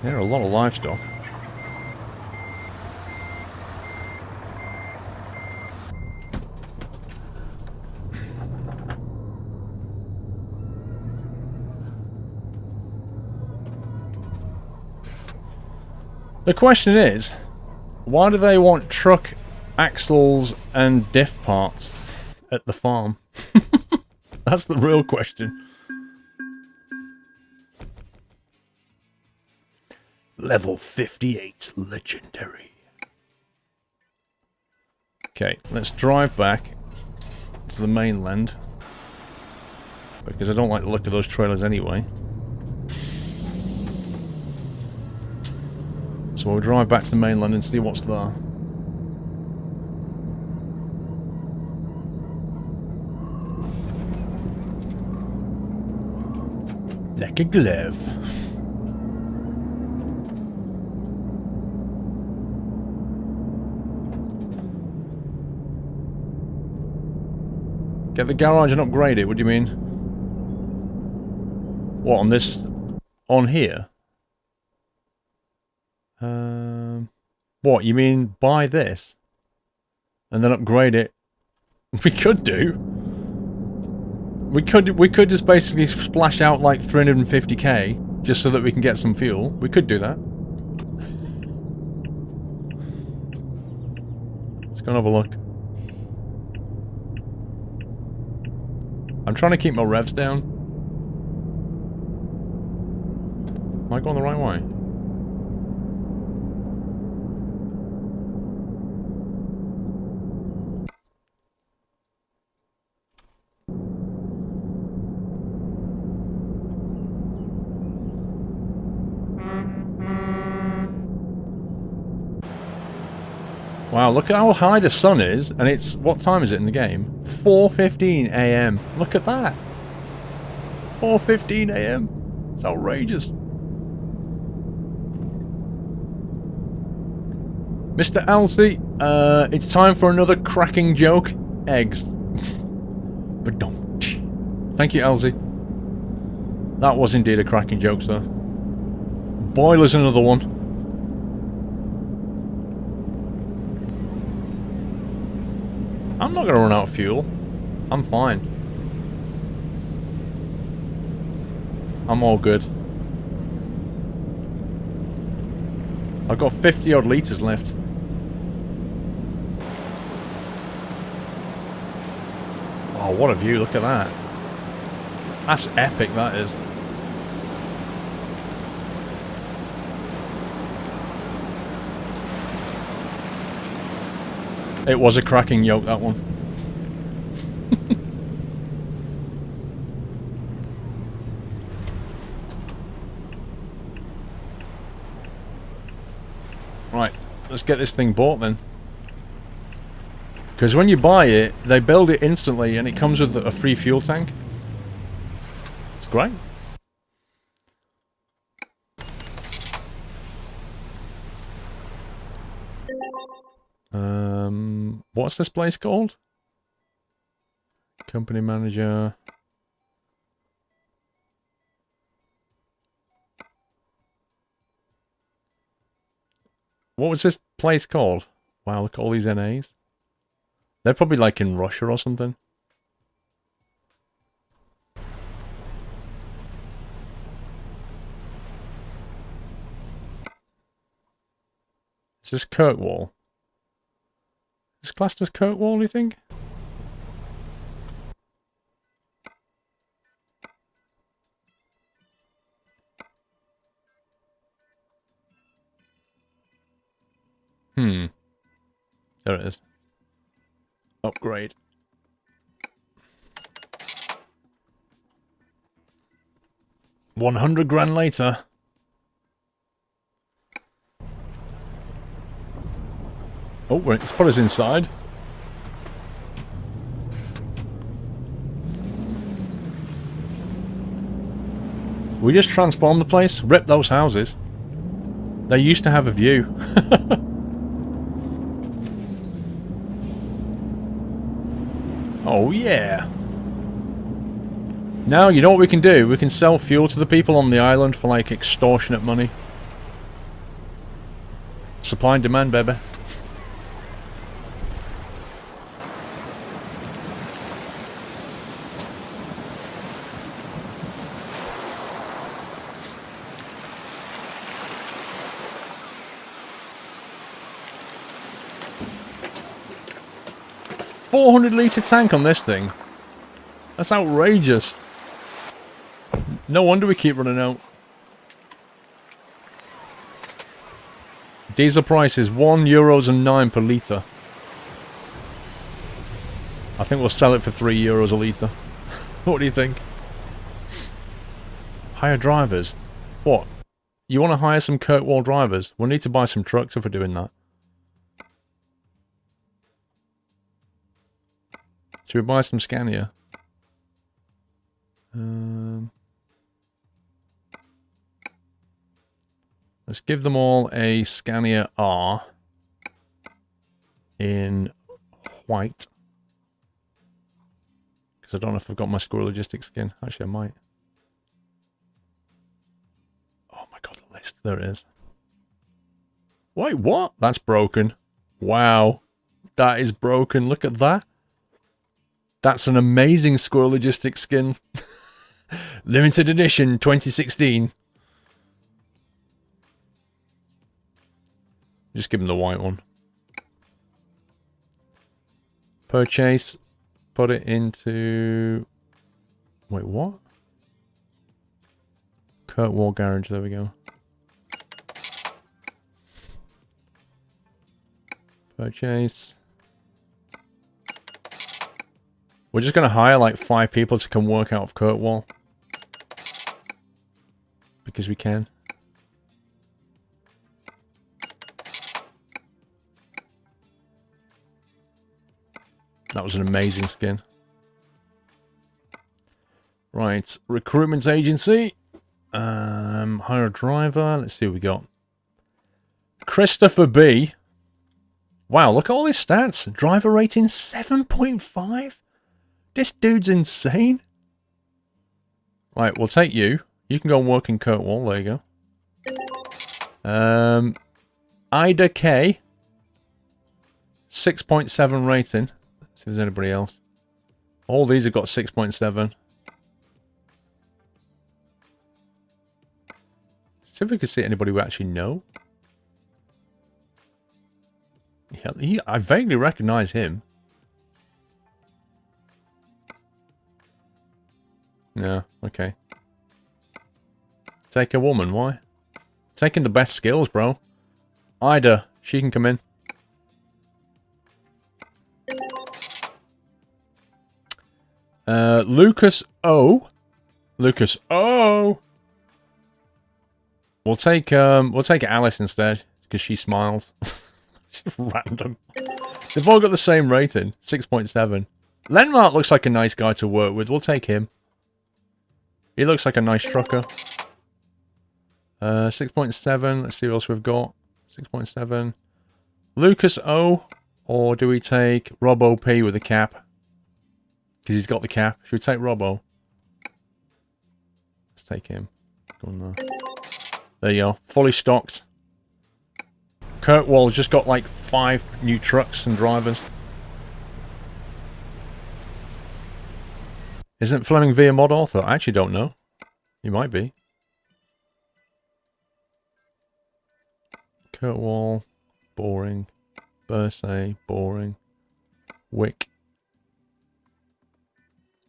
There are a lot of livestock. The question is, why do they want truck axles and diff parts at the farm? That's the real question. Level 58, legendary. Okay, let's drive back to the mainland. Because I don't like the look of those trailers anyway. So we'll drive back to the mainland and see what's there. Like a glove. Get the garage and upgrade it, what do you mean? What, on this... on here? What, you mean buy this? And then upgrade it? We could do. We could just basically splash out like 350k, just so that we can get some fuel. We could do that. Let's go and have a look. I'm trying to keep my revs down. Am I going the right way? Wow, look at how high the sun is, and it's... what time is it in the game? 4:15 AM. Look at that. 4:15 AM. It's outrageous. Mr. Alcy, it's time for another cracking joke. Eggs. But don't. Thank you, Elsie. That was indeed a cracking joke, sir. Boiler's another one. I'm not gonna run out of fuel. I'm fine. I'm all good. I've got 50 odd litres left. Oh, what a view, look at that. That's epic, that is. It was a cracking yoke, that one. Let's get this thing bought then. Because when you buy it, they build it instantly and it comes with a free fuel tank. It's great. What's this place called? Company manager. What was this place called? Wow, look at all these NAs. They're probably like in Russia or something. Is this Kirkwall? Is this classed as Kirkwall, do you think? There it is. Upgrade. $100,000 later. Oh, it's put us inside. We just transformed the place, ripped those houses. They used to have a view. Oh yeah. Now, you know what we can do? We can sell fuel to the people on the island for like extortionate money. Supply and demand, baby. $400-litre tank on this thing. That's outrageous. No wonder we keep running out. Diesel price is €1.09 per litre. I think we'll sell it for €3 a litre. What do you think? Hire drivers? What? You want to hire some Kirkwall drivers? We'll need to buy some trucks if we're doing that. Should we buy some Scania? Let's give them all a Scania R in white. Because I don't know if I've got my Squirrel Logistics skin. Actually, I might. Oh my god, the list. There it is. Wait, what? That's broken. Wow. That is broken. Look at that. That's an amazing Squirrel Logistics skin. Limited edition 2016. Just give him the white one. Purchase. Put it into... Wait, what? Kirkwall Garage, there we go. Purchase. We're just going to hire like 5 people to come work out of Kirkwall. Because we can. That was an amazing skin. Right, recruitment agency. Hire a driver. Let's see what we got. Christopher B. Wow, look at all his stats. Driver rating 7.5. This dude's insane. Right, we'll take you. You can go and work in Kirkwall. There you go. Ida K. 6.7 rating. Let's see if there's anybody else. All these have got 6.7. See if we can see anybody we actually know. Yeah, I vaguely recognize him. No, okay. Take a woman, why? Taking the best skills, bro. Ida, she can come in. Lucas O. Lucas O. We'll take Alice instead, because she smiles. Just random. They've all got the same rating, 6.7. Lenmark looks like a nice guy to work with. We'll take him. He looks like a nice trucker. 6.7. Let's see what else we've got. 6.7. Lucas O. Or do we take Rob OP with a cap? Because he's got the cap. Should we take Robbo? Let's take him. Go on there. There you go. Fully stocked. Kirkwall's just got like 5 new trucks and drivers. Isn't Fleming V a mod author? I actually don't know. He might be. Kirkwall. Boring. Bursay. Boring. Wick.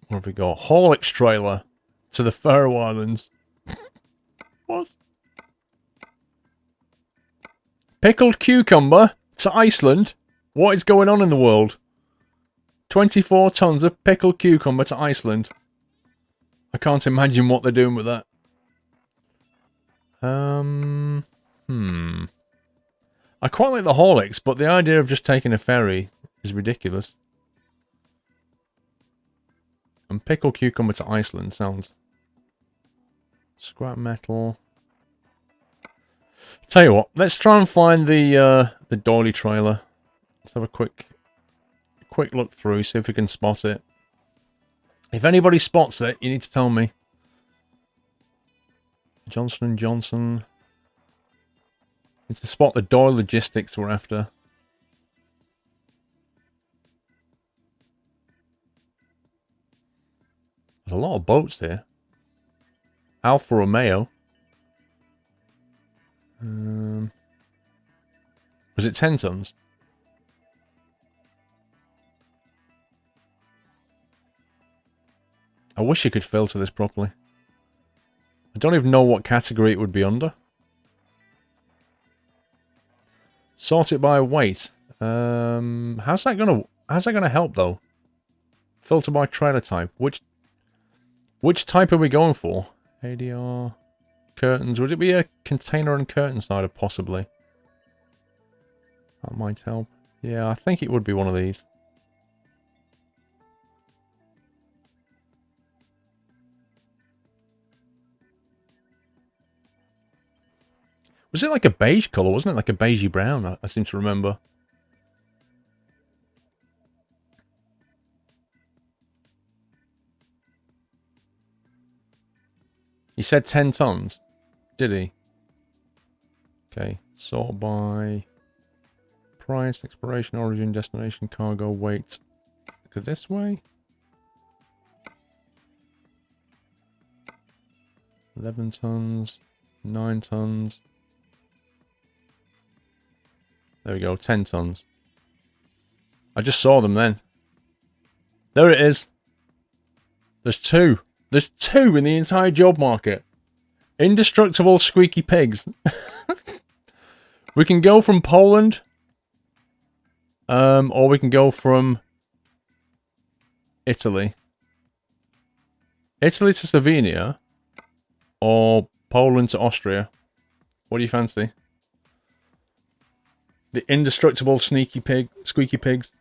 What have we got? Horlicks trailer to the Faroe Islands. What? Pickled cucumber to Iceland? What is going on in the world? 24 tons of pickled cucumber to Iceland. I can't imagine what they're doing with that. I quite like the Horlicks, but the idea of just taking a ferry is ridiculous. And pickled cucumber to Iceland sounds... Scrap metal. Tell you what, let's try and find the Doyle trailer. Let's have a quick look through, see if we can spot it. If anybody spots it, you need to tell me. Johnson & Johnson. It's to spot the Doyle logistics we're after. There's a lot of boats here. Alfa Romeo. Was it 10 tons? I wish you could filter this properly. I don't even know what category it would be under. Sort it by weight. How's that gonna help though? Filter by trailer type. Which type are we going for? ADR curtains. Would it be a container and curtain sider possibly? That might help. Yeah, I think it would be one of these. Was it like a beige colour, wasn't it? Like a beigey brown, I seem to remember. He said 10 tons. Did he? Okay. Sort by price, expiration, origin, destination, cargo, weight. Go this way. 11 tons. 9 tons. There we go, 10 tons. I just saw them then. There it is. There's 2. There's 2 in the entire job market. Indestructible squeaky pigs. We can go from Poland. Or we can go from Italy. Italy to Slovenia. Or Poland to Austria. What do you fancy? The indestructible squeaky pigs.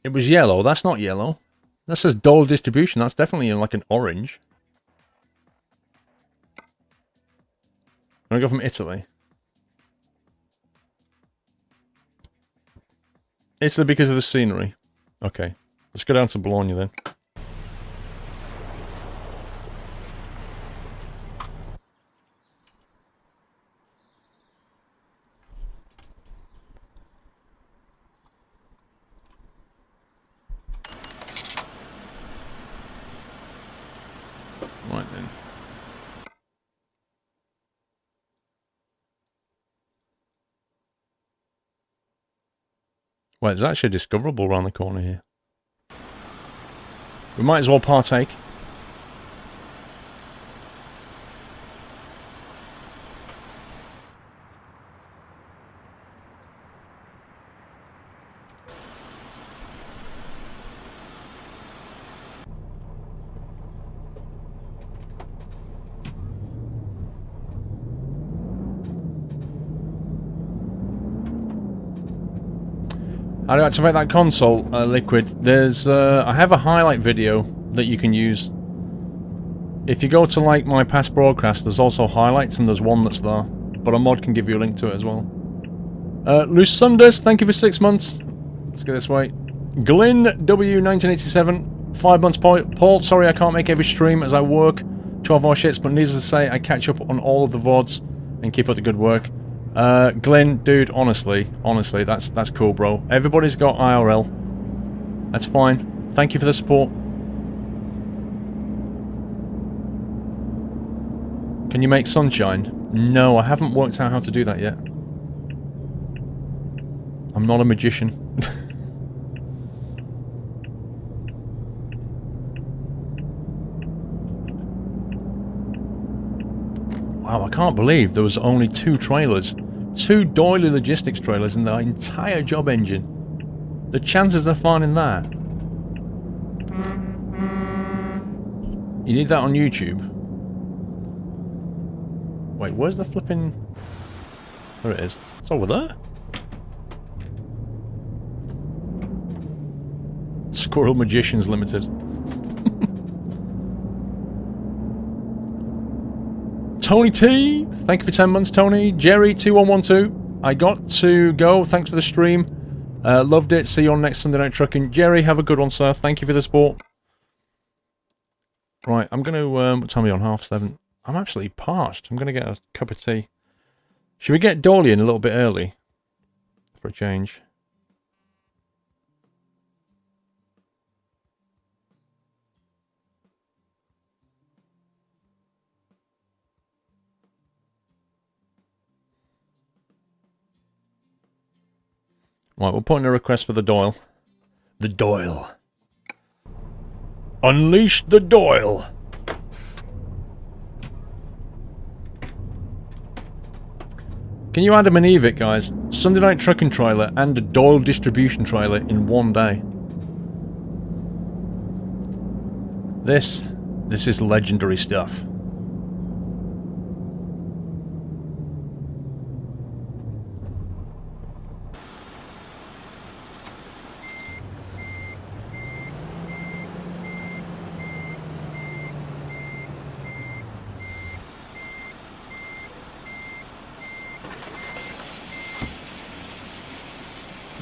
It was yellow. That's not yellow. That says Doyle distribution. That's definitely like an orange. I'm gonna go from Italy. Italy because of the scenery. Okay. Let's go down to Bologna then. Right then. Well, there's actually a discoverable around the corner here. We might as well partake. How to activate that console, Liquid? There's, I have a highlight video that you can use. If you go to, like, my past broadcast, there's also highlights, and there's one that's there. But a mod can give you a link to it as well. Lusundus, thank you for 6 months. Let's get this way. Glyn W1987, 5 months. Paul, sorry I can't make every stream as I work 12-hour shifts, but needless to say, I catch up on all of the VODs and keep up the good work. Glyn, dude, honestly, that's cool, bro. Everybody's got IRL. That's fine. Thank you for the support. Can you make sunshine? No, I haven't worked out how to do that yet. I'm not a magician. Wow, I can't believe there was only 2 trailers. 2 Doyle logistics trailers in the entire job engine. The chances of finding that. You need that on YouTube. Wait, where's the flipping... There it is. It's over there. Squirrel Magicians Limited. Tony T! Thank you for 10 months, Tony. Jerry2112. I got to go. Thanks for the stream. Loved it. See you on next Sunday Night Trucking. Jerry, have a good one, sir. Thank you for the support. Right, I'm going to... what time are we on? 7:30. I'm actually parched. I'm going to get a cup of tea. Should we get Doyle in a little bit early? For a change. Right, we'll put in a request for the Doyle. The Doyle. Unleash the Doyle! Can you Adam and Eve it, guys? Sunday Night Trucking trailer and a Doyle distribution trailer in one day. This is legendary stuff.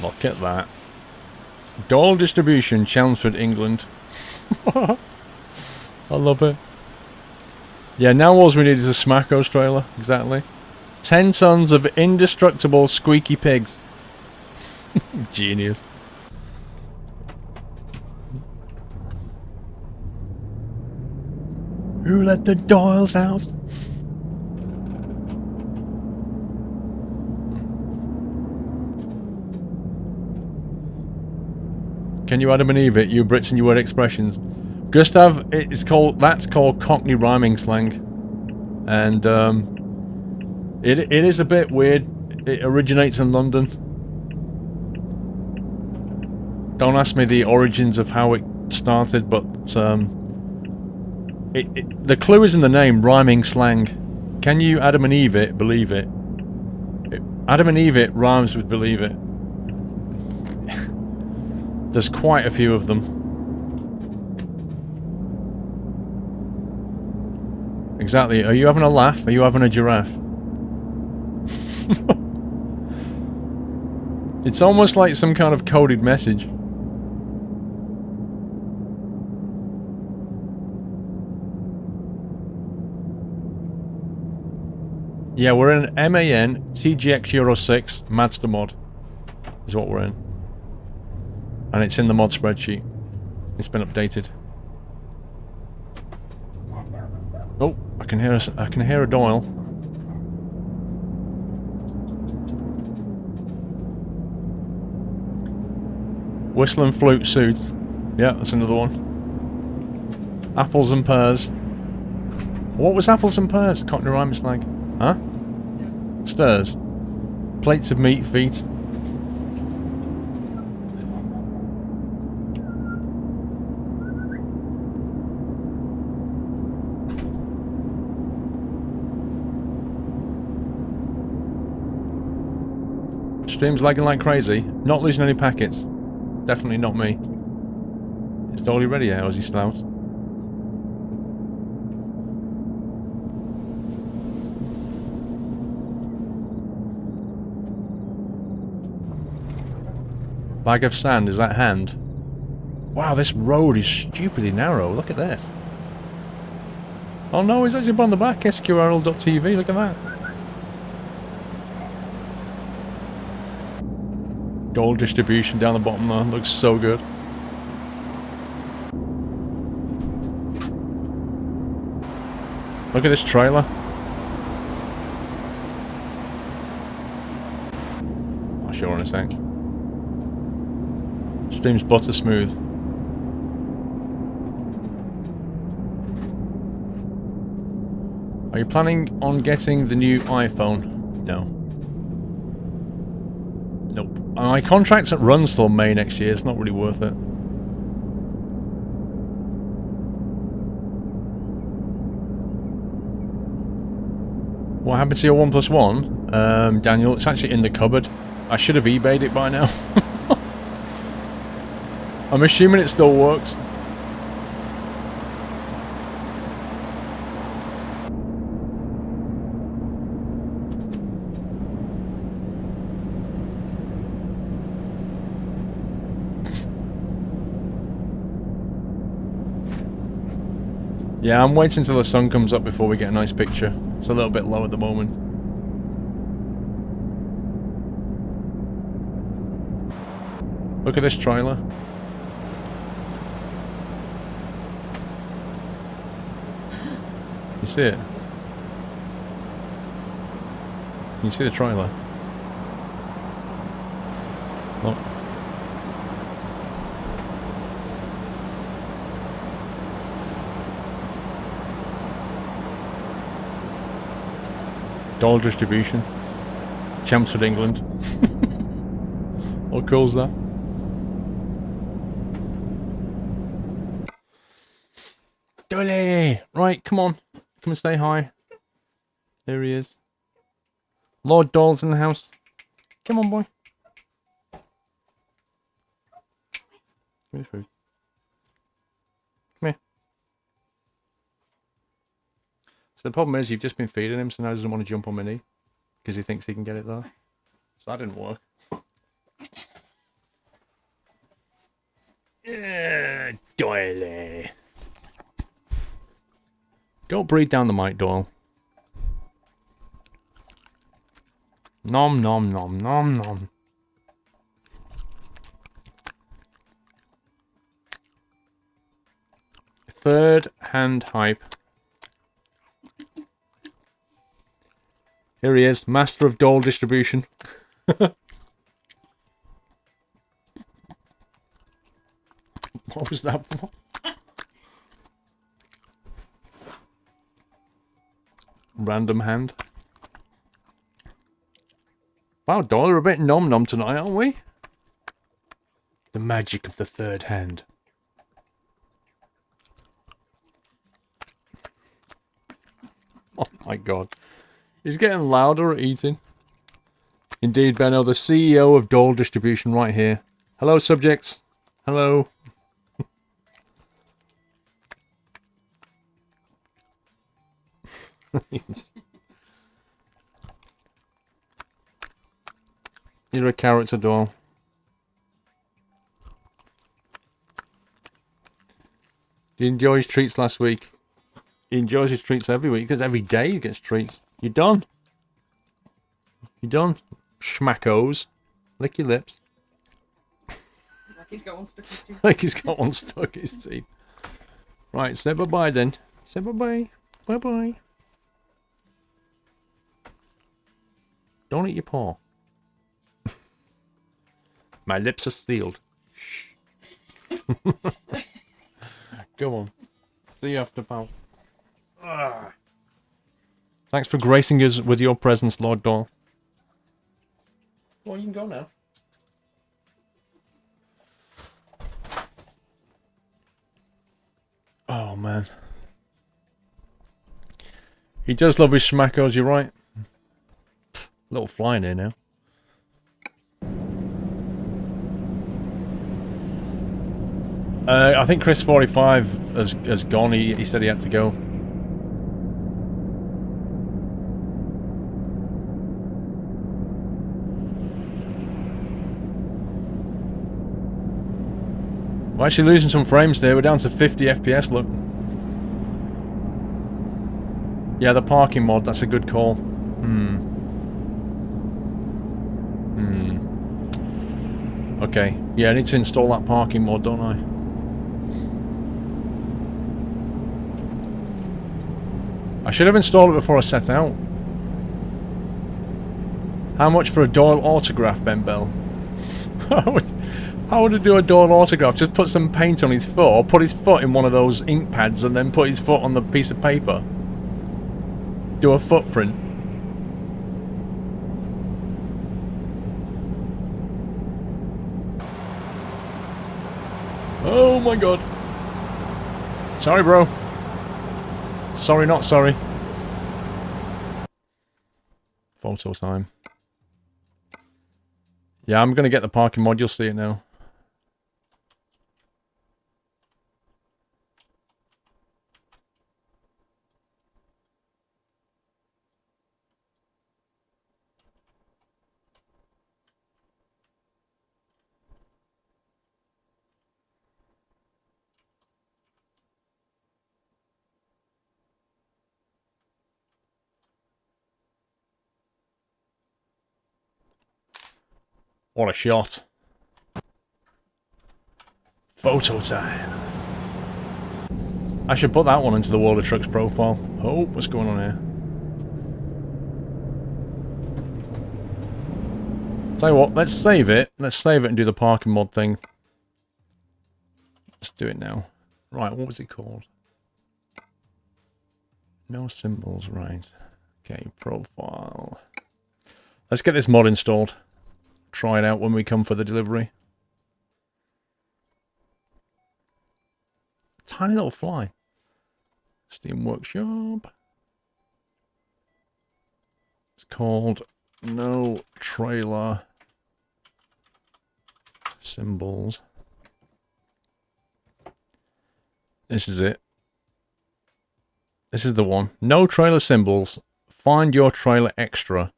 Look at that. Doyle Distribution, Chelmsford, England. I love it. Yeah, now all we need is a Smackos trailer. Exactly. 10 tons of indestructible squeaky pigs. Genius. Who let the Doyles out? Can you Adam and Eve it, you Brits and your word expressions? Gustav, that's called Cockney rhyming slang. And, it is a bit weird. It originates in London. Don't ask me the origins of how it started, but, the clue is in the name, rhyming slang. Can you Adam and Eve it, believe it? Adam and Eve it rhymes with believe it. There's quite a few of them. Exactly. Are you having a laugh? Are you having a giraffe? It's almost like some kind of coded message. Yeah, we're in MAN TGX Euro 6 Mazda mod. Is what we're in. And it's in the mod spreadsheet. It's been updated. Oh, I can hear a Doyle. Whistle and flute suit. Yeah, that's another one. Apples and pears. What was apples and pears? Cockney rhyming slang. Huh? Stirs. Plates of meat, feet. Stream's lagging like crazy. Not losing any packets. Definitely not me. Is Doyle ready yet, or is he still out? Bag of sand, is that hand? Wow, this road is stupidly narrow. Look at this. Oh no, he's actually on the back. Squirrel.tv, look at that. Gold distribution down the bottom there. Looks so good. Look at this trailer. I'll show her in a sec. Stream's butter smooth. Are you planning on getting the new iPhone? No. Nope. My contract runs till May next year. It's not really worth it. What happened to your OnePlus One? Daniel, it's actually in the cupboard. I should have eBayed it by now. I'm assuming it still works. Yeah, I'm waiting until the sun comes up before we get a nice picture. It's a little bit low at the moment. Look at this trailer. You see it? Can you see the trailer? Look. Doyle distribution. Chelmsford, England. What cool's that? Doyle! Right, come on. Come and say hi. There he is. Lord Doyle's in the house. Come on, boy. Give me the food. Come here. So the problem is you've just been feeding him, so now he doesn't want to jump on my knee. Because he thinks he can get it there. So that didn't work. Doyle. Don't breathe down the mic, Doyle. Nom nom nom nom nom. Third hand hype. Here he is, master of Doyle distribution. What was that? Random hand. Wow, Doyle, we're a bit nom-nom tonight, aren't we? The magic of the third hand. Oh my god. He's getting louder at eating. Indeed, Benno, the CEO of Doyle Distribution right here. Hello, subjects. Hello. You're a character, Doyle. He enjoyed his treats last week. He enjoys his treats every week, because every day he gets treats. You done? You done? Schmackos. Lick your lips. It's like he's got one stuck in his teeth. Like he's got one stuck in his teeth. Right, say bye-bye then. Say bye-bye. Bye-bye. Don't eat your paw. My lips are sealed. Shh. Go on. See you after, pal. Thanks for gracing us with your presence, Lord Doyle. Well, you can go now. Oh, man. He does love his schmackos, you're right. Little fly in here now. I think Chris 45 has gone. He said he had to go. We're actually losing some frames there. We're down to 50 FPS, look. Yeah, the parking mod, that's a good call. Okay. Yeah, I need to install that parking mod, don't I? I should have installed it before I set out. How much for a Doyle autograph, Ben Bell? How would I do a Doyle autograph? Just put some paint on his foot, or put his foot in one of those ink pads and then put his foot on the piece of paper. Do a footprint. Oh my god. Sorry, bro. Sorry, not sorry. Photo time. Yeah, I'm gonna get the parking mod, you'll see it now. What a shot. Photo time. I should put that one into the World of Trucks profile. Oh, what's going on here? Tell you what, let's save it. Let's save it and do the parking mod thing. Let's do it now. Right, what was it called? No symbols, right. Okay, profile. Let's get this mod installed. Try it out when we come for the delivery. Tiny little fly. Steam Workshop. It's called No Trailer Symbols. This is it. This is the one. No trailer symbols. Find your trailer extra.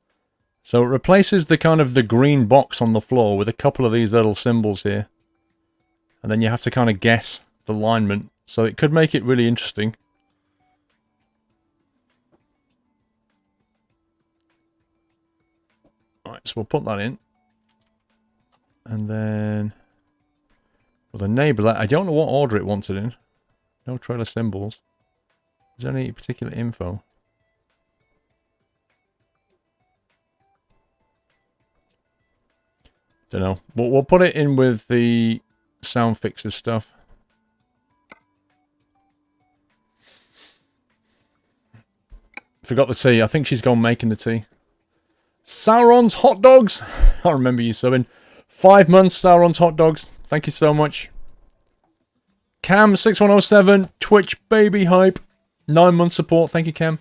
So it replaces the kind of the green box on the floor with a couple of these little symbols here. And then you have to kind of guess the alignment. So it could make it really interesting. Alright, so we'll put that in. And then... Well, the neighbour, I don't know what order it wants it in. No trailer symbols. Is there any particular info? Don't know. We'll put it in with the sound fixes stuff. Forgot the tea. I think she's gone making the tea. Sauron's Hot Dogs. I remember you subbing. 5 months, Sauron's Hot Dogs. Thank you so much. Cam6107. Twitch Baby Hype. 9 month support. Thank you, Cam.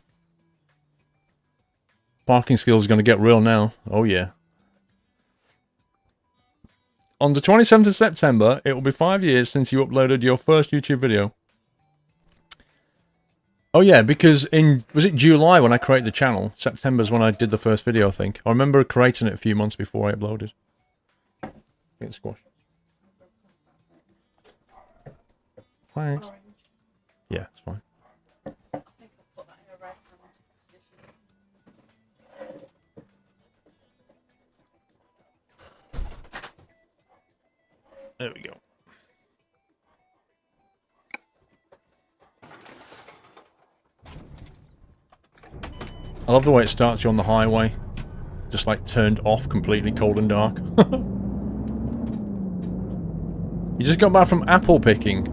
Parking skills are going to get real now. Oh, yeah. On the 27th of September, it will be 5 years since you uploaded your first YouTube video. Oh yeah, because was it July when I created the channel? September's when I did the first video, I think. I remember creating it a few months before I uploaded. Get the squash. Thanks. Yeah, it's fine. I think I'll put that in a right-hand position. There we go. I love the way it starts you on the highway. Just like turned off completely, cold and dark. You just got back from apple picking.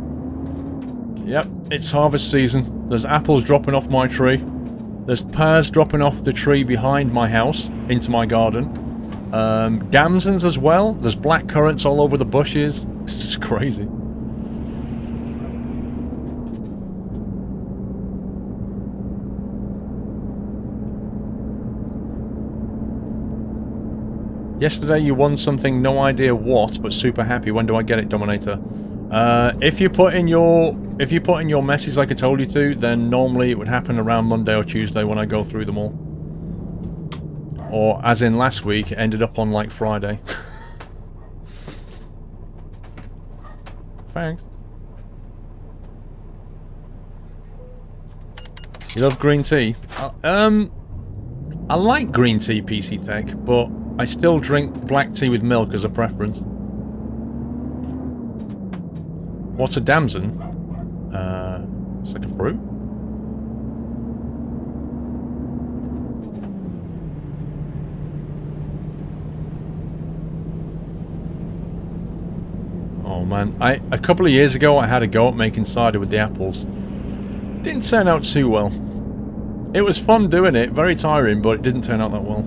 Yep, it's harvest season. There's apples dropping off my tree. There's pears dropping off the tree behind my house into my garden. Damsons as well. There's black currants all over the bushes. It's just crazy. Yesterday you won something, no idea what, but super happy. When do I get it, Dominator? If you put in your message like I told you to, then normally it would happen around Monday or Tuesday when I go through them all. Or as in last week, it ended up on like Friday. Thanks. You love green tea? I like green tea, PC Tech, but I still drink black tea with milk as a preference. What's a damson? It's like a fruit? Oh man, a couple of years ago I had a go at making cider with the apples. Didn't turn out too well. It was fun doing it, very tiring, but it didn't turn out that well.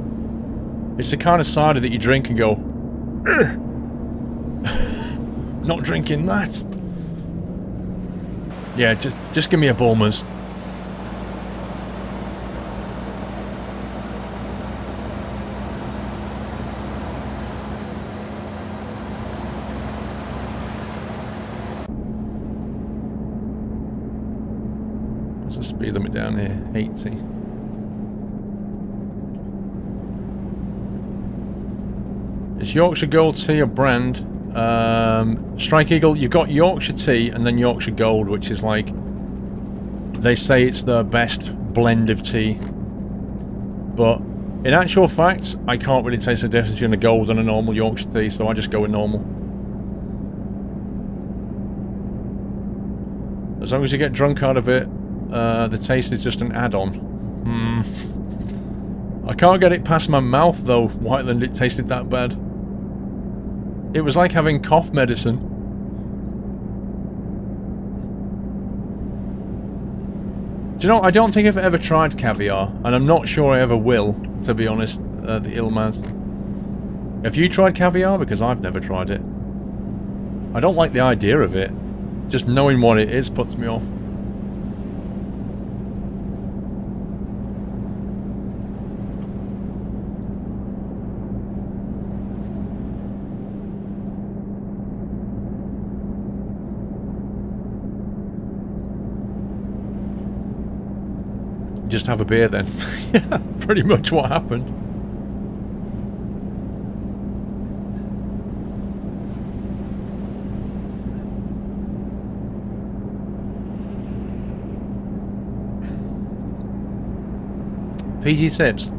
It's the kind of cider that you drink and go, not drinking that. Yeah, just give me a Bulmers. What's the speed limit down here? 80. Is Yorkshire Gold tea a brand? Strike Eagle, you've got Yorkshire tea and then Yorkshire Gold, which is like, they say it's the best blend of tea. But in actual fact, I can't really taste the difference between a gold and a normal Yorkshire tea, so I just go with normal. As long as you get drunk out of it, the taste is just an add-on. I can't get it past my mouth though, Whiteland, it tasted that bad. It was like having cough medicine. Do you know, I don't think I've ever tried caviar, and I'm not sure I ever will, to be honest, the Ilmaz. Have you tried caviar? Because I've never tried it. I don't like the idea of it. Just knowing what it is puts me off. Just have a beer then. Yeah, pretty much what happened. PG tips.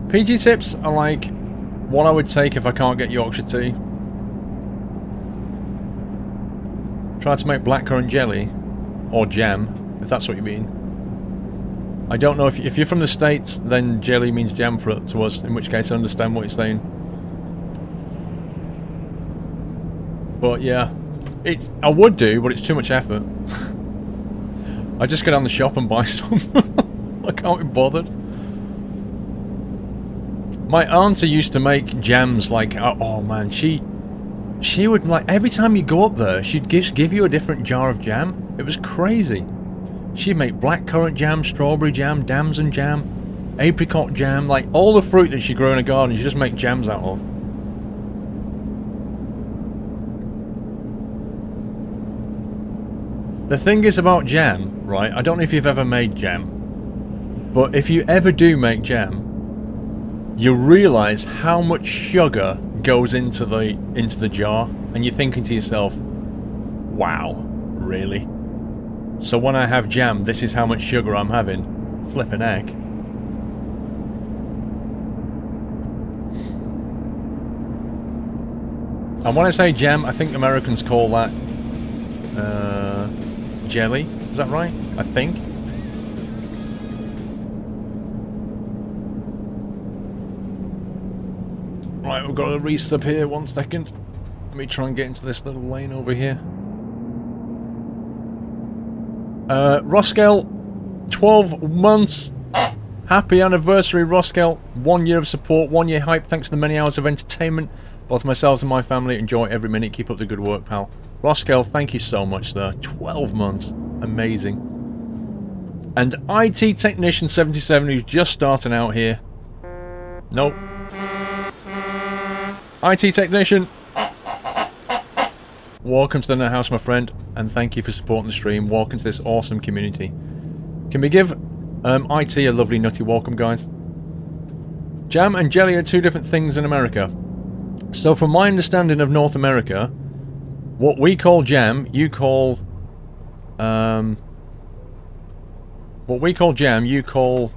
PG tips are like what I would take if I can't get Yorkshire tea. Try to make blackcurrant jelly or jam, if that's what you mean. I don't know if you're from the States, then jelly means jam to us, in which case I understand what you're saying. But yeah, I would do, but it's too much effort. I just go down the shop and buy some. I can't be bothered. My auntie used to make jams like, oh man, she would like, every time you go up there, she'd give you a different jar of jam. It was crazy. She'd make blackcurrant jam, strawberry jam, damson jam, apricot jam, like all the fruit that she grew in her garden, she just make jams out of. The thing is about jam, right, I don't know if you've ever made jam, but if you ever do make jam, you realise how much sugar goes into the jar, and you're thinking to yourself, wow, really? So when I have jam, this is how much sugar I'm having. Flippin' egg. And when I say jam, I think Americans call that jelly. Is that right? I think. Right, we've got a resub here. 1 second. Let me try and get into this little lane over here. Roskell, 12 months. Happy anniversary, Roskell. 1 year of support, 1 year hype. Thanks to the many hours of entertainment. Both myself and my family enjoy every minute. Keep up the good work, pal. Roskell, thank you so much, sir. 12 months. Amazing. And IT Technician 77, who's just starting out here. Nope. IT Technician. Welcome to the Net House, my friend, and thank you for supporting the stream. Welcome to this awesome community. Can we give IT a lovely nutty welcome, guys? Jam and jelly are two different things in America. So from my understanding of North America, what we call jam, you call... what we call jam, you call...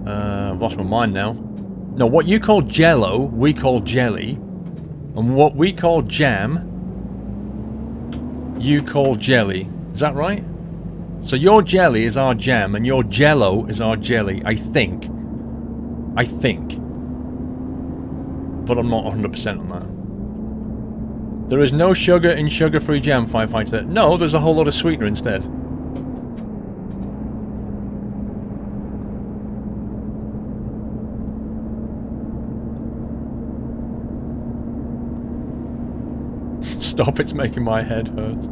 I've lost my mind now. No, what you call jello, we call jelly. And what we call jam, you call jelly. Is that right? So your jelly is our jam, and your jello is our jelly, I think. I think. But I'm not 100% on that. There is no sugar in sugar-free jam, Firefighter. No, there's a whole lot of sweetener instead. Stop, it's making my head hurt.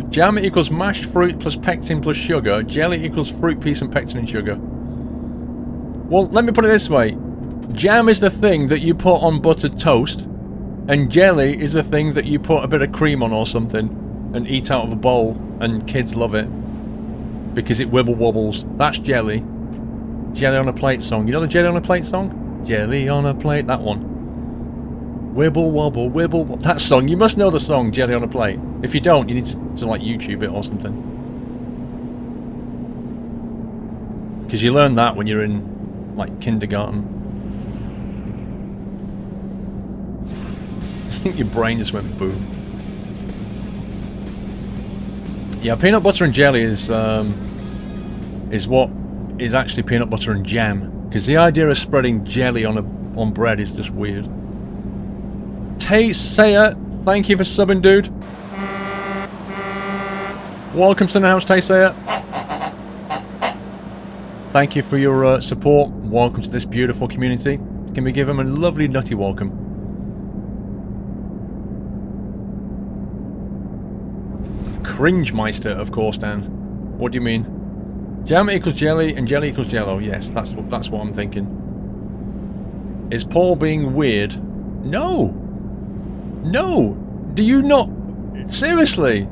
Jam equals mashed fruit plus pectin plus sugar. Jelly equals fruit piece and pectin and sugar. Well, let me put it this way. Jam is the thing that you put on buttered toast, and jelly is the thing that you put a bit of cream on or something and eat out of a bowl, and kids love it because it wibble wobbles. That's jelly. Jelly on a plate song. You know the jelly on a plate song? Jelly on a plate, that one. Wibble wobble, wibble wobble. That song, you must know the song, Jelly on a Plate. If you don't, you need to like YouTube it or something. Because you learn that when you're in, like, kindergarten. Your brain just went boom. Yeah, peanut butter and jelly is what is actually peanut butter and jam. Because the idea of spreading jelly on bread is just weird. Tay Sayer, thank you for subbing, dude. Welcome to the house, Tay Sayer. Thank you for your support. Welcome to this beautiful community. Can we give him a lovely nutty welcome? Cringemeister, of course, Dan. What do you mean? Jam equals jelly and jelly equals jello. Yes, that's what I'm thinking. Is Paul being weird? No. No! Do you not... Seriously?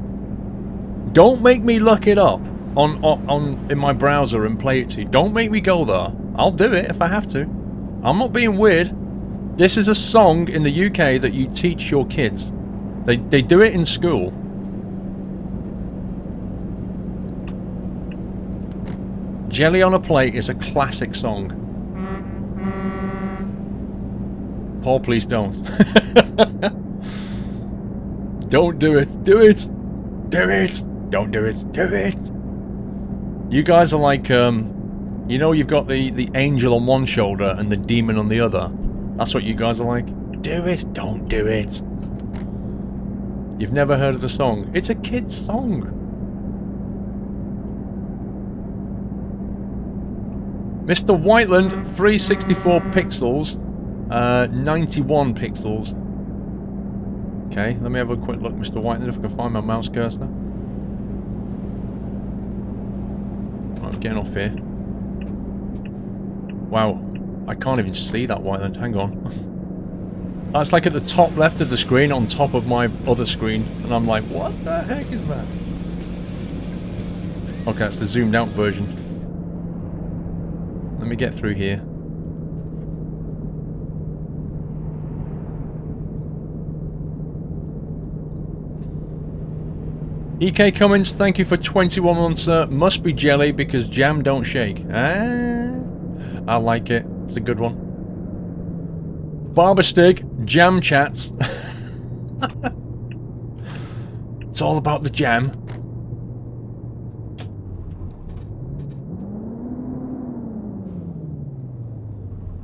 Don't make me look it up in my browser and play it to you. Don't make me go there. I'll do it if I have to. I'm not being weird. This is a song in the UK that you teach your kids. They do it in school. Jelly on a Plate is a classic song. Paul, please don't. Don't do it. Do it. Do it. Don't do it. Do it. You guys are like, you know, you've got the angel on one shoulder and the demon on the other. That's what you guys are like. Do it. Don't do it. You've never heard of the song. It's a kid's song. Mr. Whiteland, 364 pixels. 91 pixels. Okay, let me have a quick look, Mr. Whiteland, if I can find my mouse cursor. Right, I'm getting off here. Wow, I can't even see that Whiteland, hang on. That's like at the top left of the screen, on top of my other screen, and I'm like, what the heck is that? Okay, that's the zoomed out version. Let me get through here. EK Cummins, thank you for 21 months. Must be jelly because jam don't shake. Ah, I like it. It's a good one. Barber Stick, jam chats. It's all about the jam.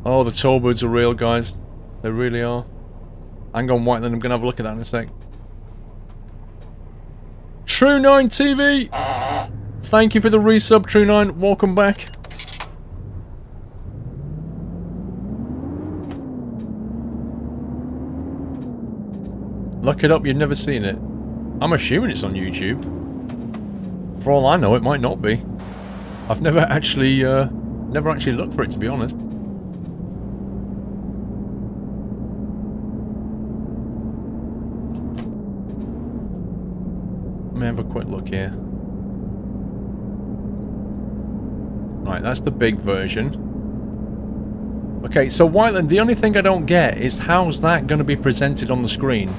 Oh, the tollbooths are real, guys. They really are. Hang on, Whiteland, I'm going to have a look at that in a sec. True9 TV! Thank you for the resub, True9. Welcome back. Look it up, you've never seen it. I'm assuming it's on YouTube. For all I know, it might not be. I've never actually looked for it, to be honest. have a quick look here. Right, that's the big version. Okay, so Whiteland, the only thing I don't get is how's that going to be presented on the screen?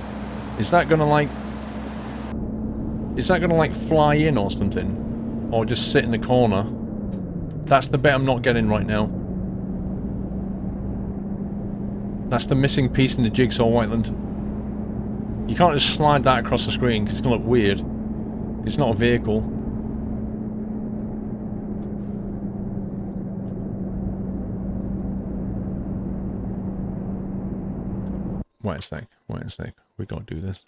Is that going to like... Is that going to like fly in or something? Or just sit in the corner? That's the bit I'm not getting right now. That's the missing piece in the jigsaw, Whiteland. You can't just slide that across the screen because it's going to look weird. It's not a vehicle. Wait a sec, wait a sec. We gotta do this.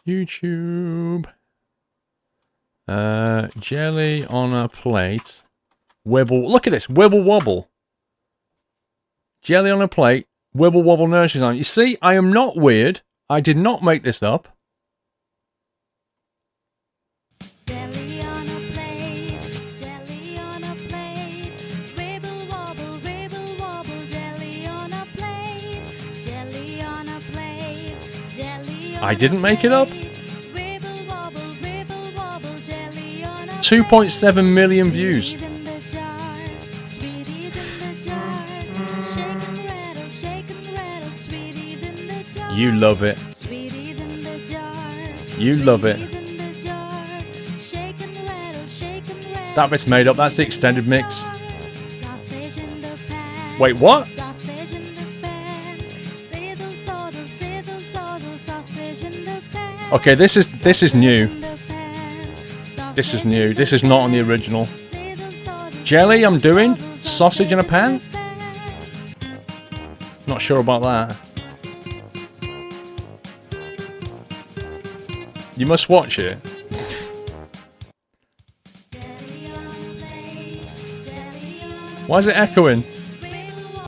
YouTube. Jelly on a plate. Wibble. Look at this. Wibble wobble. Jelly on a plate. Wibble wobble nursery rhyme. You see, I am not weird. I did not make this up. Jelly on a plate, jelly on a plate, wibble wobble, jelly on a plate, jelly on a plate, jelly on I didn't make it up. wibble wobble, jelly on a 2.7 million views. Sweeties in the jar, sweeties in the jar, shake and rattle, sweeties in the jar. You love it. Sweeties in the jar. You love it. Sweeties in the jar. Shake and rattle, shake and rattle. That bit's made up. That's the extended mix. Sausage in the pan. Wait, what? Sausage in the pan. Sizzle, sizzle, sizzle, sizzle, sausage in the pan. Okay, this is new. In the pan. This is new. This is not on the original. Sizzle, sizzle, Jelly, I'm doing. sizzle, Sausage in a pan? pan. Not sure about that. You must watch it. Why is it echoing?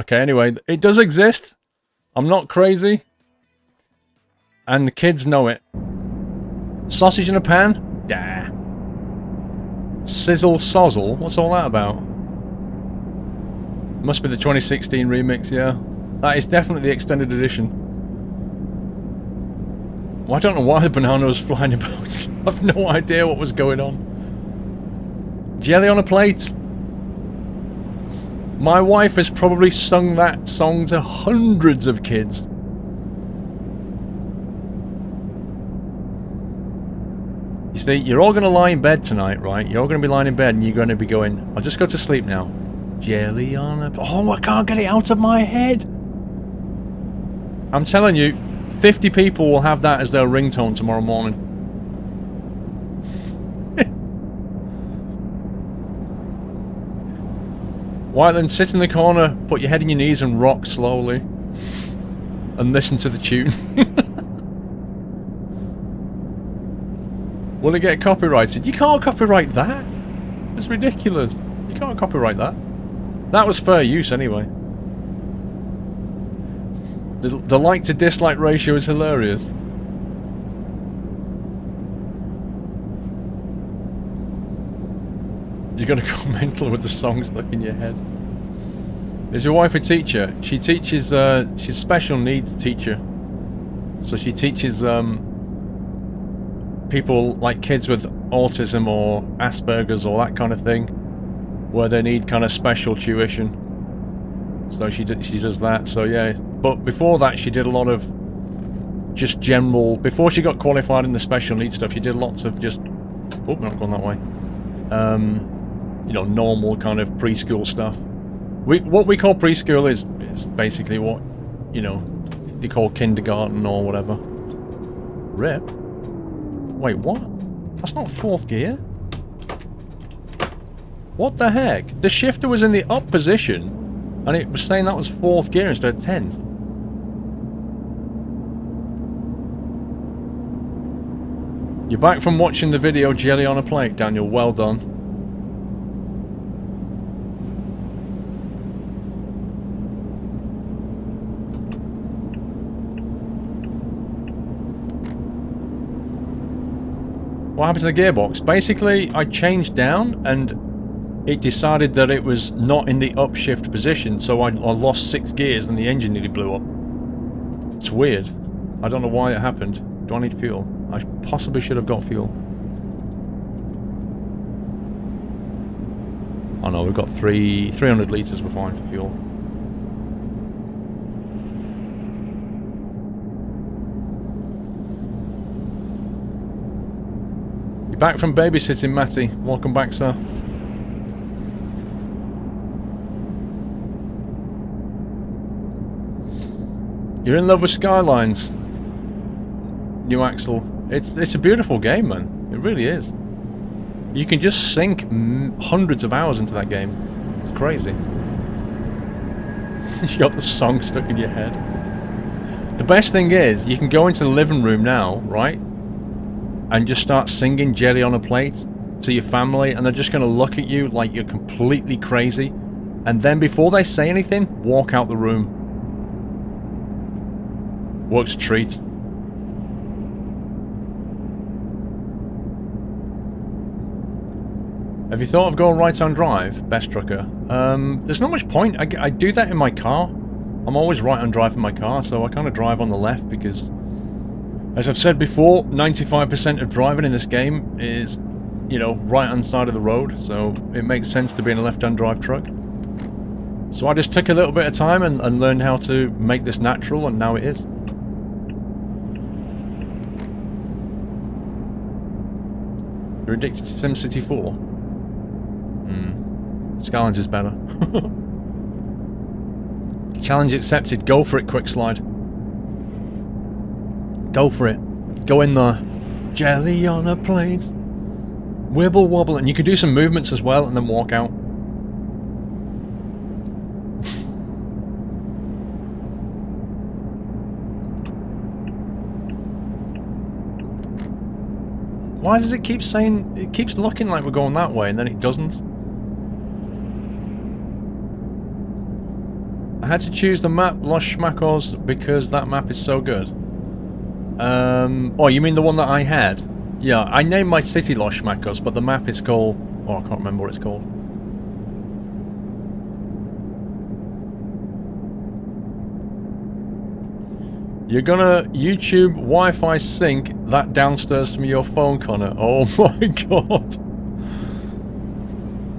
Okay, anyway, it does exist. I'm not crazy. And the kids know it. Sausage in a pan? Dah. Sizzle sozzle? What's all that about? Must be the 2016 remix, yeah. That is definitely the extended edition. Well, I don't know why the banana was flying about. I've no idea what was going on. Jelly on a plate. My wife has probably sung that song to hundreds of kids. You see, you're all going to lie in bed tonight, right? You're all going to be lying in bed and you're going to be going, I'll just go to sleep now. Jelly on a... Oh, I can't get it out of my head. I'm telling you, 50 people will have that as their ringtone tomorrow morning. Whiteland, sit in the corner, put your head in your knees and rock slowly. And listen to the tune. Will it get copyrighted? You can't copyright that. It's ridiculous. You can't copyright that. That was fair use anyway. The like to dislike ratio is hilarious. You're gonna go mental with the songs stuck in your head. Is your wife a teacher? She teaches, she's a special needs teacher. So she teaches, people like kids with autism or Asperger's or that kind of thing, where they need kind of special tuition. So she does that, so yeah. But before that, she did a lot of just general... Before she got qualified in the special needs stuff, she did lots of just... Oh, not going that way. You know, normal kind of preschool stuff. What we call preschool is basically what, you know, they call kindergarten or whatever. Rip? Wait, what? That's not fourth gear? What the heck? The shifter was in the up position, and it was saying that was fourth gear instead of 10th. You're back from watching the video Jelly on a Plate, Daniel. Well done. What happened to the gearbox? Basically, I changed down and it decided that it was not in the upshift position, so I lost 6 gears and the engine nearly blew up. It's weird. I don't know why it happened. Do I need fuel? I possibly should have got fuel. Oh no, we've got 300 litres, we're fine for fuel. You're back from babysitting, Matty. Welcome back, sir. You're in love with Skylines, New Axel. It's a beautiful game, man. It really is. You can just sink hundreds of hours into that game. It's crazy. You got the song stuck in your head. The best thing is, you can go into the living room now, right? And just start singing Jelly on a Plate to your family, and they're just going to look at you like you're completely crazy. And then before they say anything, walk out the room. Works a treat. Have you thought of going right-hand drive, Best Trucker? There's not much point. I do that in my car. I'm always right-hand drive in my car, so I kind of drive on the left because, as I've said before, 95% of driving in this game is, you know, right-hand side of the road, so it makes sense to be in a left-hand drive truck. So I just took a little bit of time and learned how to make this natural, and now it is. You're addicted to SimCity 4? Skylines is better. Challenge accepted. Go for it, Quick Slide. Go for it. Go in there. Jelly on a plate. Wibble wobble. And you can do some movements as well and then walk out. Why does it keep saying... It keeps looking like we're going that way and then it doesn't? I had to choose the map, Los Schmackos, because that map is so good. Oh, you mean the one that I had? Yeah, I named my city Los Schmackos, but the map is called... Oh, I can't remember what it's called. You're gonna YouTube Wi-Fi sync that downstairs from your phone, Connor. Oh my god.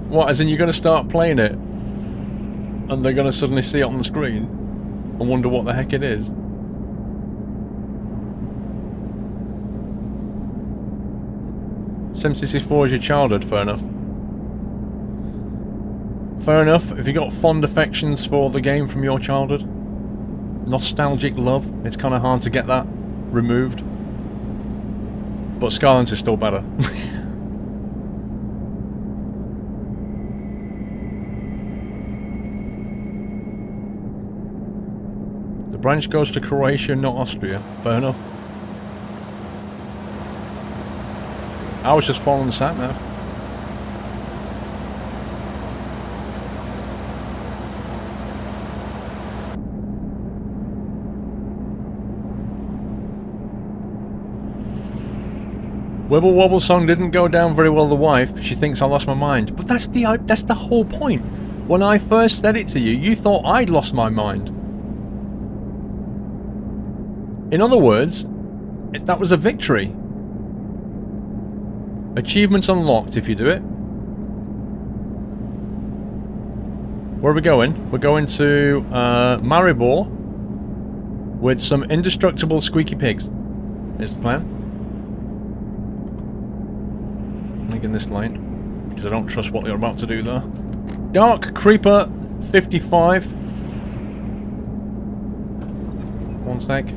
What, as in you're gonna start playing it? And they're gonna suddenly see it on the screen? And wonder what the heck it is? SimCity 4 is your childhood, fair enough. Fair enough, if you got fond affections for the game from your childhood. Nostalgic love, it's kind of hard to get that removed. But Skylines is still better. The branch goes to Croatia, not Austria. Fair enough. I was just following the sat-nav. Wibble Wobble song didn't go down very well with the wife. She thinks I lost my mind. But that's the whole point. When I first said it to you, you thought I'd lost my mind. In other words, that was a victory. Achievements unlocked if you do it. Where are we going? We're going to Maribor with some indestructible squeaky pigs. Is the plan. In this lane, because I don't trust what they're about to do there. Dark Creeper 55. One sec.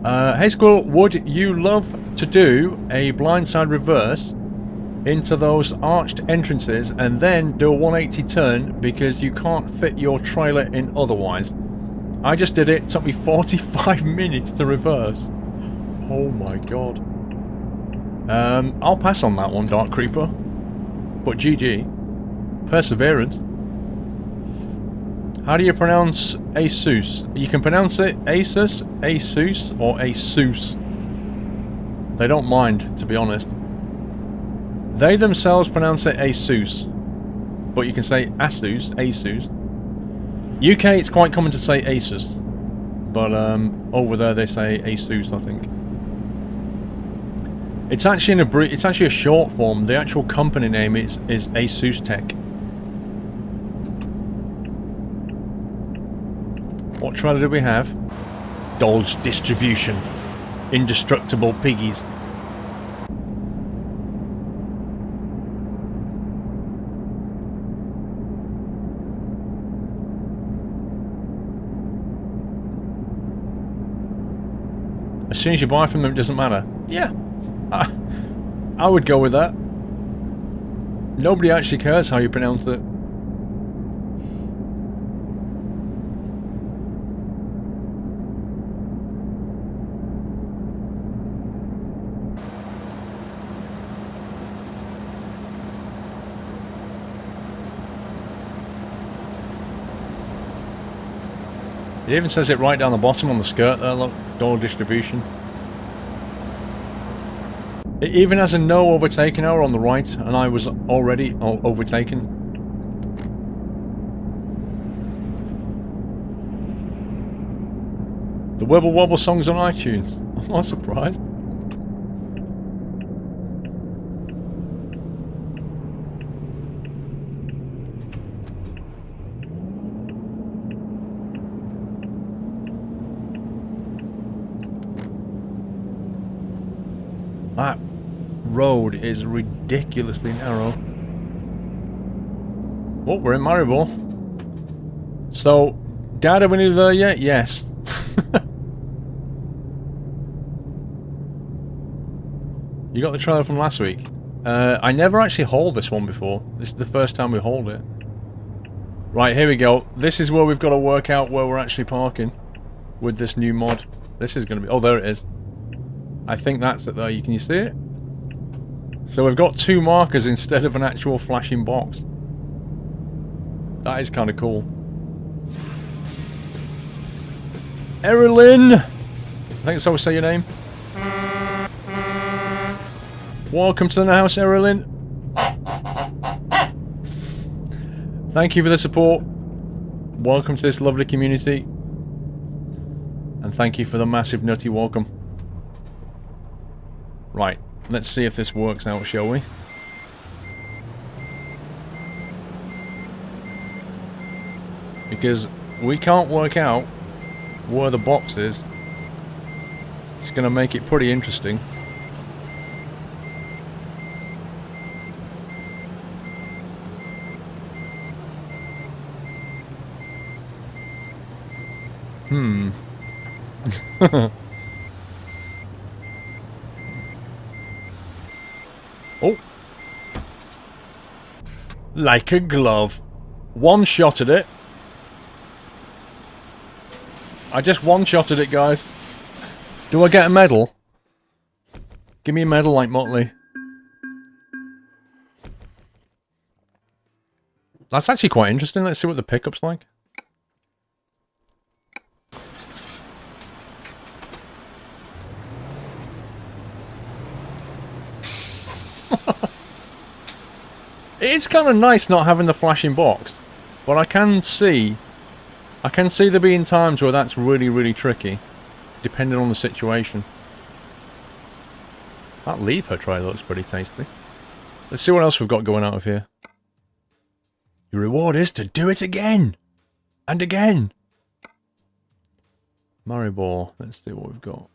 Hey Squirrel, would you love to do a blindside reverse into those arched entrances and then do a 180 turn because you can't fit your trailer in otherwise? I just did it. It took me 45 minutes to reverse. Oh my god. I'll pass on that one, Dark Creeper. But GG. Perseverance. How do you pronounce Asus? You can pronounce it Asus, Asus, or Asus. They don't mind, to be honest. They themselves pronounce it Asus. But you can say Asus, Asus. UK, it's quite common to say Asus. but over there they say ASUS, I think. It's actually it's actually a short form. The actual company name is ASUS Tech. What trailer do we have? Doyle's Distribution. Indestructible piggies. As soon as you buy from them, it doesn't matter. Yeah. I would go with that. Nobody actually cares how you pronounce it. It even says it right down the bottom on the skirt there, look. Doyle Distribution. It even has a no overtaking hour on the right, and I was already overtaken. The Wibble Wobble song's on iTunes. I'm not surprised. That road is ridiculously narrow. Oh, we're in Maribor. So, Dad, are we nearly there yet? Yes. You got the trailer from last week? I never actually hauled this one before. This is the first time we hauled it. Right, here we go. This is where we've got to work out where we're actually parking with this new mod. This is going to be... Oh, there it is. I think that's it there. Can you see it? So we've got two markers instead of an actual flashing box. That is kind of cool. Erilyn! I think that's how we say your name. Welcome to the house, Erilyn. Thank you for the support. Welcome to this lovely community. And thank you for the massive nutty welcome. Right, let's see if this works out, shall we? Because we can't work out where the box is. It's going to make it pretty interesting. Oh. Like a glove. One shot at it. I just one-shotted it, guys. Do I get a medal? Give me a medal like Motley. That's actually quite interesting. Let's see what the pickup's like. It's kind of nice not having the flashing box, but I can see there being times where that's really, really tricky, depending on the situation. That leaper tray looks pretty tasty. Let's see what else we've got going out of here. Your reward is to do it again! And again! Maribor, let's see what we've got.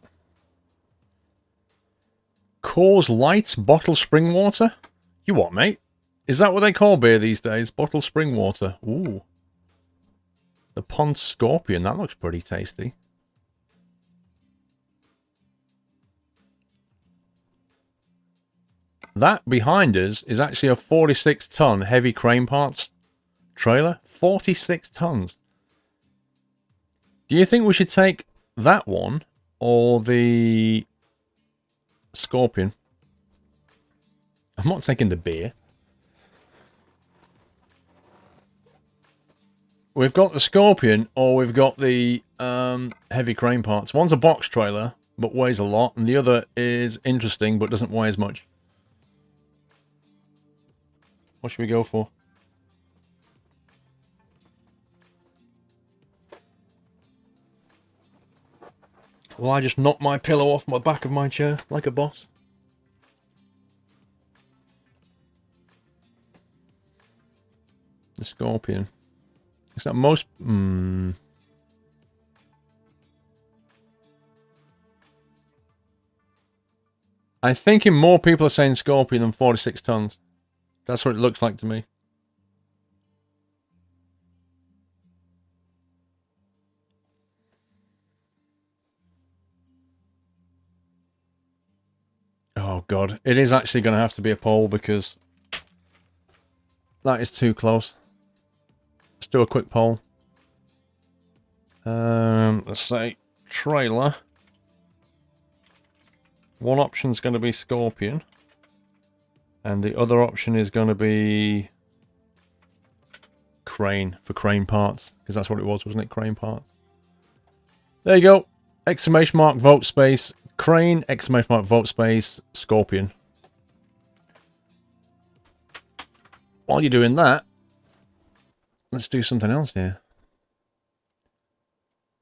Coors Light bottled spring water? You what, mate? Is that what they call beer these days? Bottled spring water. Ooh. The Pond Scorpion, that looks pretty tasty. That behind us is actually a 46-ton heavy crane parts trailer. 46 tons. Do you think we should take that one or the Scorpion? I'm not taking the beer. We've got the Scorpion, or we've got the heavy crane parts. One's a box trailer, but weighs a lot, and the other is interesting, but doesn't weigh as much. What should we go for? Well, I just knocked my pillow off my back of my chair like a boss. The Scorpion. Is that most... I'm thinking more people are saying Scorpion than 46 tons. That's what it looks like to me. Oh god, it is actually going to have to be a poll because that is too close. Let's do a quick poll. Let's say trailer. One option's going to be Scorpion. And the other option is going to be Crane, for Crane parts. Because that's what it was, wasn't it? Crane parts. There you go. Exclamation mark, vote space, Crane, exclamation mark, vote space, Scorpion. While you're doing that, let's do something else here.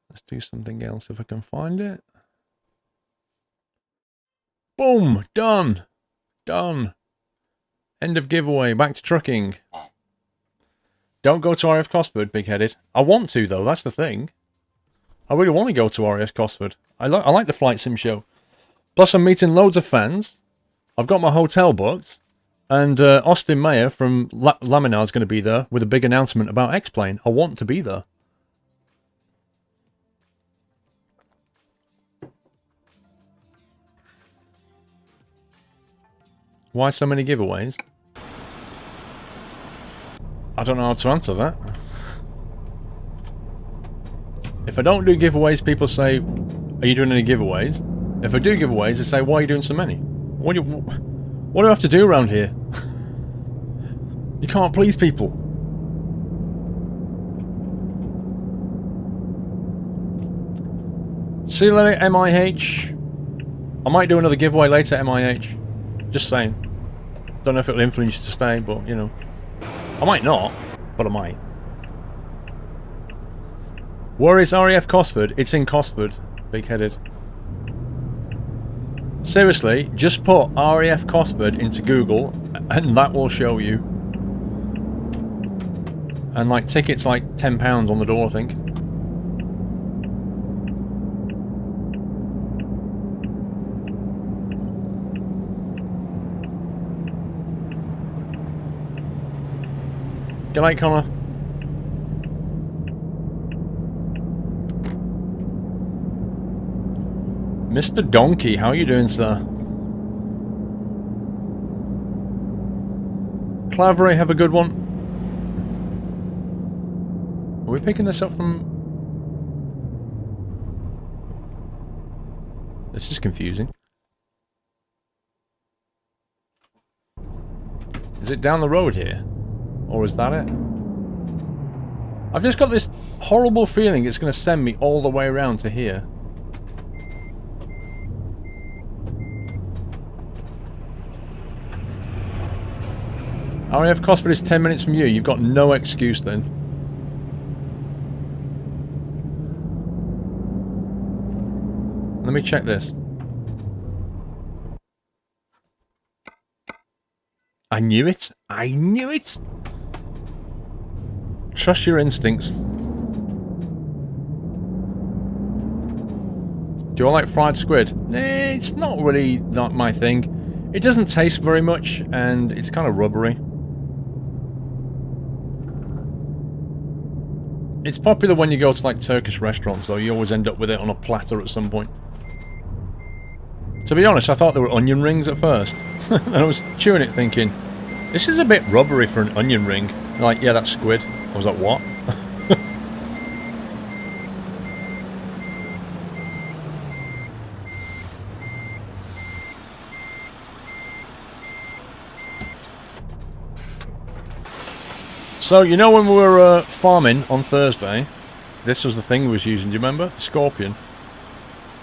Let's do something else if I can find it. Boom! Done! Done. End of giveaway. Back to trucking. Don't go to RAF Cosford, big-headed. I want to, though. That's the thing. I really want to go to RAF Cosford. I like the Flight Sim show. Plus, I'm meeting loads of fans. I've got my hotel booked. And Austin Mayer from Laminar is going to be there with a big announcement about X-Plane. I want to be there. Why so many giveaways? I don't know how to answer that. If I don't do giveaways, people say, are you doing any giveaways? If I do giveaways, they say, why are you doing so many? What do I have to do around here? You can't please people. See you later, MIH. I might do another giveaway later, MIH. Just saying. Don't know if it'll influence you to stay, but, you know. I might not, but I might. Where is RAF Cosford? It's in Cosford, big-headed. Seriously, just put RAF Cosford into Google, and that will show you. And, like, tickets like £10 on the door, I think. Good night, Connor. Mr. Donkey, how are you doing, sir? Clavery, have a good one. Are we picking this up from... This is confusing. Is it down the road here? Or is that it? I've just got this horrible feeling it's going to send me all the way around to here. RAF Cosford is 10 minutes from you. You've got no excuse then. Let me check this. I knew it. I knew it. Trust your instincts. Do I like fried squid? It's not really not my thing. It doesn't taste very much, and it's kind of rubbery. It's popular when you go to like Turkish restaurants, though. You always end up with it on a platter at some point. To be honest, I thought they were onion rings at first. And I was chewing it thinking, this is a bit rubbery for an onion ring. Like, yeah, that's squid. I was like, what? So, you know when we were farming on Thursday, this was the thing we was using, do you remember? The Scorpion.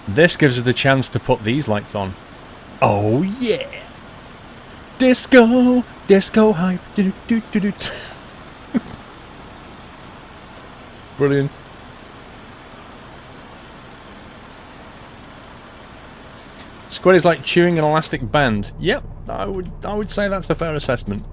This gives us the chance to put these lights on. Oh, yeah! Disco! Disco hype! Do -do -do -do -do. Brilliant. Squid is like chewing an elastic band. Yep, I would say that's a fair assessment.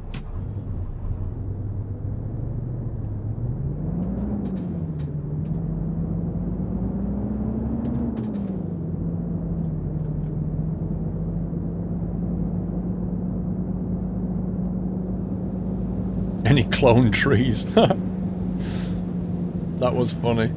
Any clone trees? That was funny.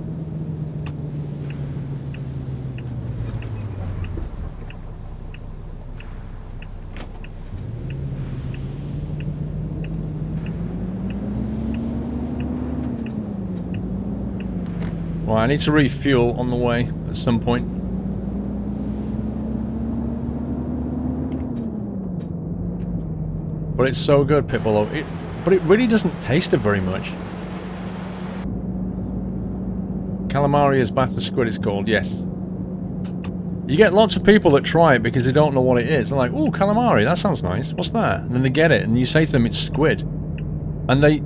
Well, I need to refuel on the way at some point. But it's so good, Pitbull. But it really doesn't taste it very much. Calamari as batter squid is called, yes. You get lots of people that try it because they don't know what it is. They're like, ooh, calamari, that sounds nice. What's that? And then they get it, and you say to them it's squid. And they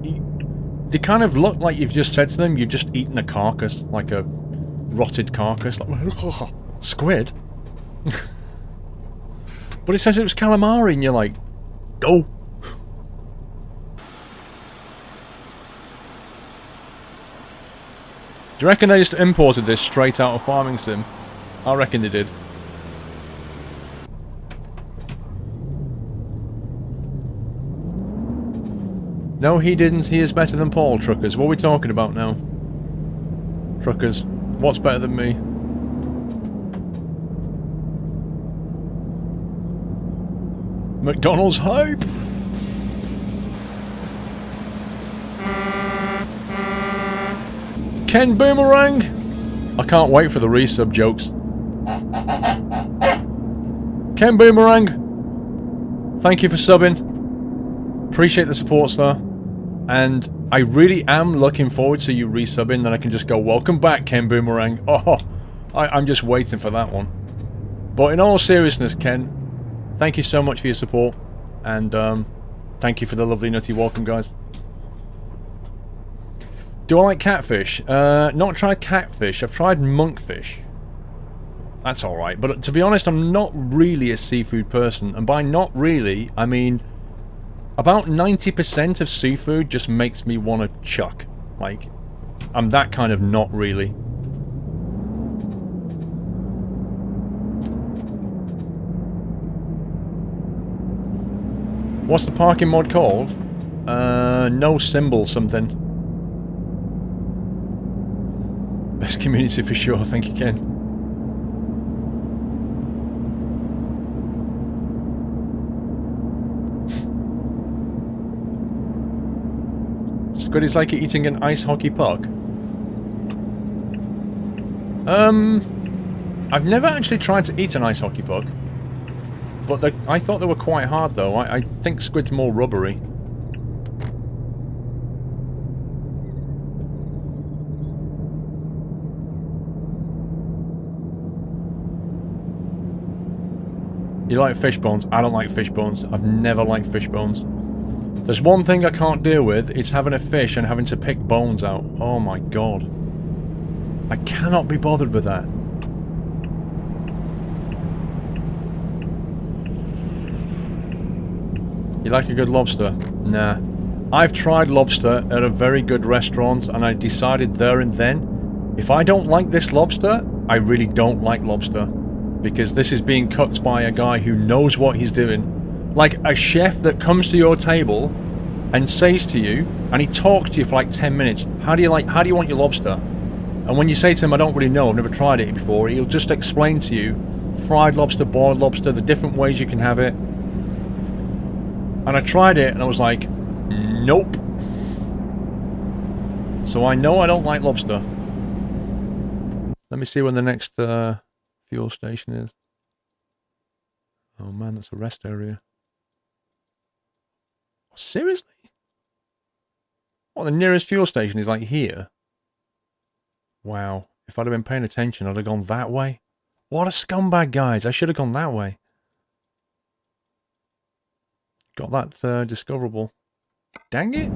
kind of look like you've just said to them, you've just eaten a carcass, like a rotted carcass. Like, squid? But it says it was calamari, and you're like, go. Do you reckon they just imported this straight out of Farming Sim? I reckon they did. No, he didn't. He is better than Paul, Truckers. What are we talking about now? Truckers, what's better than me? McDonald's hype! Ken Boomerang! I can't wait for the resub jokes. Ken Boomerang! Thank you for subbing. Appreciate the support, sir. And I really am looking forward to you resubbing, then I can just go, welcome back, Ken Boomerang. Oh, I'm just waiting for that one. But in all seriousness, Ken, thank you so much for your support. And thank you for the lovely nutty welcome, guys. Do I like catfish? Not tried catfish. I've tried monkfish. That's alright. But to be honest, I'm not really a seafood person. And by not really, I mean about 90% of seafood just makes me want to chuck. Like, I'm that kind of not really. What's the parking mod called? No symbol something. Best community for sure, thank you, Ken. Squid is like eating an ice hockey puck. I've never actually tried to eat an ice hockey puck. But I thought they were quite hard though. I think squid's more rubbery. You like fish bones? I don't like fish bones. I've never liked fish bones. There's one thing I can't deal with, it's having a fish and having to pick bones out. Oh my god. I cannot be bothered with that. You like a good lobster? Nah. I've tried lobster at a very good restaurant and I decided there and then, if I don't like this lobster, I really don't like lobster. Because this is being cooked by a guy who knows what he's doing. Like a chef that comes to your table and says to you, and he talks to you for like 10 minutes, how do you want your lobster? And when you say to him, I don't really know, I've never tried it before, he'll just explain to you fried lobster, boiled lobster, the different ways you can have it. And I tried it and I was like, nope. So I know I don't like lobster. Let me see when the next fuel station is. Oh man, that's a rest area. Seriously? What, the nearest fuel station is like here? Wow. If I'd have been paying attention, I'd have gone that way. What a scumbag, guys. I should have gone that way. Got that discoverable. Dang it.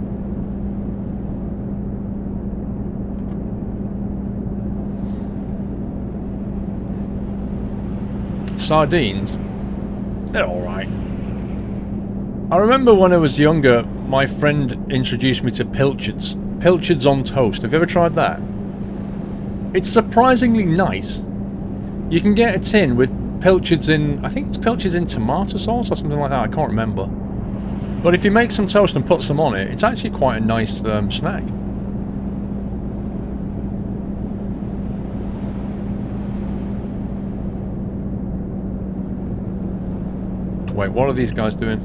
sardines, they're alright. I remember when I was younger, my friend introduced me to pilchards. Pilchards on toast. Have you ever tried that? It's surprisingly nice. You can get a tin with pilchards in... I think it's pilchards in tomato sauce or something like that. I can't remember. But if you make some toast and put some on it, it's actually quite a nice snack. Wait, what are these guys doing?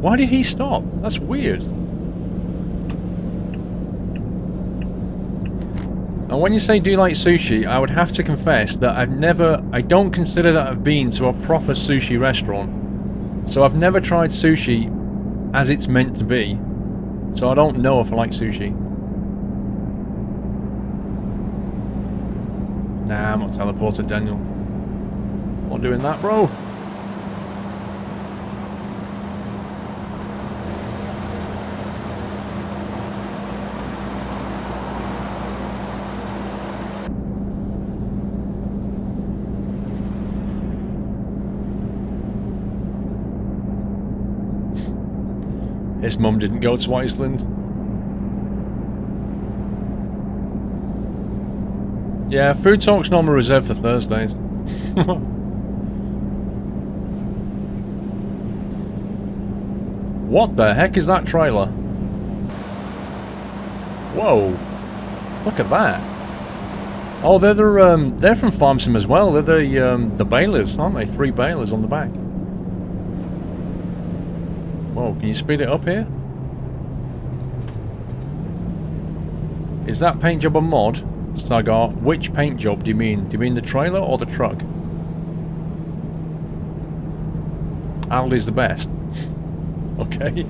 Why did he stop? That's weird. And when you say, do you like sushi, I would have to confess that I don't consider that I've been to a proper sushi restaurant. So I've never tried sushi as it's meant to be. So I don't know if I like sushi. Nah, I'm not teleported, Daniel. Not doing that, bro. His mum didn't go to Iceland. Yeah, food talk's normally reserved for Thursdays. What the heck is that trailer? Whoa! Look at that. Oh, they're from Farm Sim as well. They're the balers, aren't they? 3 balers on the back. Whoa, can you speed it up here? Is that paint job a mod? Sagar, which paint job do you mean? Do you mean the trailer or the truck? Aldi's the best. Okay.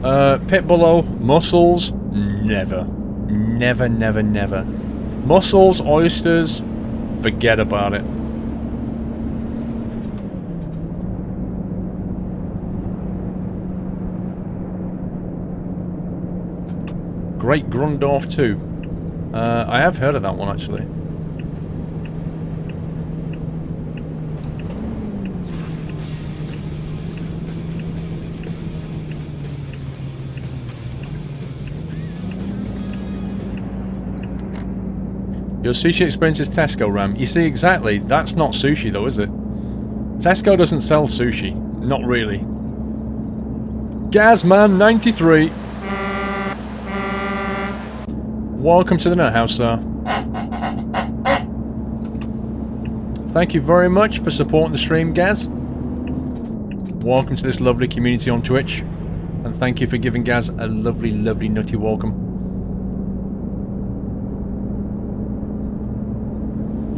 Pitbullo, mussels, never. Never, never, never. Mussels, oysters, forget about it. Great Grundorf 2. I have heard of that one actually. Your sushi experience is Tesco, Ram. You see, exactly. That's not sushi though, is it? Tesco doesn't sell sushi. Not really. Gazman93. Welcome to the Nut House, sir. Thank you very much for supporting the stream, Gaz. Welcome to this lovely community on Twitch. And thank you for giving Gaz a lovely, lovely nutty welcome.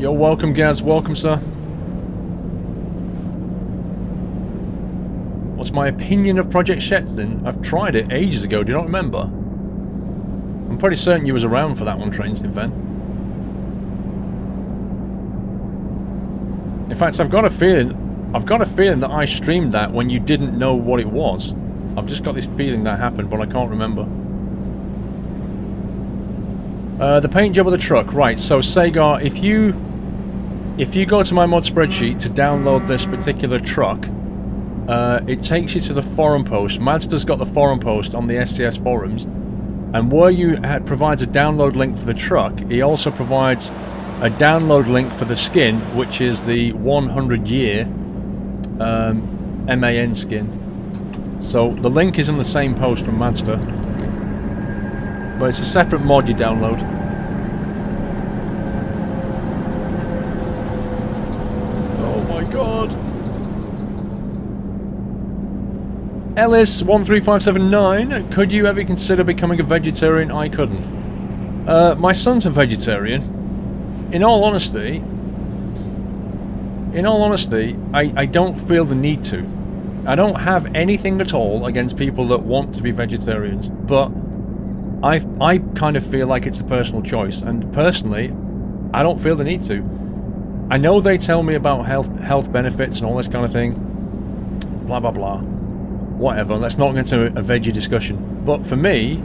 You're welcome, Gaz. Welcome, sir. What's my opinion of Project Shetson? I've tried it ages ago. Do you not remember? I'm pretty certain you was around for that one, Trainsin Fen. In fact, I've got a feeling that I streamed that when you didn't know what it was. I've just got this feeling that happened, but I can't remember. The paint job of the truck, right? So Sagar, if you go to my mod spreadsheet to download this particular truck, it takes you to the forum post. Mazda's got the forum post on the STS forums. And where you provides a download link for the truck, he also provides a download link for the skin, which is the 100-year MAN skin. So the link is in the same post from Mazda, but it's a separate mod you download. Oh my god. Ellis13579, could you ever consider becoming a vegetarian? I couldn't. My son's a vegetarian. In all honesty, I don't feel the need to. I don't have anything at all against people that want to be vegetarians, but I kind of feel like it's a personal choice, and personally, I don't feel the need to. I know they tell me about health benefits and all this kind of thing, blah blah blah. whatever. Let's not get into a veggie discussion. But for me,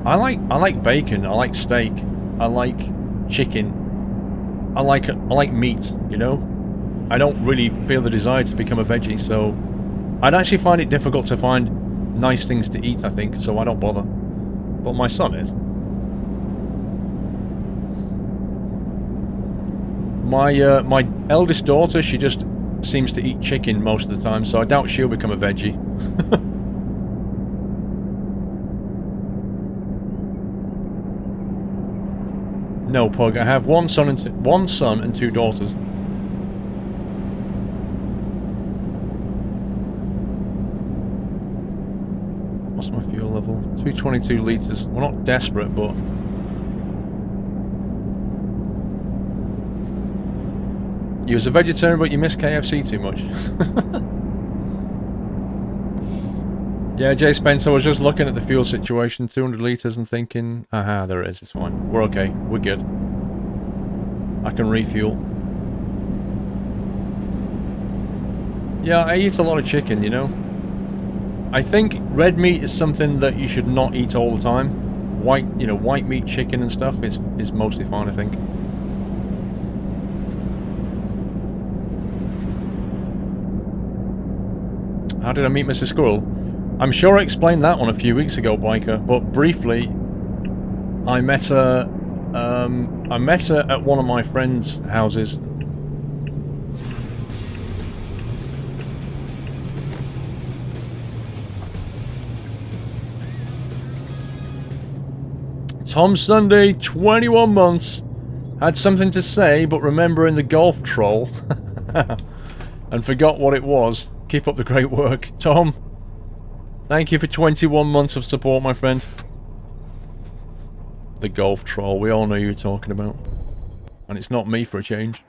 I like bacon. I like steak. I like chicken. I like meat. You know, I don't really feel the desire to become a veggie. So I'd actually find it difficult to find nice things to eat. I think so. I don't bother. But my son is. My eldest daughter, she just seems to eat chicken most of the time, so I doubt she'll become a veggie. No, Pug. I have one son and two daughters. What's my fuel level? 222 litres. We're not desperate, but... You was a vegetarian, but you miss KFC too much. Yeah, Jay Spencer, I was just looking at the fuel situation, 200 litres, and thinking, aha, there it is, it's fine. We're okay, we're good. I can refuel. Yeah, I eat a lot of chicken, you know. I think red meat is something that you should not eat all the time. White meat, chicken and stuff is mostly fine, I think. How did I meet Mrs. Squirrel? I'm sure I explained that one a few weeks ago, Biker, but briefly, I met her at one of my friends' houses. Tom Sunday, 21 months, had something to say, but remembering the golf troll, and forgot what it was. Keep up the great work. Tom, thank you for 21 months of support, my friend. The golf troll, we all know who you're talking about. And it's not me for a change.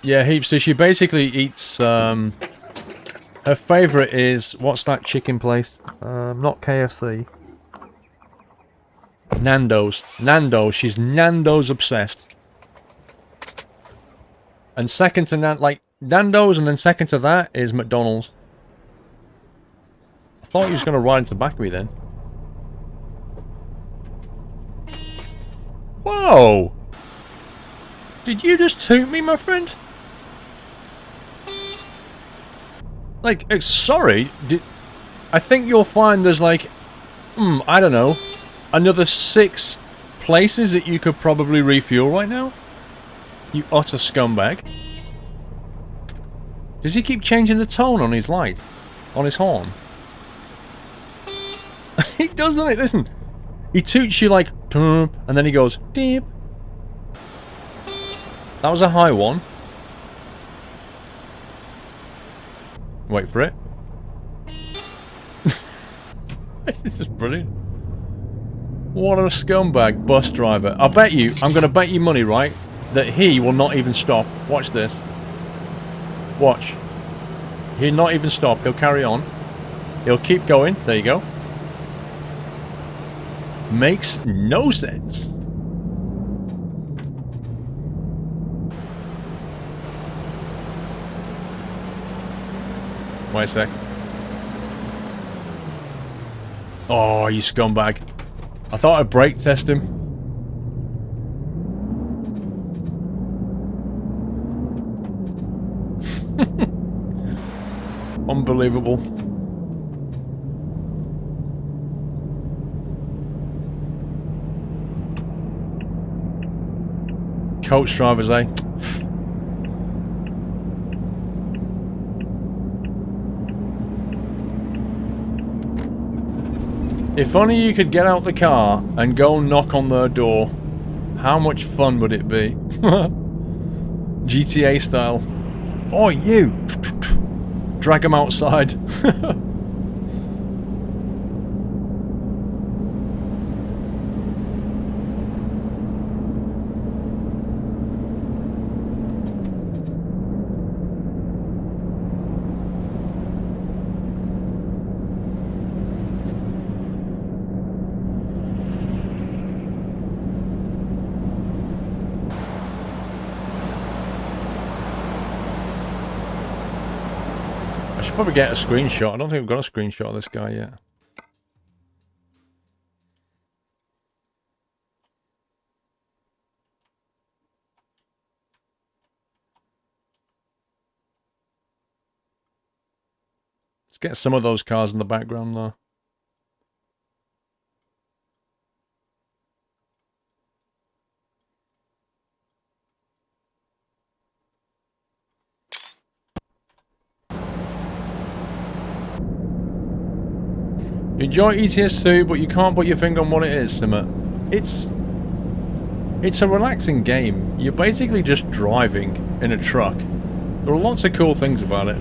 Yeah, Heaps, so she basically eats, her favourite is, what's that chicken place? Not KFC. Nando's. Nando's, she's Nando's obsessed. And second to Nando's, and then second to that is McDonald's. I thought he was going to ride into the back of me then. Whoa! Did you just toot me, my friend? Like, sorry, I think you'll find there's like, I don't know, another 6 places that you could probably refuel right now? You utter scumbag. Does he keep changing the tone on his light? On his horn? He does, doesn't it? Listen. He toots you like, and then he goes, deep. That was a high one. Wait for it. This is just brilliant. What a scumbag bus driver. I'm going to bet you money, right? That he will not even stop. Watch this. Watch. He'll not even stop. He'll carry on. He'll keep going. There you go. Makes no sense. Wait a sec. Oh, you scumbag. I thought I'd brake test him. Unbelievable. Coach drivers, eh? If only you could get out the car and go knock on their door, how much fun would it be? GTA style. Oh, you! Drag them outside. should probably get a screenshot. I don't think we've got a screenshot of this guy yet. Let's get some of those cars in the background though. You enjoy ETS2, but you can't put your finger on what it is, Simmer. It's a relaxing game. You're basically just driving in a truck. There are lots of cool things about it.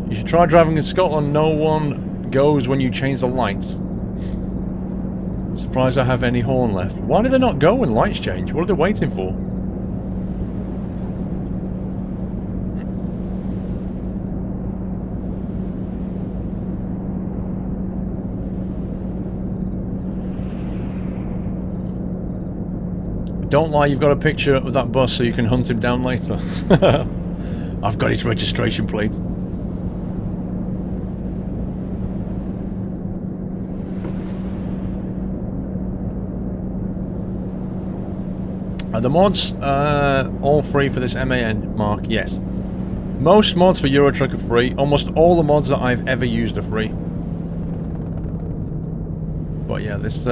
You should try driving in Scotland. No one goes when you change the lights. Surprised I have any horn left. Why do they not go when lights change? What are they waiting for? Don't lie, you've got a picture of that bus so you can hunt him down later. I've got his registration plate. Are the mods all free for this MAN, Mark? Yes. Most mods for Euro Truck are free. Almost all the mods that I've ever used are free. But yeah, this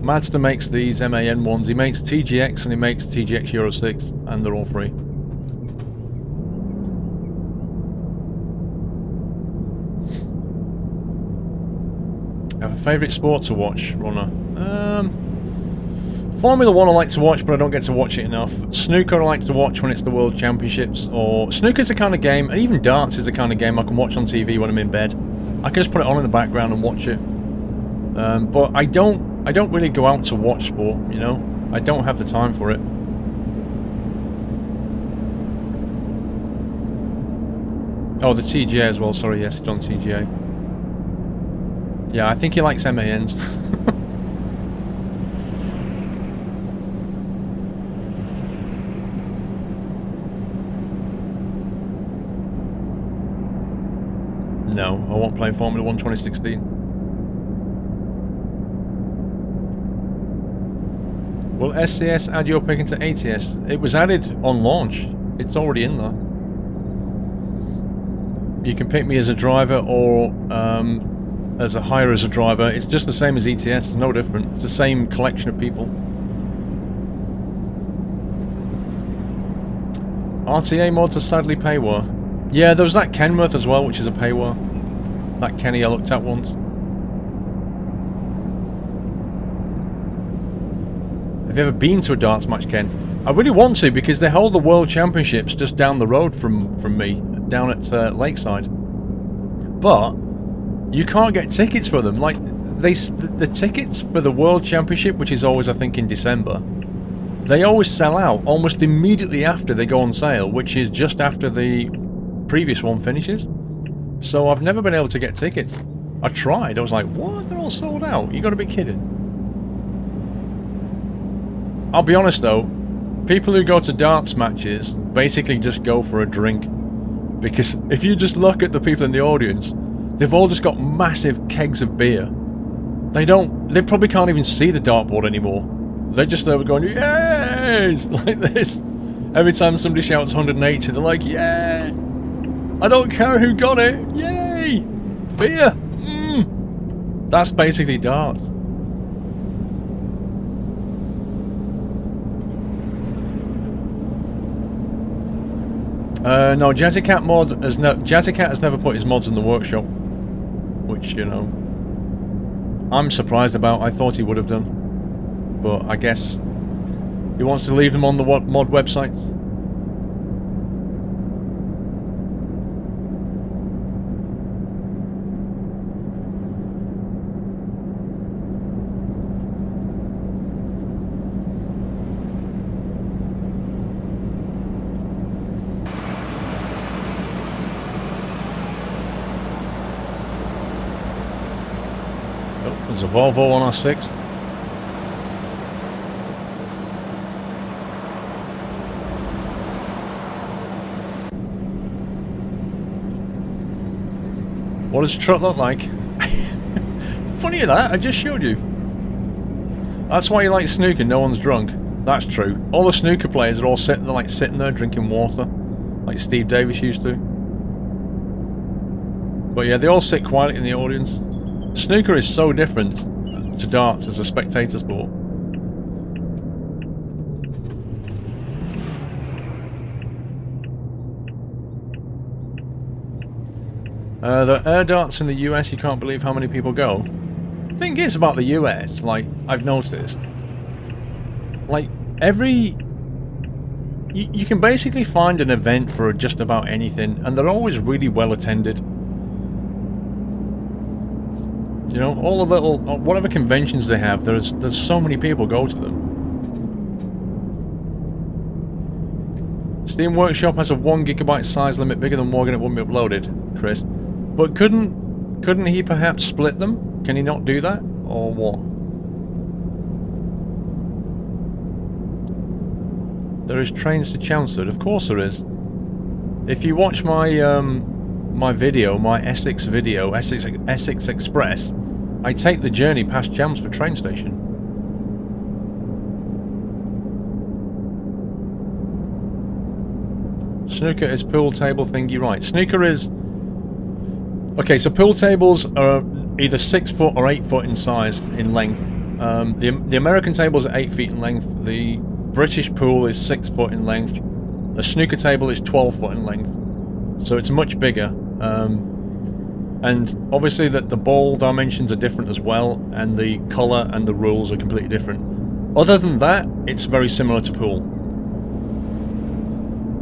Mazda makes these MAN ones. He makes TGX and he makes TGX Euro 6, and they're all free. I have a favourite sport to watch, Runner. Formula 1 I like to watch, but I don't get to watch it enough. Snooker I like to watch when it's the World Championships, or snooker's the kind of game, and even darts is the kind of game I can watch on TV when I'm in bed. I can just put it on in the background and watch it. But I don't really go out to watch sport, you know? I don't have the time for it. Oh, the TGA as well, sorry, yes, it's on TGA. Yeah, I think he likes MANs. No, I won't play Formula 1 2016. Will SCS add your pick into ATS? It was added on launch. It's already in there. You can pick me as a driver or as a hire as a driver. It's just the same as ETS, no different. It's the same collection of people. RTA mods are sadly paywall. Yeah, there was that Kenworth as well, which is a paywall. That Kenny I looked at once. Have you ever been to a darts match, Ken? I really want to, because they hold the World Championships just down the road from me, down at Lakeside. But you can't get tickets for them. Like, the tickets for the World Championship, which is always, I think, in December, they always sell out almost immediately after they go on sale, which is just after the previous one finishes. So I've never been able to get tickets. I tried. I was like, what? They're all sold out? You gotta be kidding. I'll be honest though, people who go to darts matches basically just go for a drink. Because if you just look at the people in the audience, they've all just got massive kegs of beer. They probably can't even see the dartboard anymore. They're just there going, yes! Like this. Every time somebody shouts 180, they're like, yeah! I don't care who got it! Yay! Beer! That's basically darts. No, Jazzycat has never put his mods in the workshop. Which, you know, I'm surprised about. I thought he would have done. But I guess he wants to leave them on the mod websites. There's a Volvo on our 6th. What does a truck look like? Funny that, I just showed you. That's why you like snooker, no one's drunk. That's true. All the snooker players are all sitting there drinking water. Like Steve Davis used to. But yeah, they all sit quietly in the audience. Snooker is so different to darts as a spectator sport. The air darts in the US, you can't believe how many people go. The thing is about the US, like, I've noticed, like, you can basically find an event for just about anything, and they're always really well attended. You know, all the little, whatever conventions they have, there's so many people go to them. Steam Workshop has a 1 GB size limit, bigger than Morgan, it won't be uploaded, Chris. But couldn't he perhaps split them? Can he not do that? Or what? There is trains to Chelmsford. Of course there is. If you watch my my video, my Essex video, Essex Express, I take the journey past Chelmsford train station. Snooker is pool table thingy, right? Snooker is... Okay, so pool tables are either 6 foot or 8 foot in size, in length. The American tables are 8 feet in length. The British pool is 6 foot in length. The snooker table is 12 foot in length. So it's much bigger. And obviously that the ball dimensions are different as well, and the colour and the rules are completely different. Other than that, it's very similar to pool.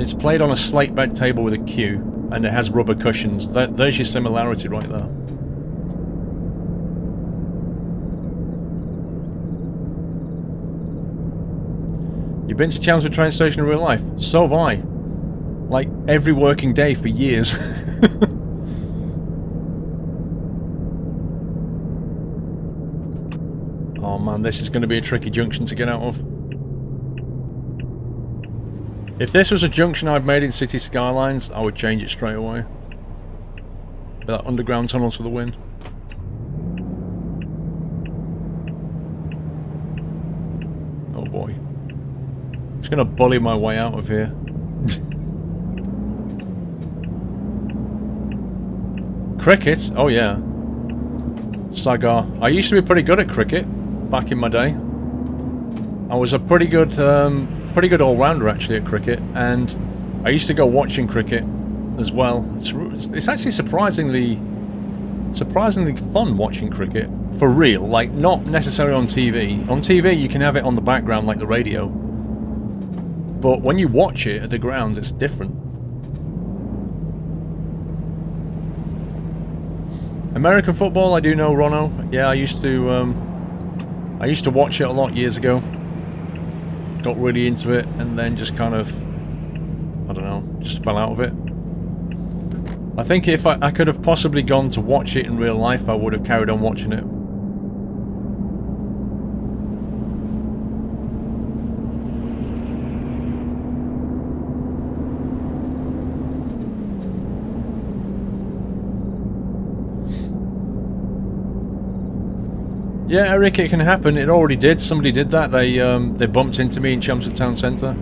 It's played on a slate bed table with a cue, and it has rubber cushions. There's your similarity right there. You've been to Chelmsford train station in real life? So have I. Like, every working day for years. Oh man, this is going to be a tricky junction to get out of. If this was a junction I'd made in City Skylines, I would change it straight away. But that underground tunnels for the win. Oh boy. I'm just going to bully my way out of here. Cricket? Oh yeah. Sagar. I used to be pretty good at cricket back in my day. I was a pretty good all-rounder actually at cricket, and I used to go watching cricket as well. It's actually surprisingly fun watching cricket for real, like not necessarily on TV. On TV you can have it on the background like the radio, but when you watch it at the ground it's different. American football, I do know, Rono. Yeah, I used to watch it a lot years ago. Got really into it, and then just kind of, I don't know, just fell out of it. I think if I could have possibly gone to watch it in real life, I would have carried on watching it. Yeah, Eric, it can happen. It already did. Somebody did that. They bumped into me in Chelmsford Town Centre.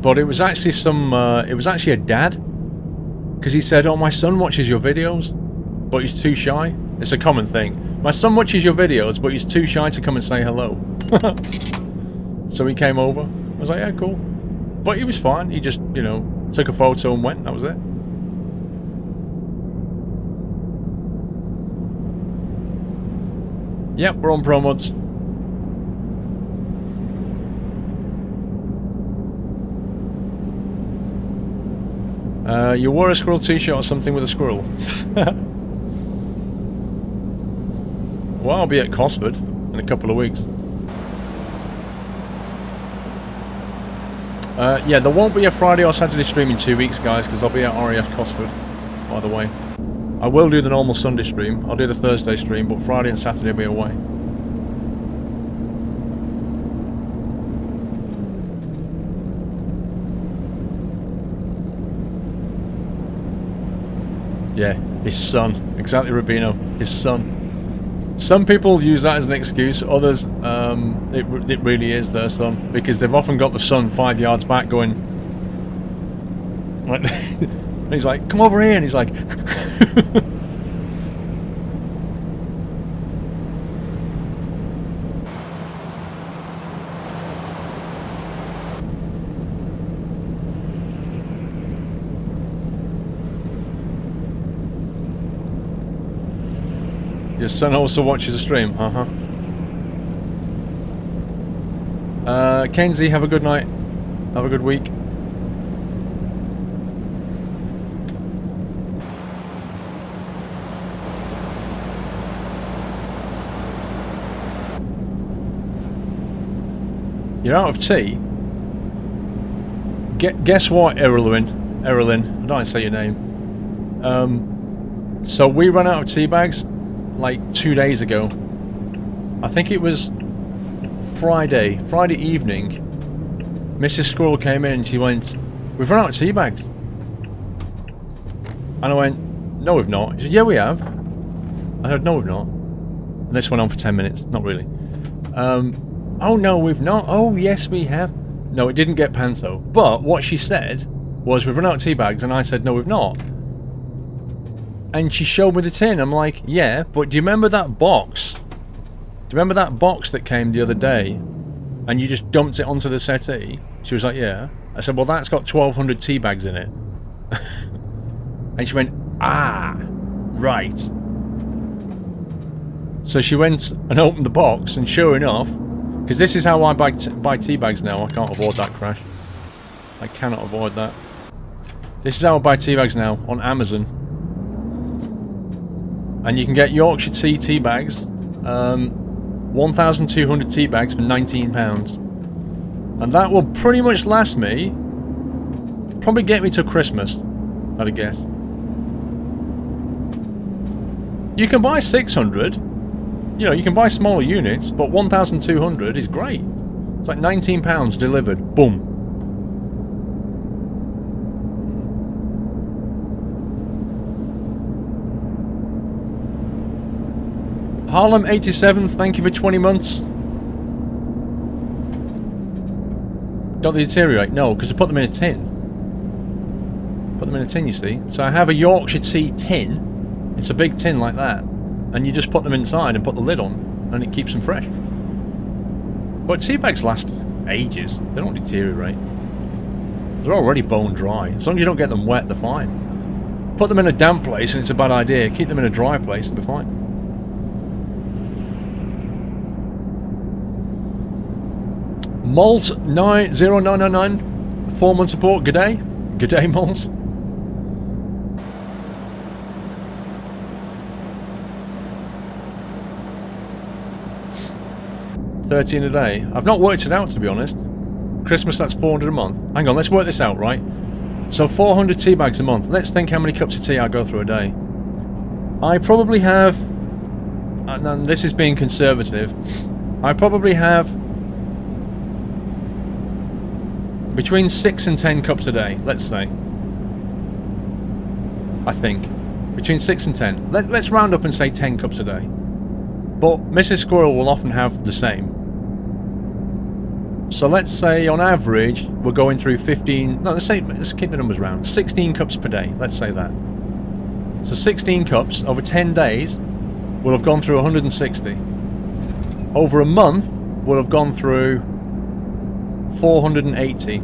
But it was actually it was actually a dad, because he said, "Oh, my son watches your videos, but he's too shy." It's a common thing. My son watches your videos, but he's too shy to come and say hello. So he came over. I was like, "Yeah, cool." But he was fine. He just, you know, took a photo and went. That was it. Yep, we're on Pro Mods. You wore a squirrel t-shirt or something with a squirrel. Well, I'll be at Cosford in a couple of weeks. Yeah, there won't be a Friday or Saturday stream in 2 weeks, guys, because I'll be at RAF Cosford, by the way. I will do the normal Sunday stream. I'll do the Thursday stream, but Friday and Saturday I'll be away. Yeah, his son. Exactly, Rubino. His son. Some people use that as an excuse. Others, it really is their son. Because they've often got the son 5 yards back going... Like, and he's like, come over here. And he's like... Your son also watches the stream, Kenzie, have a good night. Have a good week. You're out of tea? Guess what, Erilyn? I don't want to say your name. So we ran out of tea bags like 2 days ago. I think it was Friday evening. Mrs. Squirrel came in and she went, we've run out of tea bags. And I went, no we've not. She said, yeah we have. I said, no we've not. And this went on for 10 minutes. Not really. Oh no we've not. Oh yes we have. No, it didn't get panto. But what she said was, we've run out of tea bags, and I said, no we've not. And she showed me the tin. I'm like, yeah, but do you remember that box? Do you remember that box that came the other day? And you just dumped it onto the settee? She was like, yeah. I said, well, that's got 1,200 tea bags in it. And she went, ah, right. So she went and opened the box, and sure enough, because this is how I buy tea bags now. I can't avoid that crash. I cannot avoid that. This is how I buy tea bags now, on Amazon. And you can get Yorkshire tea bags, 1,200 tea bags for £19. And that will pretty much last me, probably get me to Christmas, I'd guess. You can buy 600, you know, you can buy smaller units, but 1,200 is great. It's like £19 delivered, boom. Harlem87, thank you for 20 months. Don't they deteriorate? No, because I put them in a tin. Put them in a tin, you see. So I have a Yorkshire tea tin. It's a big tin like that. And you just put them inside and put the lid on, and it keeps them fresh. But tea bags last ages. They don't deteriorate. They're already bone dry. As long as you don't get them wet, they're fine. Put them in a damp place and it's a bad idea. Keep them in a dry place and they're fine. Malt090999, 4-month support. Good day. Good day, Malt. $13 a day. I've not worked it out, to be honest. Christmas, that's 400 a month. Hang on, let's work this out, right? So 400 tea bags a month. Let's think how many cups of tea I go through a day. I probably have, and this is being conservative, I probably have between 6 and 10 cups a day, let's say. I think. Between 6 and 10. Let's round up and say 10 cups a day. But Mrs. Squirrel will often have the same. So let's say on average we're going through 15... No, let's keep the numbers round. 16 cups per day, let's say that. So 16 cups over 10 days will have gone through 160. Over a month we'll have gone through 480.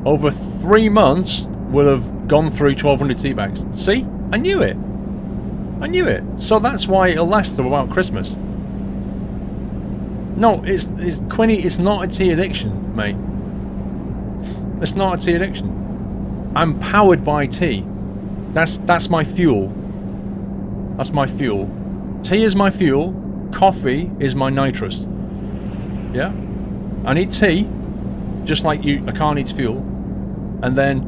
Over 3 months we'll have gone through 1,200 tea bags. See? I knew it. I knew it. So that's why it'll last till about Christmas. No, it's Quinny, it's not a tea addiction, mate. It's not a tea addiction. I'm powered by tea. That's my fuel. That's my fuel. Tea is my fuel. Coffee is my nitrous. Yeah? I need tea, just like a car needs fuel. And then,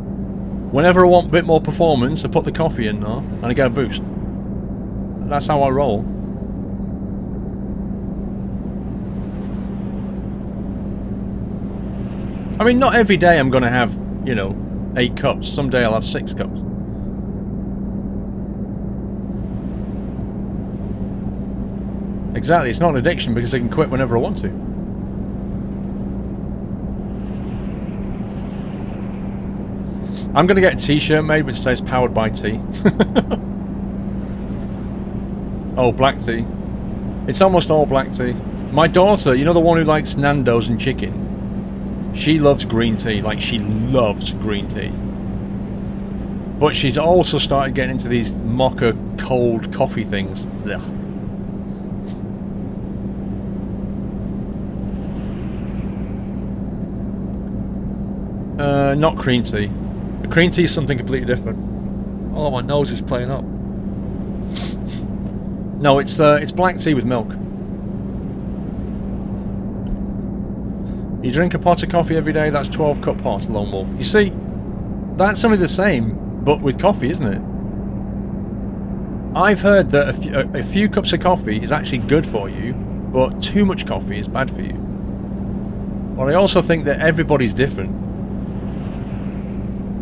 whenever I want a bit more performance, I put the coffee in there, and I get a boost. That's how I roll. I mean, not every day I'm going to have, you know, 8 cups. Some day I'll have 6 cups. Exactly, it's not an addiction because I can quit whenever I want to. I'm going to get a t-shirt made which says powered by tea. Oh, black tea. It's almost all black tea. My daughter, you know the one who likes Nando's and chicken? She loves green tea, like she loves green tea. But she's also started getting into these mocha cold coffee things. Ugh. Not cream tea. The cream tea is something completely different. Oh, my nose is playing up. No, it's black tea with milk. You drink a pot of coffee every day, that's 12 cup pot, Lone Wolf. You see, that's only the same, but with coffee, isn't it? I've heard that a few cups of coffee is actually good for you, but too much coffee is bad for you. But I also think that everybody's different.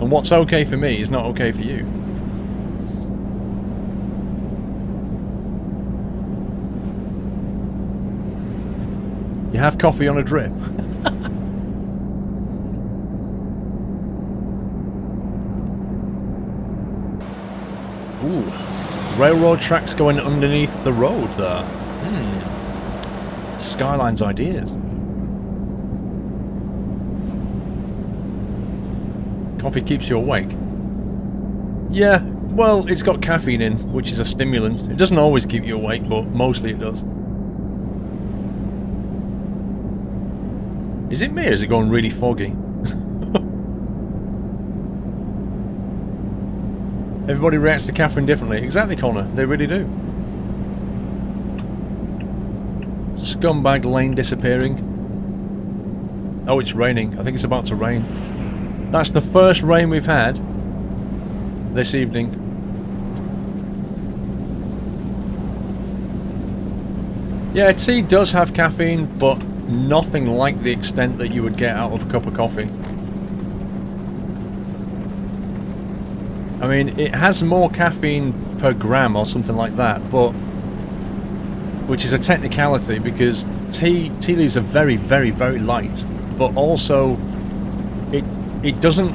And what's okay for me is not okay for you. You have coffee on a drip. Ooh. Railroad tracks going underneath the road there. Skyline's ideas. Coffee keeps you awake. Yeah, well, it's got caffeine in, which is a stimulant. It doesn't always keep you awake, but mostly it does. Is it me or is it going really foggy? Everybody reacts to caffeine differently. Exactly, Connor. They really do. Scumbag lane disappearing. Oh, it's raining. I think it's about to rain. That's the first rain we've had this evening. Yeah, tea does have caffeine, but nothing like the extent that you would get out of a cup of coffee. I mean, it has more caffeine per gram or something like that, but which is a technicality because tea leaves are very, very, very light, but also it doesn't,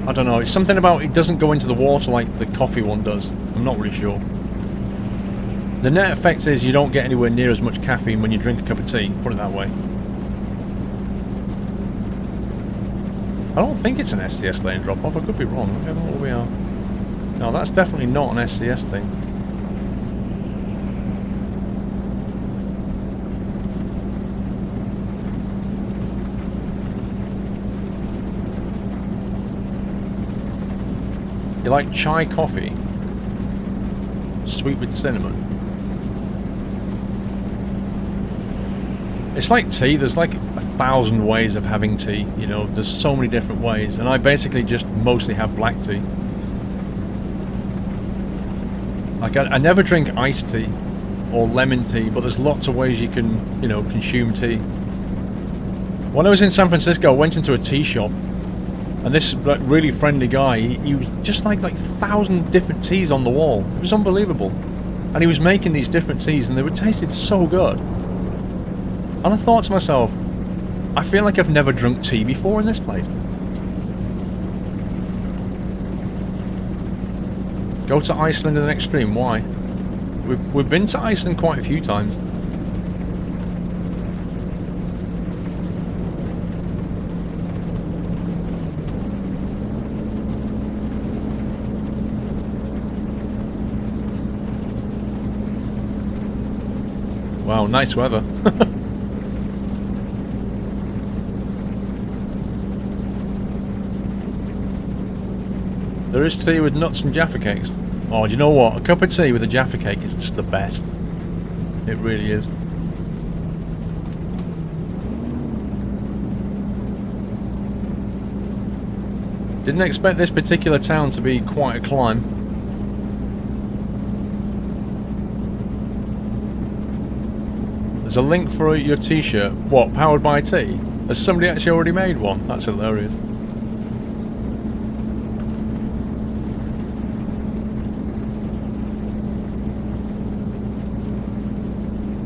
I don't know, it's something about it doesn't go into the water like the coffee one does. I'm not really sure. The net effect is you don't get anywhere near as much caffeine when you drink a cup of tea, put it that way. I don't think it's an SCS lane drop-off, I could be wrong. I don't know where we are. No, that's definitely not an SCS thing. You like chai coffee? Sweet with cinnamon. It's like tea, there's like 1,000 ways of having tea, you know, there's so many different ways, and I basically just mostly have black tea. Like, I never drink iced tea or lemon tea, but there's lots of ways you can, you know, consume tea. When I was in San Francisco, I went into a tea shop, and this like really friendly guy, he was just like 1,000 different teas on the wall. It was unbelievable. And he was making these different teas, and they tasted so good. And I thought to myself, I feel like I've never drunk tea before in this place. Go to Iceland in an extreme, why? We've been to Iceland quite a few times. Wow, nice weather. There is tea with nuts and Jaffa cakes. Oh, do you know what? A cup of tea with a Jaffa cake is just the best. It really is. Didn't expect this particular town to be quite a climb. There's a link for your t-shirt. What, powered by tea? Has somebody actually already made one? That's hilarious.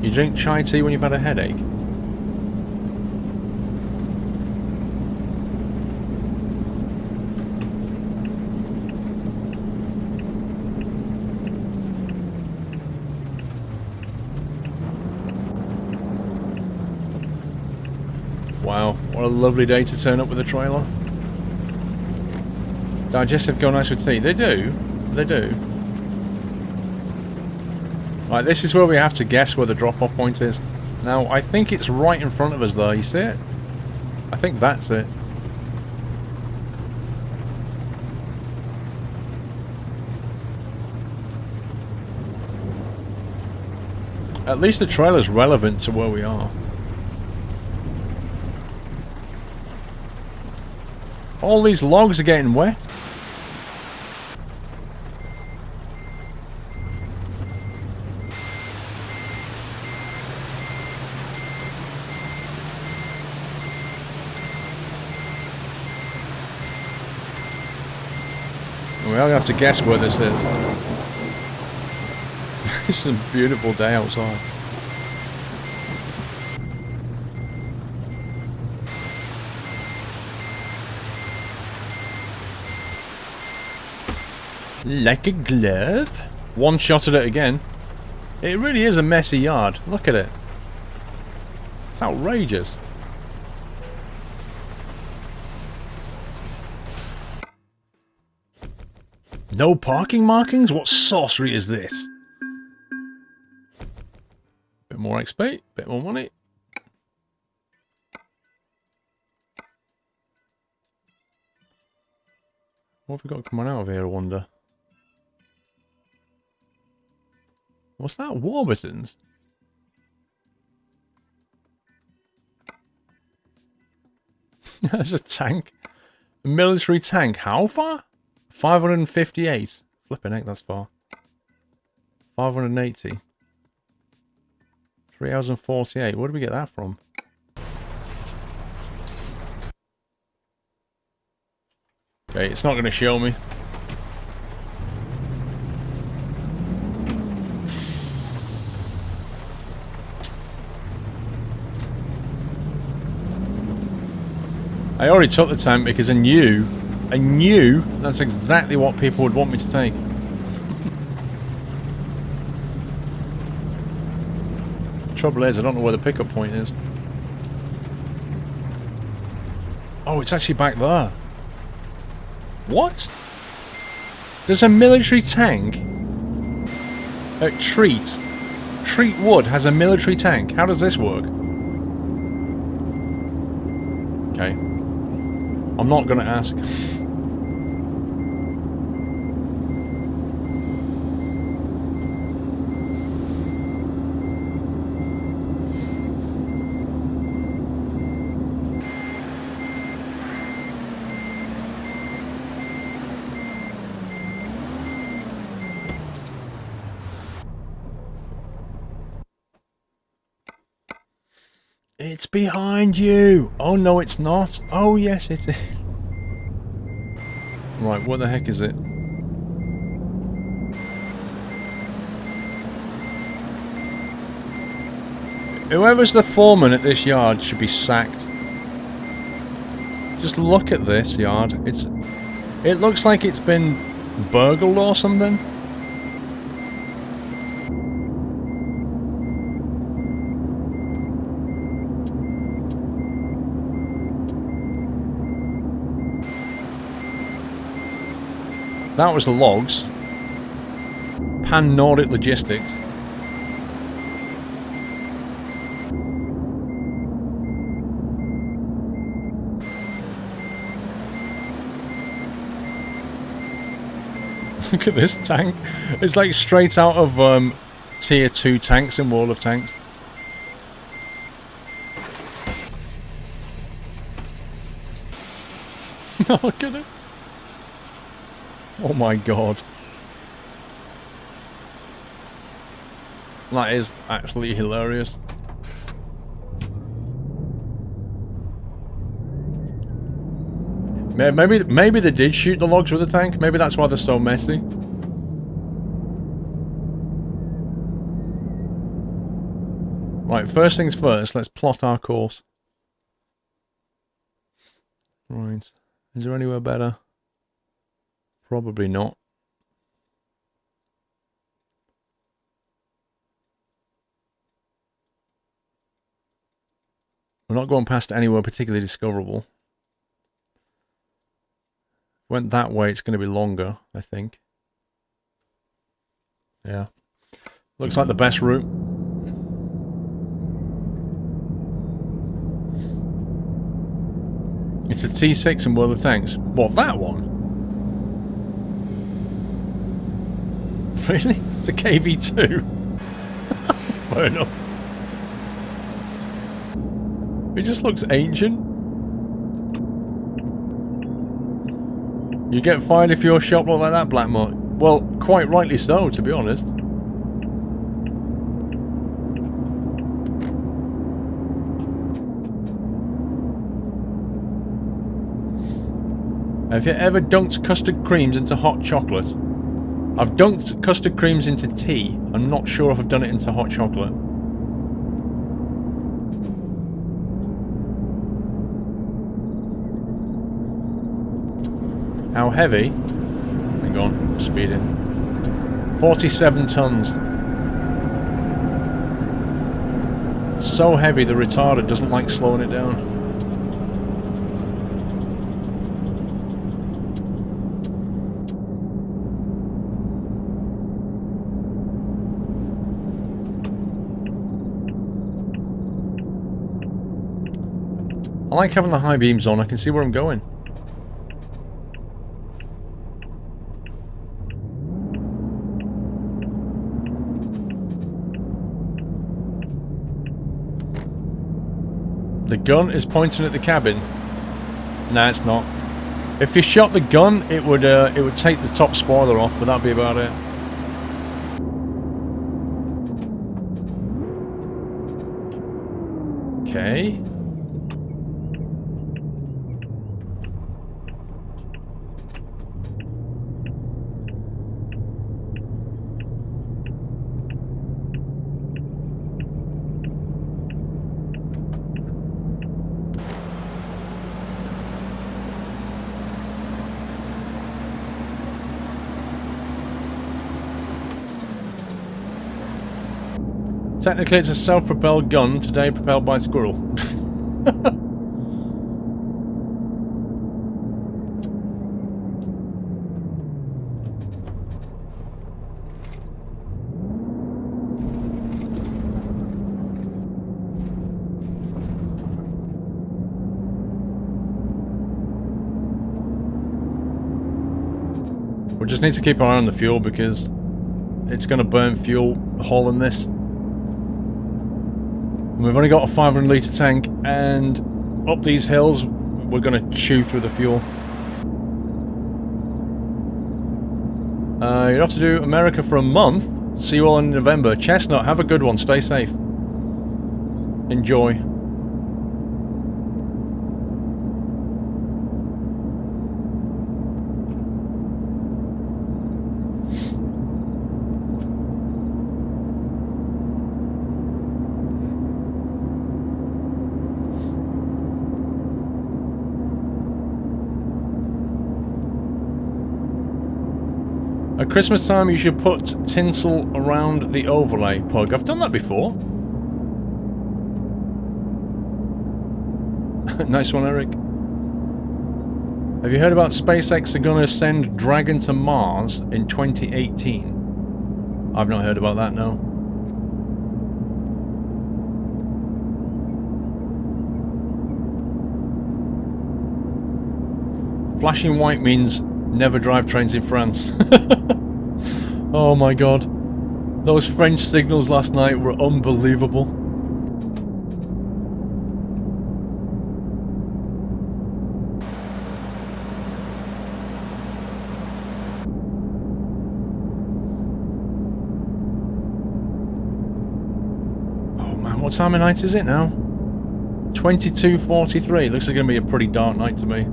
You drink chai tea when you've had a headache? Wow, what a lovely day to turn up with a trailer. Digestive go nice with tea. They do. They do. Right, this is where we have to guess where the drop-off point is. Now, I think it's right in front of us there. You see it? I think that's it. At least the trailer's relevant to where we are. All these logs are getting wet. We only have to guess where this is. It's a beautiful day outside. Like a glove. One shot at it again. It really is a messy yard. Look at it. It's outrageous. No parking markings? What sorcery is this? Bit more XP, bit more money. What have we got coming out of here, I wonder? What's that? Warburtons? There's a tank. A military tank. How far? 558. Flipping heck, that's far. 580. 3048. Where did we get that from? Okay, it's not going to show me. I already took the tank because I knew that's exactly what people would want me to take. Trouble is, I don't know where the pickup point is. Oh, it's actually back there. What? There's a military tank at Treat. Treat Wood has a military tank. How does this work? Okay. I'm not going to ask. It's behind you! Oh no, it's not. Oh yes, it is. Right, what the heck is it? Whoever's the foreman at this yard should be sacked. Just look at this yard. It looks like it's been burgled or something. That was the logs. Pan Nordic Logistics. Look at this tank. It's like straight out of tier 2 tanks in World of Tanks. Look at it. Oh my god. That is actually hilarious. Maybe they did shoot the logs with a tank. Maybe that's why they're so messy. Right, first things first, let's plot our course. Right. Is there anywhere better? Probably not. We're not going past anywhere particularly discoverable. Went that way, it's going to be longer, I think. Yeah. Looks like the best route. It's a T6 in World of Tanks. What, that one? Really? It's a KV2. Fair enough. It just looks ancient. You get fired if your shop look like that, Blackmore. Well, quite rightly so, to be honest. Have you ever dunked custard creams into hot chocolate? I've dunked custard creams into tea. I'm not sure if I've done it into hot chocolate. How heavy? Hang on, speeding. 47 tons. So heavy the retarder doesn't like slowing it down. I like having the high beams on, I can see where I'm going. The gun is pointing at the cabin. Nah, it's not. If you shot the gun, it would take the top spoiler off, but that'd be about it. Okay. Technically, it's a self-propelled gun, today propelled by a squirrel. We just need to keep our eye on the fuel because it's going to burn fuel hauling this. We've only got a 500 litre tank, and up these hills, we're going to chew through the fuel. You'd have to do America for a month. See you all in November. Chestnut, have a good one. Stay safe. Enjoy. At Christmas time, you should put tinsel around the overlay, Pug. I've done that before. Nice one, Eric. Have you heard about SpaceX are going to send Dragon to Mars in 2018? I've not heard about that, no. Flashing white means never drive trains in France. Oh my god. Those French signals last night were unbelievable. Oh man, what time of night is it now? 22:43. Looks like it's going to be a pretty dark night to me.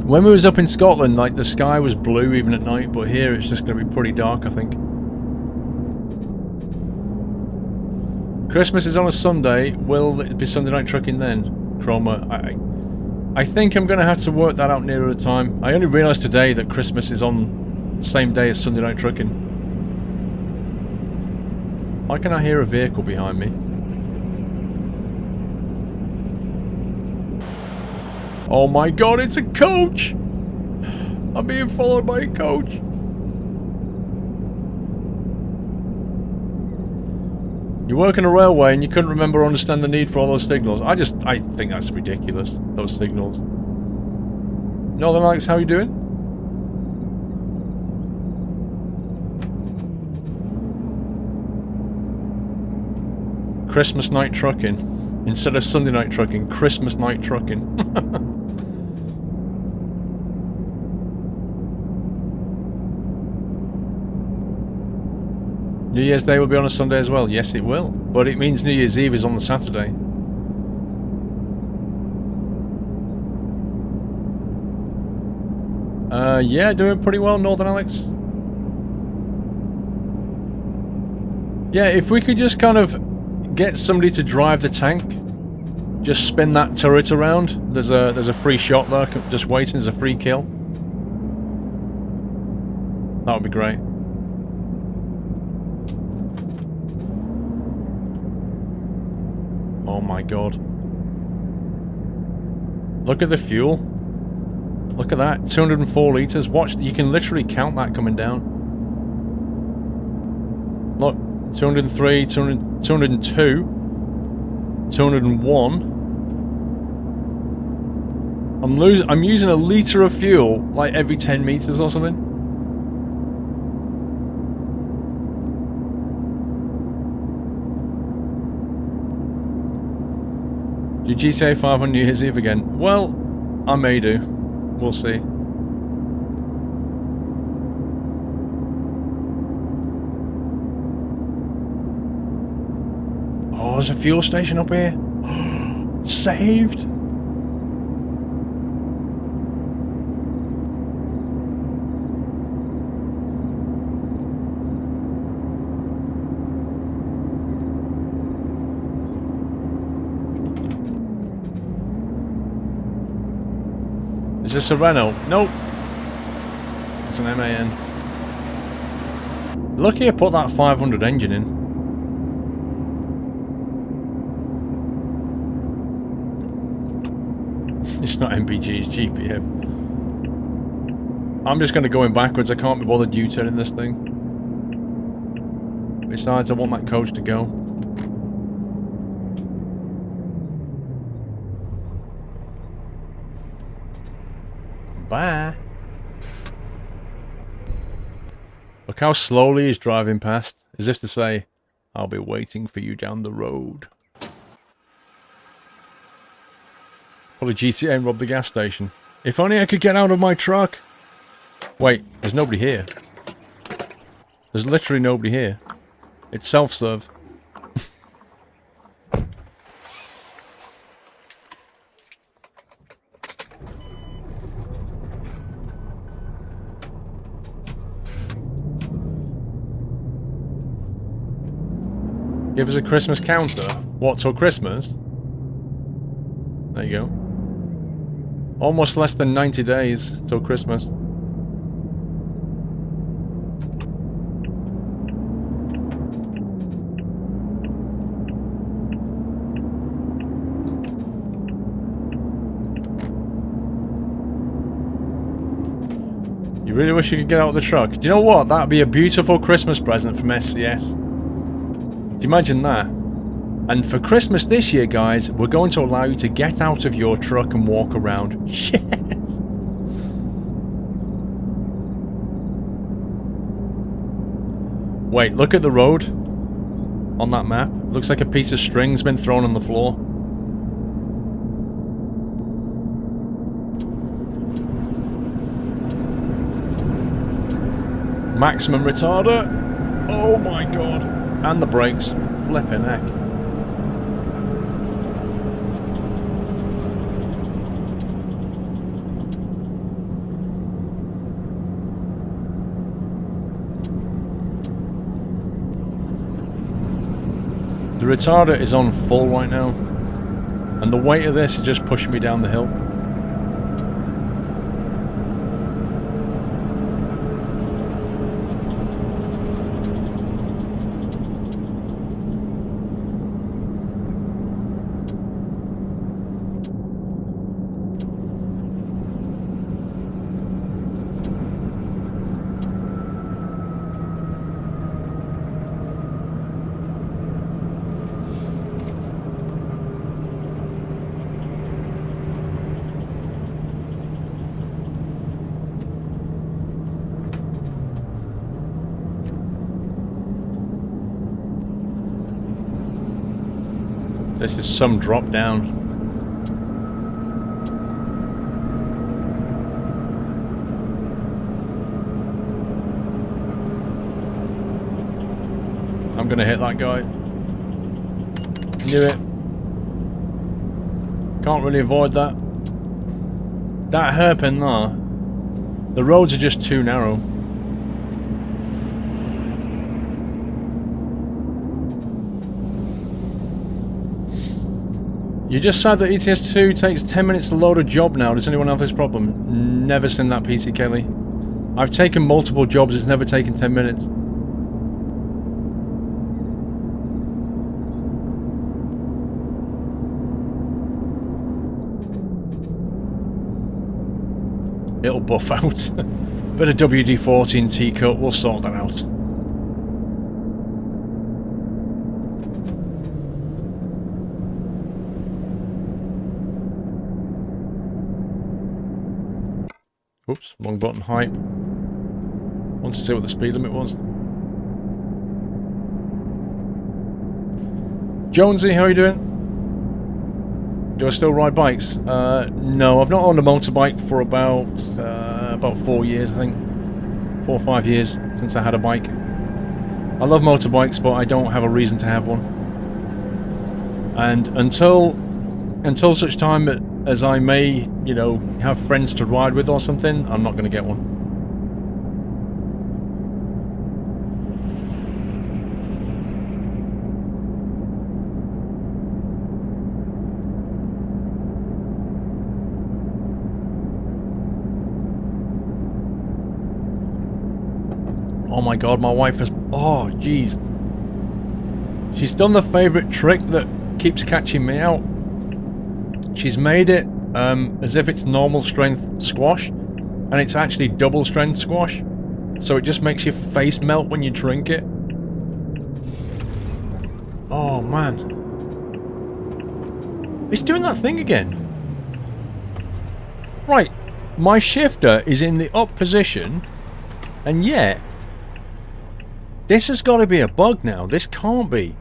When we was up in Scotland, like, the sky was blue even at night, but here it's just going to be pretty dark, I think. Christmas is on a Sunday. Will it be Sunday night trucking then? Chroma. I think I'm going to have to work that out nearer the time. I only realised today that Christmas is on the same day as Sunday night trucking. Why can I hear a vehicle behind me? Oh my god, it's a coach! I'm being followed by a coach. You work in a railway and you couldn't remember or understand the need for all those signals. I think that's ridiculous, those signals. Northern Alex, how you doing? Christmas night trucking. Instead of Sunday night trucking, Christmas night trucking. New Year's Day will be on a Sunday as well. Yes, it will. But it means New Year's Eve is on the Saturday. Yeah, doing pretty well, Northern Alex. Yeah, if we could just kind of get somebody to drive the tank, just spin that turret around. There's a free shot there, just waiting. There's a free kill. That would be great. Oh my god. Look at the fuel. Look at that. 204 litres. Watch, you can literally count that coming down. Look. 203, 200, 202, 201. I'm using a litre of fuel like every 10 metres or something. Do GTA 5 on New Year's Eve again? Well, I may do. We'll see. Oh, there's a fuel station up here. Saved! Is this a Renault? Nope. It's an MAN. Lucky I put that 500 engine in. It's not MPG, it's GPM. I'm just going to go in backwards. I can't be bothered U-turning this thing. Besides, I want that coach to go. Bye. Look how slowly he's driving past, as if to say, I'll be waiting for you down the road. Probably GTA and rob the gas station. If only I could get out of my truck. Wait, there's nobody here. There's literally nobody here. It's self-serve. Give us a Christmas counter. What, till Christmas? There you go. Almost less than 90 days till Christmas. You really wish you could get out of the truck. Do you know what? That'd be a beautiful Christmas present from SCS. Do you imagine that? And for Christmas this year, guys, we're going to allow you to get out of your truck and walk around. Yes! Wait, look at the road on that map. Looks like a piece of string's been thrown on the floor. Maximum retarder. Oh my god. And the brakes. Flipping heck. The retarder is on full right now. And the weight of this is just pushing me down the hill. This is some drop down. I'm gonna hit that guy. Knew it. Can't really avoid that. That hairpin there. The roads are just too narrow. You just said that ETS2 takes 10 minutes to load a job now. Does anyone have this problem? Never seen that, PC Kelly. I've taken multiple jobs, it's never taken 10 minutes. It'll buff out. Bit of WD-40 and T-cut, we'll sort that out. Oops, wrong button, height. Want to see what the speed limit was. Jonesy, how are you doing? Do I still ride bikes? No, I've not owned a motorbike for about 4 years, I think. 4 or 5 years since I had a bike. I love motorbikes, but I don't have a reason to have one. And until such time as I may, you know, have friends to ride with or something, I'm not going to get one. Oh my god, my wife has... Oh, jeez. She's done the favourite trick that keeps catching me out. She's made it as if it's normal strength squash, and it's actually double strength squash. So it just makes your face melt when you drink it. Oh man. It's doing that thing again. Right, my shifter is in the up position, and yet... This has got to be a bug now. This can't be.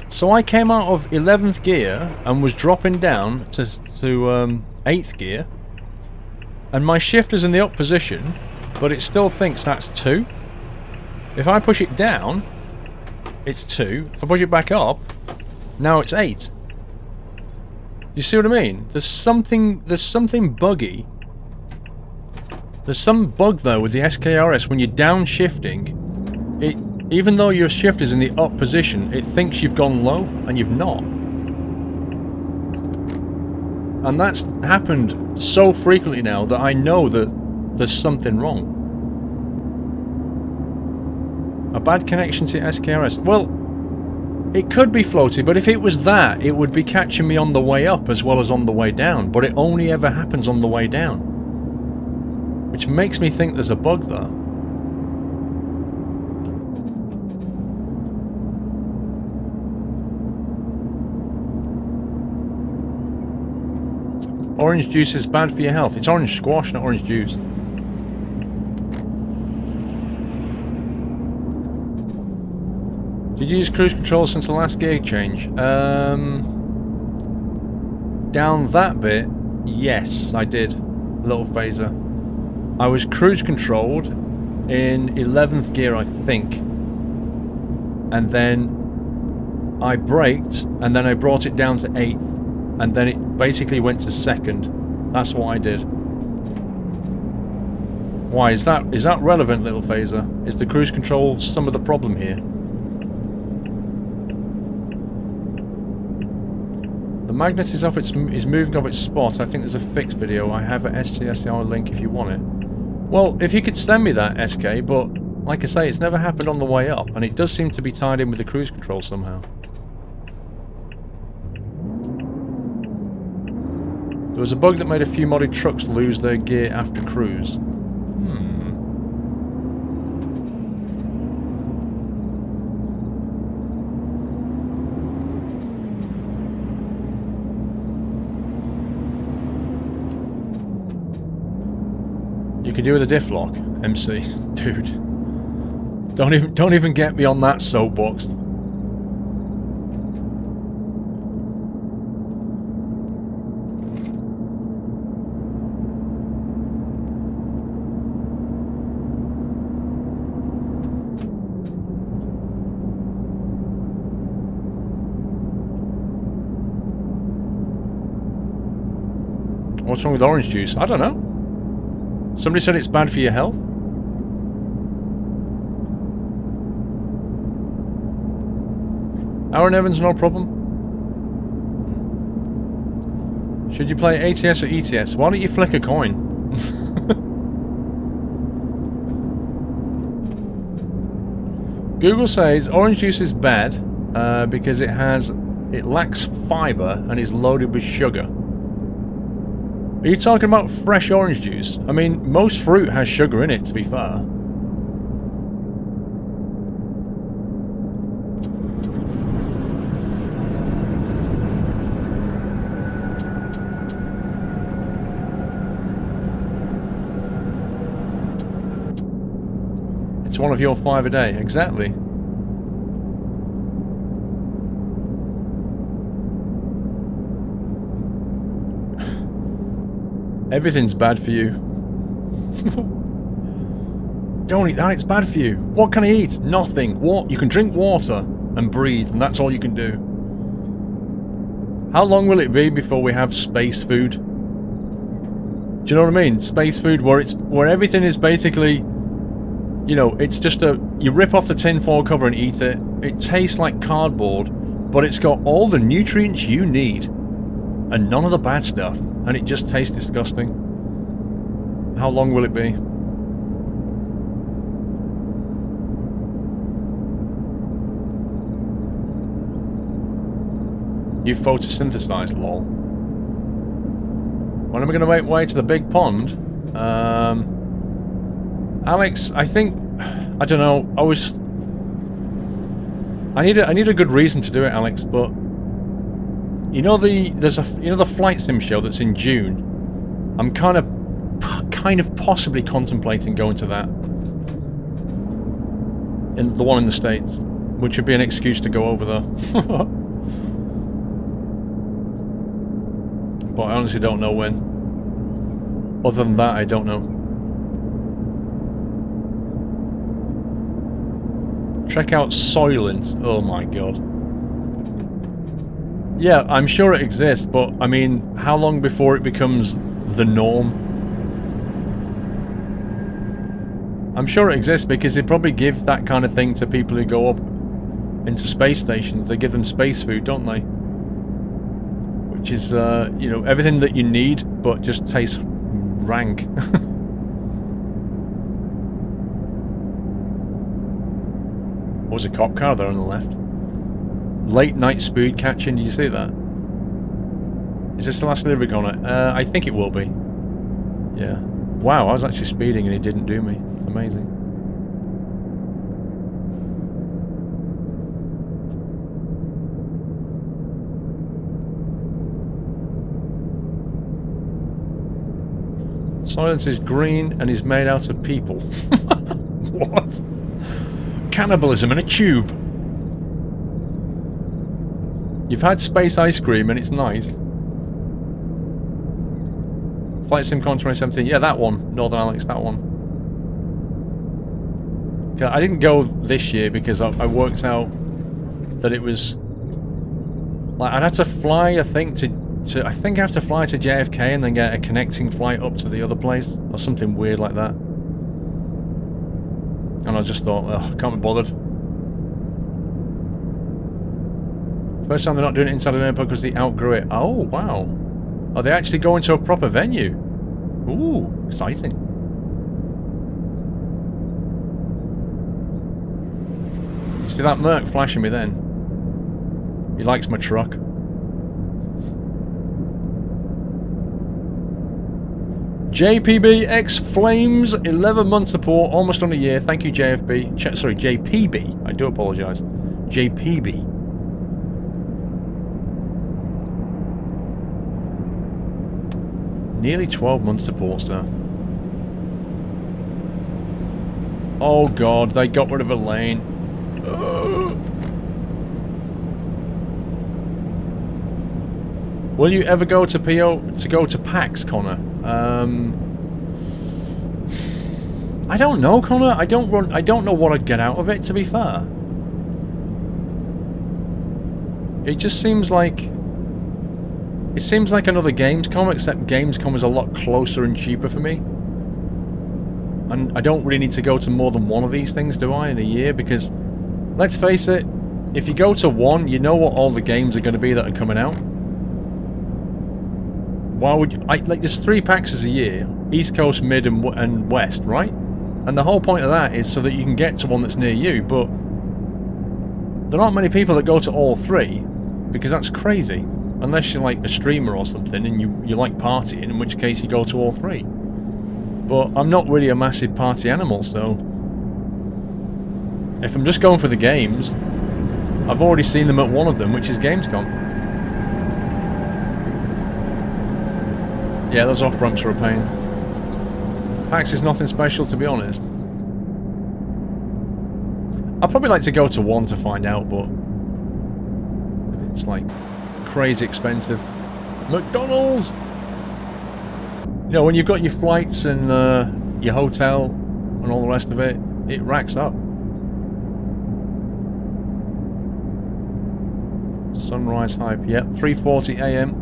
So I came out of 11th gear and was dropping down to 8th gear. And my shifter's in the up position, but it still thinks that's 2. If I push it down, it's 2. If I push it back up, now it's 8. You see what I mean? There's something buggy. There's some bug though with the SKRS when you're downshifting. Even though your shift is in the up position, it thinks you've gone low, and you've not. And that's happened so frequently now that I know that there's something wrong. A bad connection to SKRS. Well, it could be floaty, but if it was that, it would be catching me on the way up as well as on the way down. But it only ever happens on the way down. Which makes me think there's a bug there. Orange juice is bad for your health. It's orange squash, not orange juice. Did you use cruise control since the last gear change? Down that bit, yes, I did. Little phaser. I was cruise controlled in 11th gear, I think. And then I braked, and then I brought it down to 8th. And then it basically went to 2nd. That's what I did. Why is that relevant, little phaser? Is the cruise control some of the problem here? The magnet is moving off its spot. I think there's a fix video. I have an STSR link if you want it. Well, if you could send me that, SK, but like I say, it's never happened on the way up, and it does seem to be tied in with the cruise control somehow. There was a bug that made a few modded trucks lose their gear after cruise. You can do with a diff lock, MC. Dude. Don't even get me on that soapbox. What's wrong with orange juice? I don't know. Somebody said it's bad for your health? Aaron Evans, no problem. Should you play ATS or ETS? Why don't you flick a coin? Google says orange juice is bad because it lacks fiber and is loaded with sugar. Are you talking about fresh orange juice? I mean, most fruit has sugar in it, to be fair. It's one of your 5 a day, exactly. Everything's bad for you. Don't eat that, it's bad for you. What can I eat? Nothing. What? You can drink water and breathe, and that's all you can do. How long will it be before we have space food? Do you know what I mean? Space food where everything is basically, you know, it's just you rip off the tin foil cover and eat it. It tastes like cardboard, but it's got all the nutrients you need and none of the bad stuff. And it just tastes disgusting. How long will it be? You photosynthesized, lol. When am I going to make way to the big pond? Alex, I think... I don't know. I need a good reason to do it, Alex, but... You know the flight sim show that's in June? I'm kind of possibly contemplating going to that. In the one in the States, which would be an excuse to go over there. But I honestly don't know when. Other than that, I don't know. Check out Soylent. Oh my god. Yeah, I'm sure it exists, but, I mean, how long before it becomes the norm? I'm sure it exists because they probably give that kind of thing to people who go up into space stations. They give them space food, don't they? Which is, you know, everything that you need, but just tastes rank. What was a cop car there on the left? Late night speed catching, did you see that? Is this the last delivery corner? I think it will be. Yeah. Wow, I was actually speeding and it didn't do me. It's amazing. Silence is green and is made out of people. What? Cannibalism in a tube. You've had space ice cream and it's nice. Flight SimCon 2017. Yeah, that one. Northern Alex, that one. I didn't go this year because I worked out that it was... Like, I'd have to fly, I think, I think I have to fly to JFK and then get a connecting flight up to the other place. Or something weird like that. And I just thought, ugh, can't be bothered. First time they're not doing it inside an airport because they outgrew it. Oh, wow. Are they actually going to a proper venue? Ooh, exciting. See that Merc flashing me then? He likes my truck. JPB X Flames, 11 month support, almost on a year. Thank you, JFB. Sorry, JPB. I do apologise. JPB. Nearly 12 month support, sir. Oh god, they got rid of a lane. Will you ever go to PAX, Connor? I don't know, Connor. I don't know what I'd get out of it, to be fair. It just seems like another Gamescom, except Gamescom is a lot closer and cheaper for me. And I don't really need to go to more than one of these things, do I, in a year? Because, let's face it, if you go to one, you know what all the games are going to be that are coming out. Why would you... like, there's 3 PAXs a year. East Coast, Mid, and West, right? And the whole point of that is so that you can get to one that's near you, but... there aren't many people that go to all 3, because that's crazy. Unless you're like a streamer or something, and you like partying, in which case you go to all 3. But I'm not really a massive party animal, so... if I'm just going for the games, I've already seen them at one of them, which is Gamescom. Yeah, those off-ramps are a pain. PAX is nothing special, to be honest. I'd probably like to go to one to find out, but... it's like... crazy expensive. McDonald's! You know, when you've got your flights and your hotel and all the rest of it, it racks up. Sunrise hype, yep, 3:40 AM.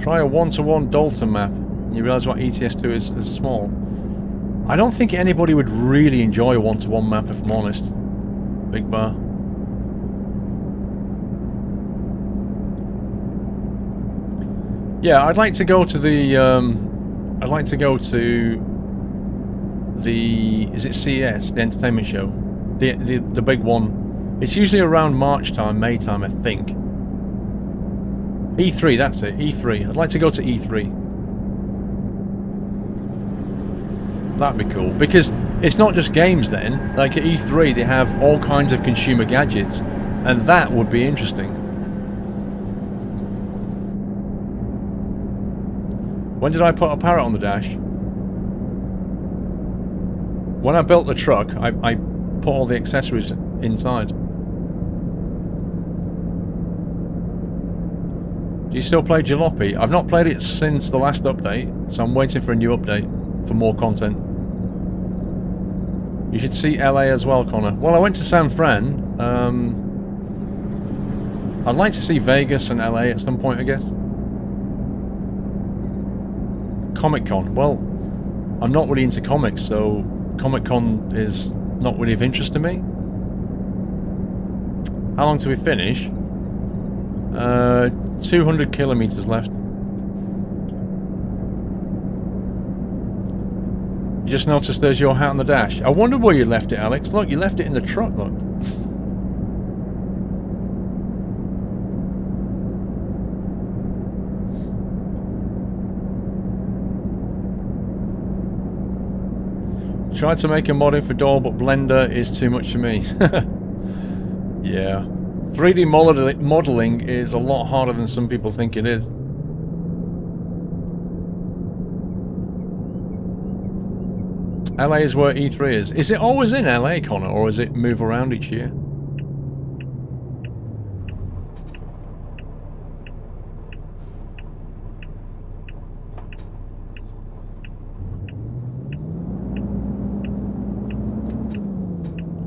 Try a one-to-one Dalton map, and you realise what ETS2 is small. I don't think anybody would really enjoy a one-to-one map, if I'm honest. Big bar. Yeah, I'd like to go to the, I'd like to go to the, is it CES, the entertainment show? The big one. It's usually around March time, May time, I think. E3, that's it, E3. I'd like to go to E3. That'd be cool, because it's not just games then. Like at E3 they have all kinds of consumer gadgets, and that would be interesting. When did I put a parrot on the dash? When I built the truck, I put all the accessories inside. Do you still play Jalopy? I've not played it since the last update, so I'm waiting for a new update for more content. You should see LA as well, Connor. Well, I went to San Fran. I'd like to see Vegas and LA at some point, I guess. Comic-Con. Well, I'm not really into comics, so Comic-Con is not really of interest to me. How long till we finish? 200 kilometers left. You just noticed there's your hat on the dash. I wonder where you left it, Alex. Look, you left it in the truck, look. Tried to make a modding for Doyle, but Blender is too much for me. Yeah. 3D modeling is a lot harder than some people think it is. LA is where E3 is. Is it always in LA, Connor, or does it move around each year?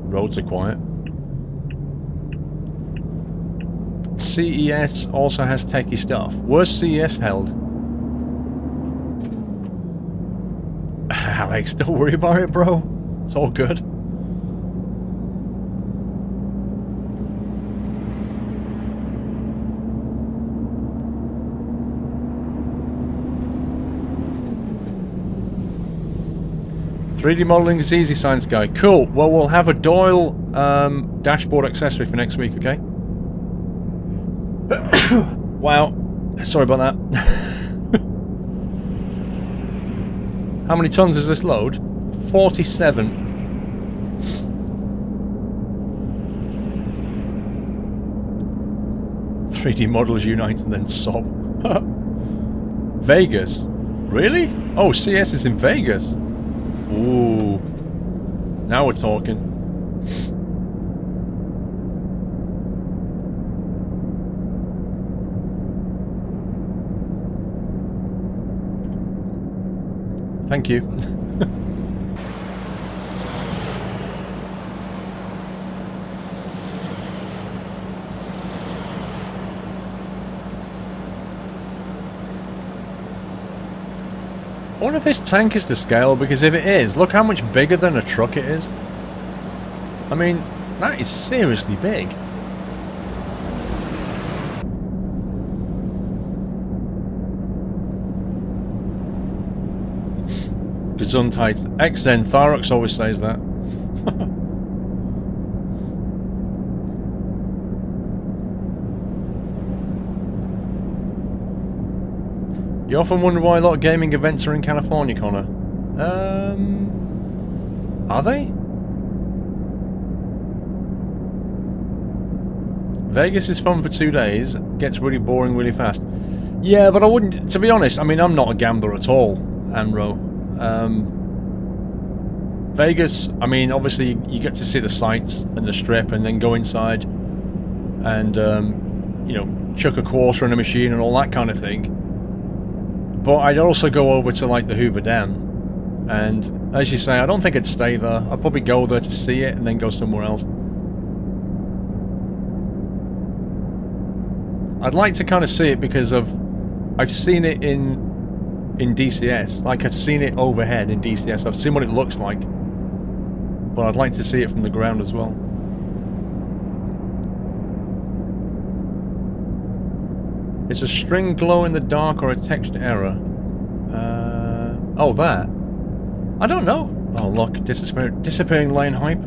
Roads are quiet. CES also has techie stuff. Where's CES held? Alex, don't worry about it, bro. It's all good. 3D modelling is easy, science guy. Cool. Well, we'll have a Doyle dashboard accessory for next week, okay? Wow. Sorry about that. How many tons is this load? 47. "3D models unite and then sob." Vegas. Really? Oh, CS is in Vegas. Ooh. Now we're talking. Thank you. I wonder if this tank is to scale, because if it is, look how much bigger than a truck it is. I mean, that is seriously big. Gesundheit. XN, Thyrox always says that. You often wonder why a lot of gaming events are in California, Connor. Are they? Vegas is fun for 2 days, gets really boring really fast. Yeah, but I wouldn't, to be honest, I mean, I'm not a gambler at all, Anro. Vegas, I mean, obviously you get to see the sights and the strip and then go inside and, you know, chuck a quarter in a machine and all that kind of thing. But I'd also go over to, like, the Hoover Dam. And, as you say, I don't think I'd stay there. I'd probably go there to see it and then go somewhere else. I'd like to kind of see it because I've seen it in DCS. Like, I've seen it overhead in DCS. I've seen what it looks like. But I'd like to see it from the ground as well. Is a string glow in the dark or a texture error? Oh, that. I don't know. Oh, look, disappearing lane hype.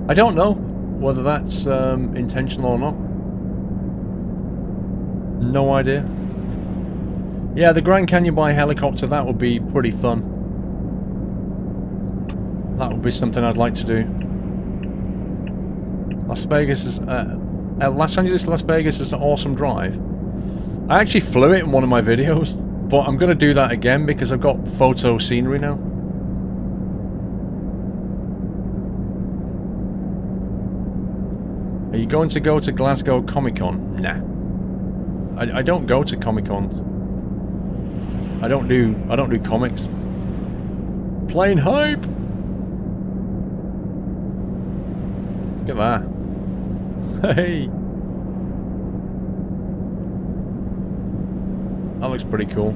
I don't know whether that's intentional or not. No idea. Yeah, the Grand Canyon by helicopter, that would be pretty fun. That would be something I'd like to do. Las Vegas is... Los Angeles to Las Vegas is an awesome drive. I actually flew it in one of my videos, but I'm going to do that again because I've got photo scenery now. Are you going to go to Glasgow Comic-Con? Nah. I don't go to Comic-Cons. I don't do comics. Plain hype! Look at that. Hey! That looks pretty cool.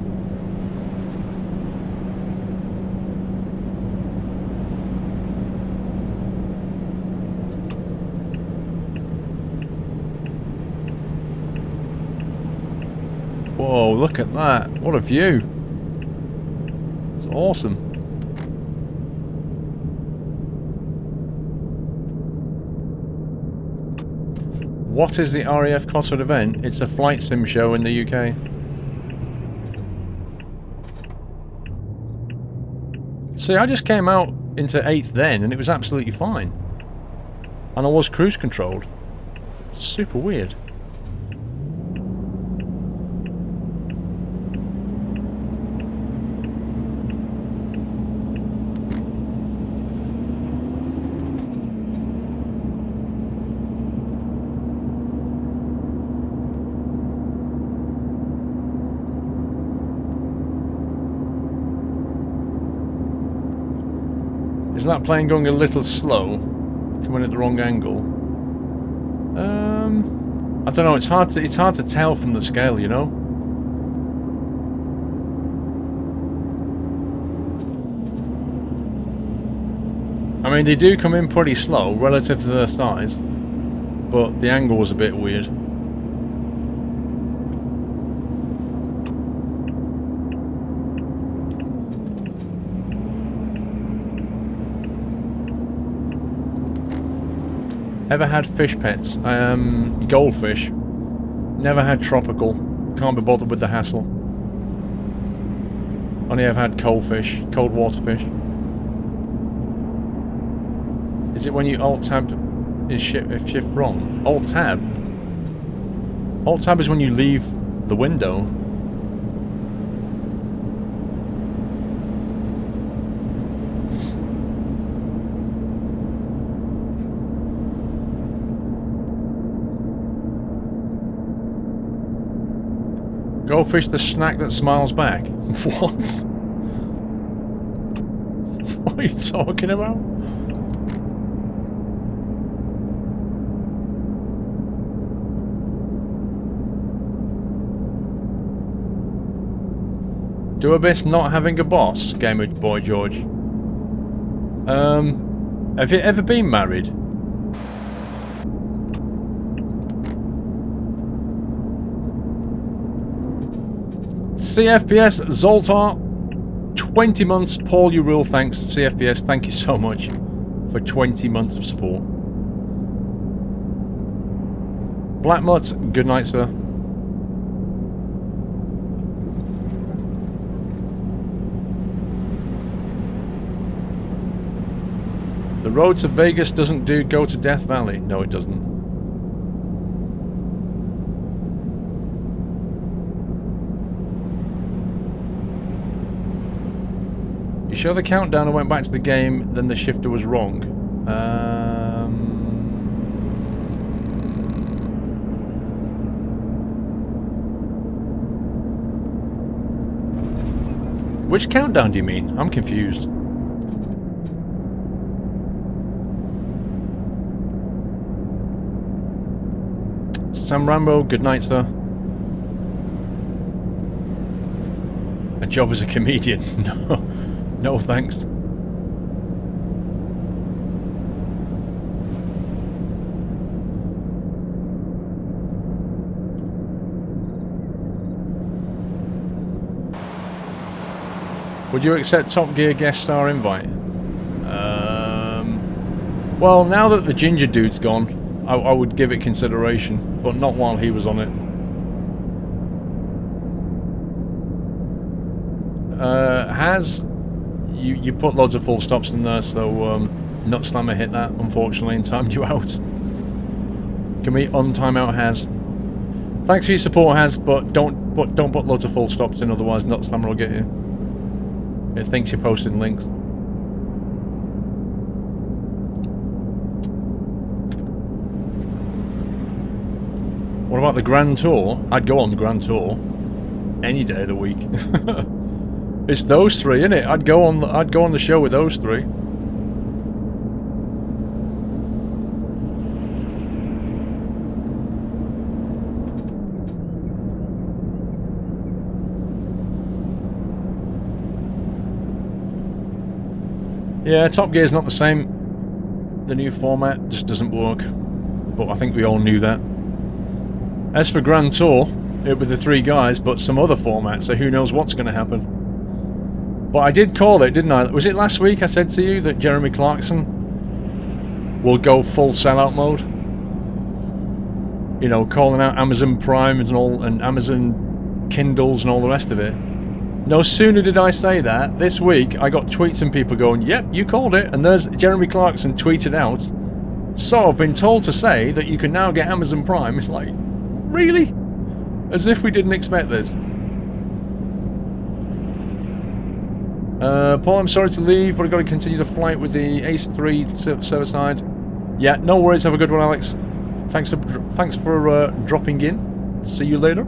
Whoa, look at that. What a view. It's awesome. What is the RAF Cosford event? It's a flight sim show in the UK. See, I just came out into 8th then, and it was absolutely fine. And I was cruise controlled. Super weird. Is that plane going a little slow? Coming at the wrong angle? I don't know. It's hard to tell from the scale, you know. I mean, they do come in pretty slow relative to their size, but the angle was a bit weird. Ever had fish pets? Goldfish. Never had tropical. Can't be bothered with the hassle. Only ever had cold fish. Cold water fish. Is it when you alt-tab is shift wrong? Alt-tab? Alt-tab is when you leave the window. Goldfish, the snack that smiles back. What? What are you talking about? Do a best not having a boss, Gamer Boy George. Have you ever been married? CFPS Zoltar, 20 months. Paul, you real thanks. CFPS, thank you so much for 20 months of support. Black Mutt, good night, sir. The road to Vegas doesn't go to Death Valley. No, it doesn't. You show the countdown and went back to the game, then the shifter was wrong. Which countdown do you mean? I'm confused. Sam Rambo, good night, sir. A job as a comedian? No. No thanks. Would you accept Top Gear guest star invite? Well, now that the ginger dude's gone, I would give it consideration, but not while he was on it. You put loads of full stops in there, so Nut Slammer hit that, unfortunately, and timed you out. Can we untime out Has? Thanks for your support, Has, but don't put loads of full stops in, otherwise Nut Slammer will get you. It thinks you're posting links. What about the Grand Tour? I'd go on the Grand Tour any day of the week. It's those three, isn't it? I'd go on the show with those three. Yeah, Top Gear's not the same. The new format just doesn't work. But I think we all knew that. As for Grand Tour, it would be the three guys, but some other format, so who knows what's going to happen. But I did call it, didn't I? Was it last week I said to you that Jeremy Clarkson will go full sellout mode? You know, calling out Amazon Prime and Amazon Kindles and all the rest of it. No sooner did I say that, this week I got tweets from people going, yep, you called it, and there's Jeremy Clarkson tweeted out, so I've been told to say that you can now get Amazon Prime. It's like, really? As if we didn't expect this. Paul, I'm sorry to leave, but I've got to continue the flight with the Ace 3 server side. Yeah, no worries, have a good one, Alex. Thanks for dropping in. See you later.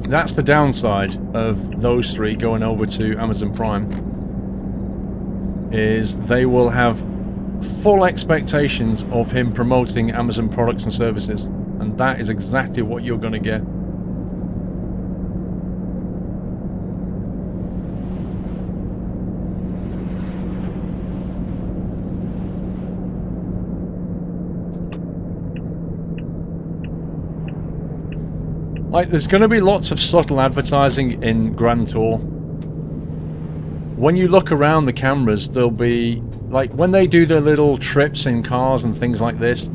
That's the downside of those three going over to Amazon Prime, is they will have full expectations of him promoting Amazon products and services, and that is exactly what you're going to get. Like, there's going to be lots of subtle advertising in Grand Tour. when you look around the cameras, there'll be, like, when they do their little trips in cars and things like this,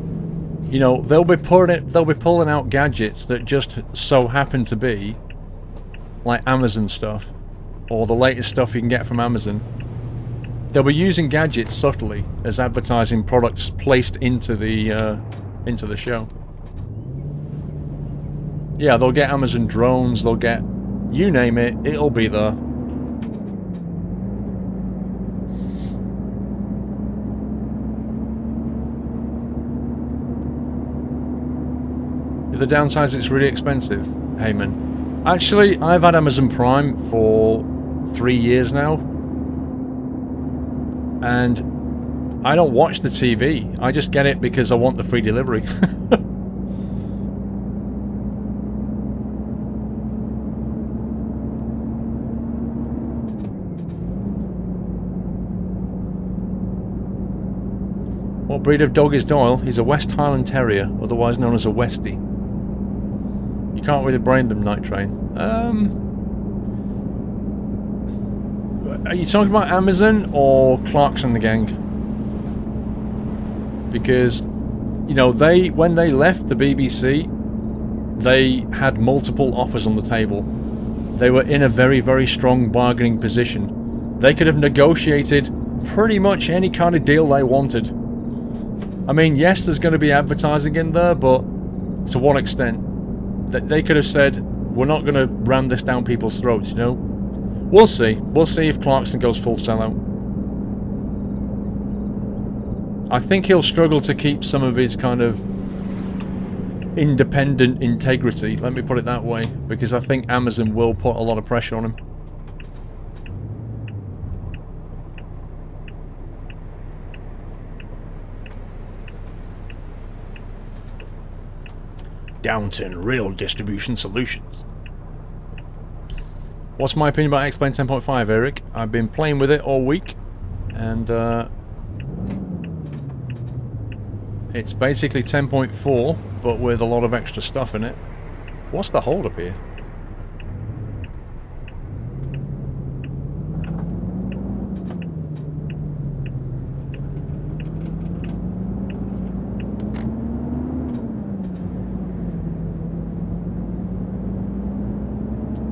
you know, they'll be pulling out gadgets that just so happen to be like Amazon stuff, or the latest stuff you can get from Amazon. They'll be using gadgets subtly as advertising products placed into the show. Yeah, they'll get Amazon drones, they'll get, you name it, it'll be there. The downside is it's really expensive, Heyman. Actually, I've had Amazon Prime for 3 years now. And I don't watch the TV. I just get it because I want the free delivery. What breed of dog is Doyle? He's a West Highland Terrier, otherwise known as a Westie. You can't really brain them, Night Train. Are you talking about Amazon or Clarkson and the gang? Because, you know, when they left the BBC, they had multiple offers on the table. They were in a very, very strong bargaining position. They could have negotiated pretty much any kind of deal they wanted. I mean, yes, there's going to be advertising in there, but to what extent? They could have said, we're not going to ram this down people's throats, you know? We'll see. We'll see if Clarkson goes full sellout. I think he'll struggle to keep some of his kind of independent integrity, let me put it that way, because I think Amazon will put a lot of pressure on him. Downton Real Distribution Solutions. What's my opinion about X-Plane 10.5, Eric? I've been playing with it all week, and it's basically 10.4, but with a lot of extra stuff in it. What's the hold up here?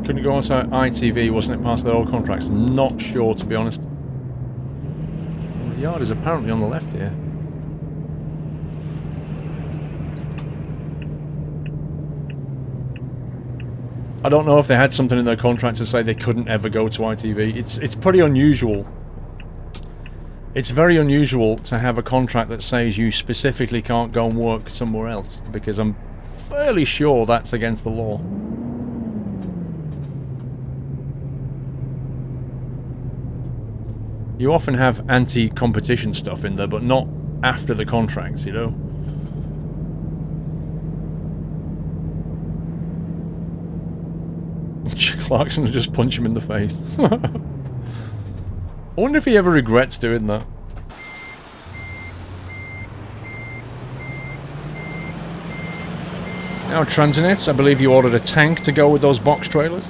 Couldn't go onto ITV, wasn't it past their old contracts? Not sure, to be honest. Well, the yard is apparently on the left here. I don't know if they had something in their contract to say they couldn't ever go to ITV. It's pretty unusual. It's very unusual to have a contract that says you specifically can't go and work somewhere else, because I'm fairly sure that's against the law. You often have anti-competition stuff in there, but not after the contracts, you know? Clarkson will just punch him in the face. I wonder if he ever regrets doing that. Now, Transinets, I believe you ordered a tank to go with those box trailers.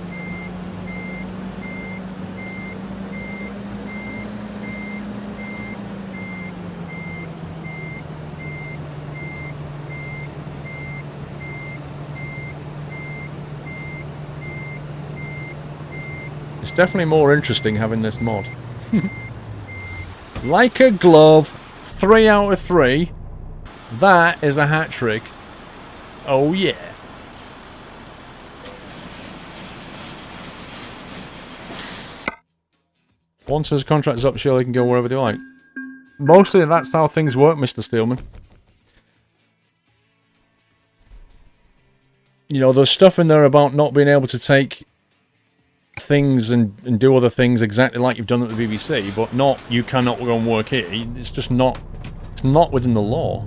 It's definitely more interesting having this mod. Like a glove, 3 out of 3. That is a hat trick. Oh yeah. Once his contract's up, sure they can go wherever they like. Mostly that's how things work, Mr. Steelman. You know, there's stuff in there about not being able to take things and do other things exactly like you've done at the BBC, but not, you cannot go and work here. It's just not, it's not within the law.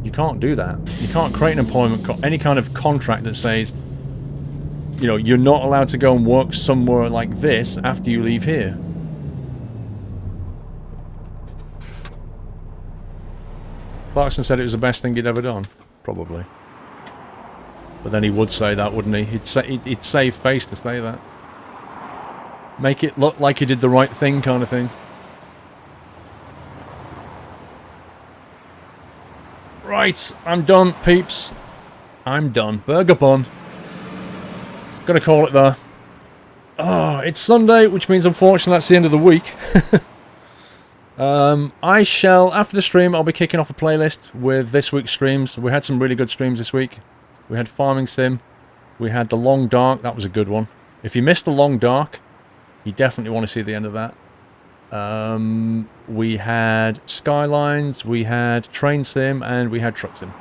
You can't do that. You can't create an employment, any kind of contract that says, you know, you're not allowed to go and work somewhere like this after you leave here. Clarkson said it was the best thing he'd ever done. Probably. But then he would say that, wouldn't he? He'd save face to say that. Make it look like you did the right thing kind of thing. Right, I'm done, peeps. I'm done. Burger bun. Gonna call it there. Oh, it's Sunday, which means unfortunately that's the end of the week. I shall, after the stream, I'll be kicking off a playlist with this week's streams. We had some really good streams this week. We had Farming Sim. We had The Long Dark. That was a good one. If you missed The Long Dark, you definitely want to see the end of that. We had Skylines, we had Train Sim, and we had Truck Sim.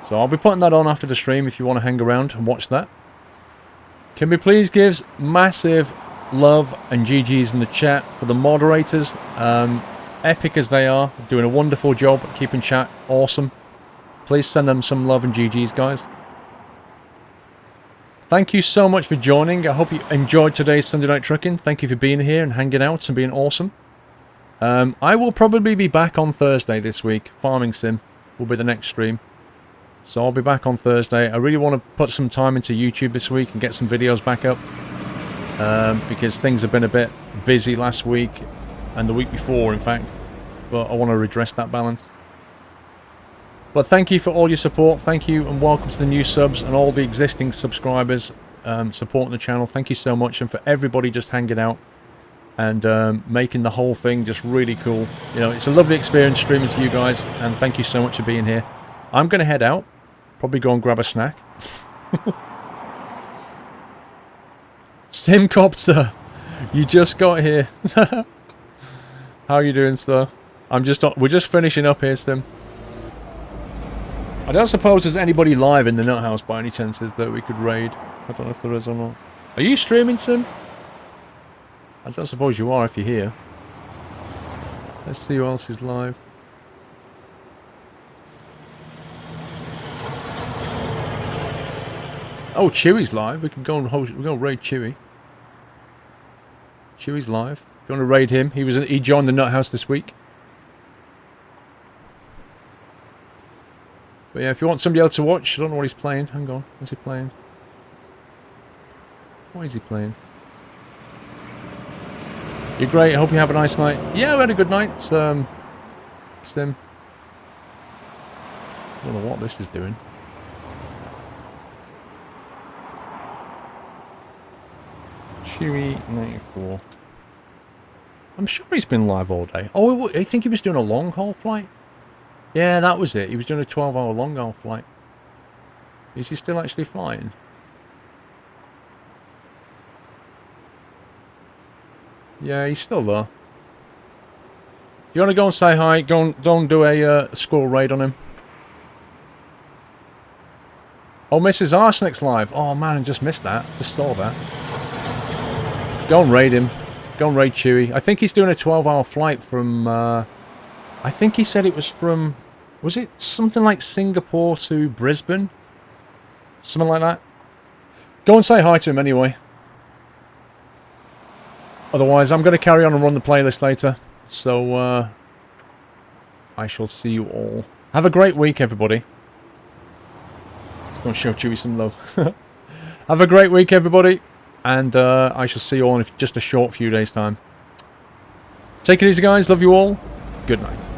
So I'll be putting that on after the stream if you want to hang around and watch that. Can we please give massive love and GG's in the chat for the moderators? Epic as they are, doing a wonderful job at keeping chat awesome. Please send them some love and GG's, guys. Thank you so much for joining. I hope you enjoyed today's Sunday Night Trucking. Thank you for being here and hanging out and being awesome. I will probably be back on Thursday this week. Farming Sim will be the next stream. So I'll be back on Thursday. I really want to put some time into YouTube this week and get some videos back up. Because things have been a bit busy last week and the week before, in fact. But I want to redress that balance. But thank you for all your support. Thank you and welcome to the new subs and all the existing subscribers supporting the channel. Thank you so much. And for everybody just hanging out and making the whole thing just really cool. You know, it's a lovely experience streaming to you guys. And thank you so much for being here. I'm going to head out. Probably go and grab a snack. Simcopter, you just got here. How are you doing, sir? We're just finishing up here, Sim. I don't suppose there's anybody live in the Nut House by any chances that we could raid. I don't know if there is or not. Are you streaming, Sim? I don't suppose you are if you're here. Let's see who else is live. Oh, Chewy's live. We can go and host. We're gonna raid Chewy. Chewy's live. If you want to raid him, he joined the Nut House this week. But yeah, if you want somebody else to watch, I don't know what he's playing. Hang on, what's he playing? What is he playing? You're great. I hope you have a nice night. Yeah, we had a good night. Sim. I don't know what this is doing. Chewy 94. I'm sure he's been live all day. Oh, I think he was doing a long haul flight. Yeah, that was it. He was doing a 12-hour long haul flight. Is he still actually flying? Yeah, he's still there. If you want to go and say hi, go and do a squirrel raid on him. Oh, Mrs. Arsenic's live. Oh man, I just missed that. Just saw that. Go and raid him. Go and raid Chewy. I think he's doing a 12-hour flight from... I think he said it was from... Was it something like Singapore to Brisbane? Something like that. Go and say hi to him anyway. Otherwise, I'm going to carry on and run the playlist later. So, I shall see you all. Have a great week, everybody. Go and show Chewy some love. Have a great week, everybody. And I shall see you all in just a short few days' time. Take it easy, guys. Love you all. Good night.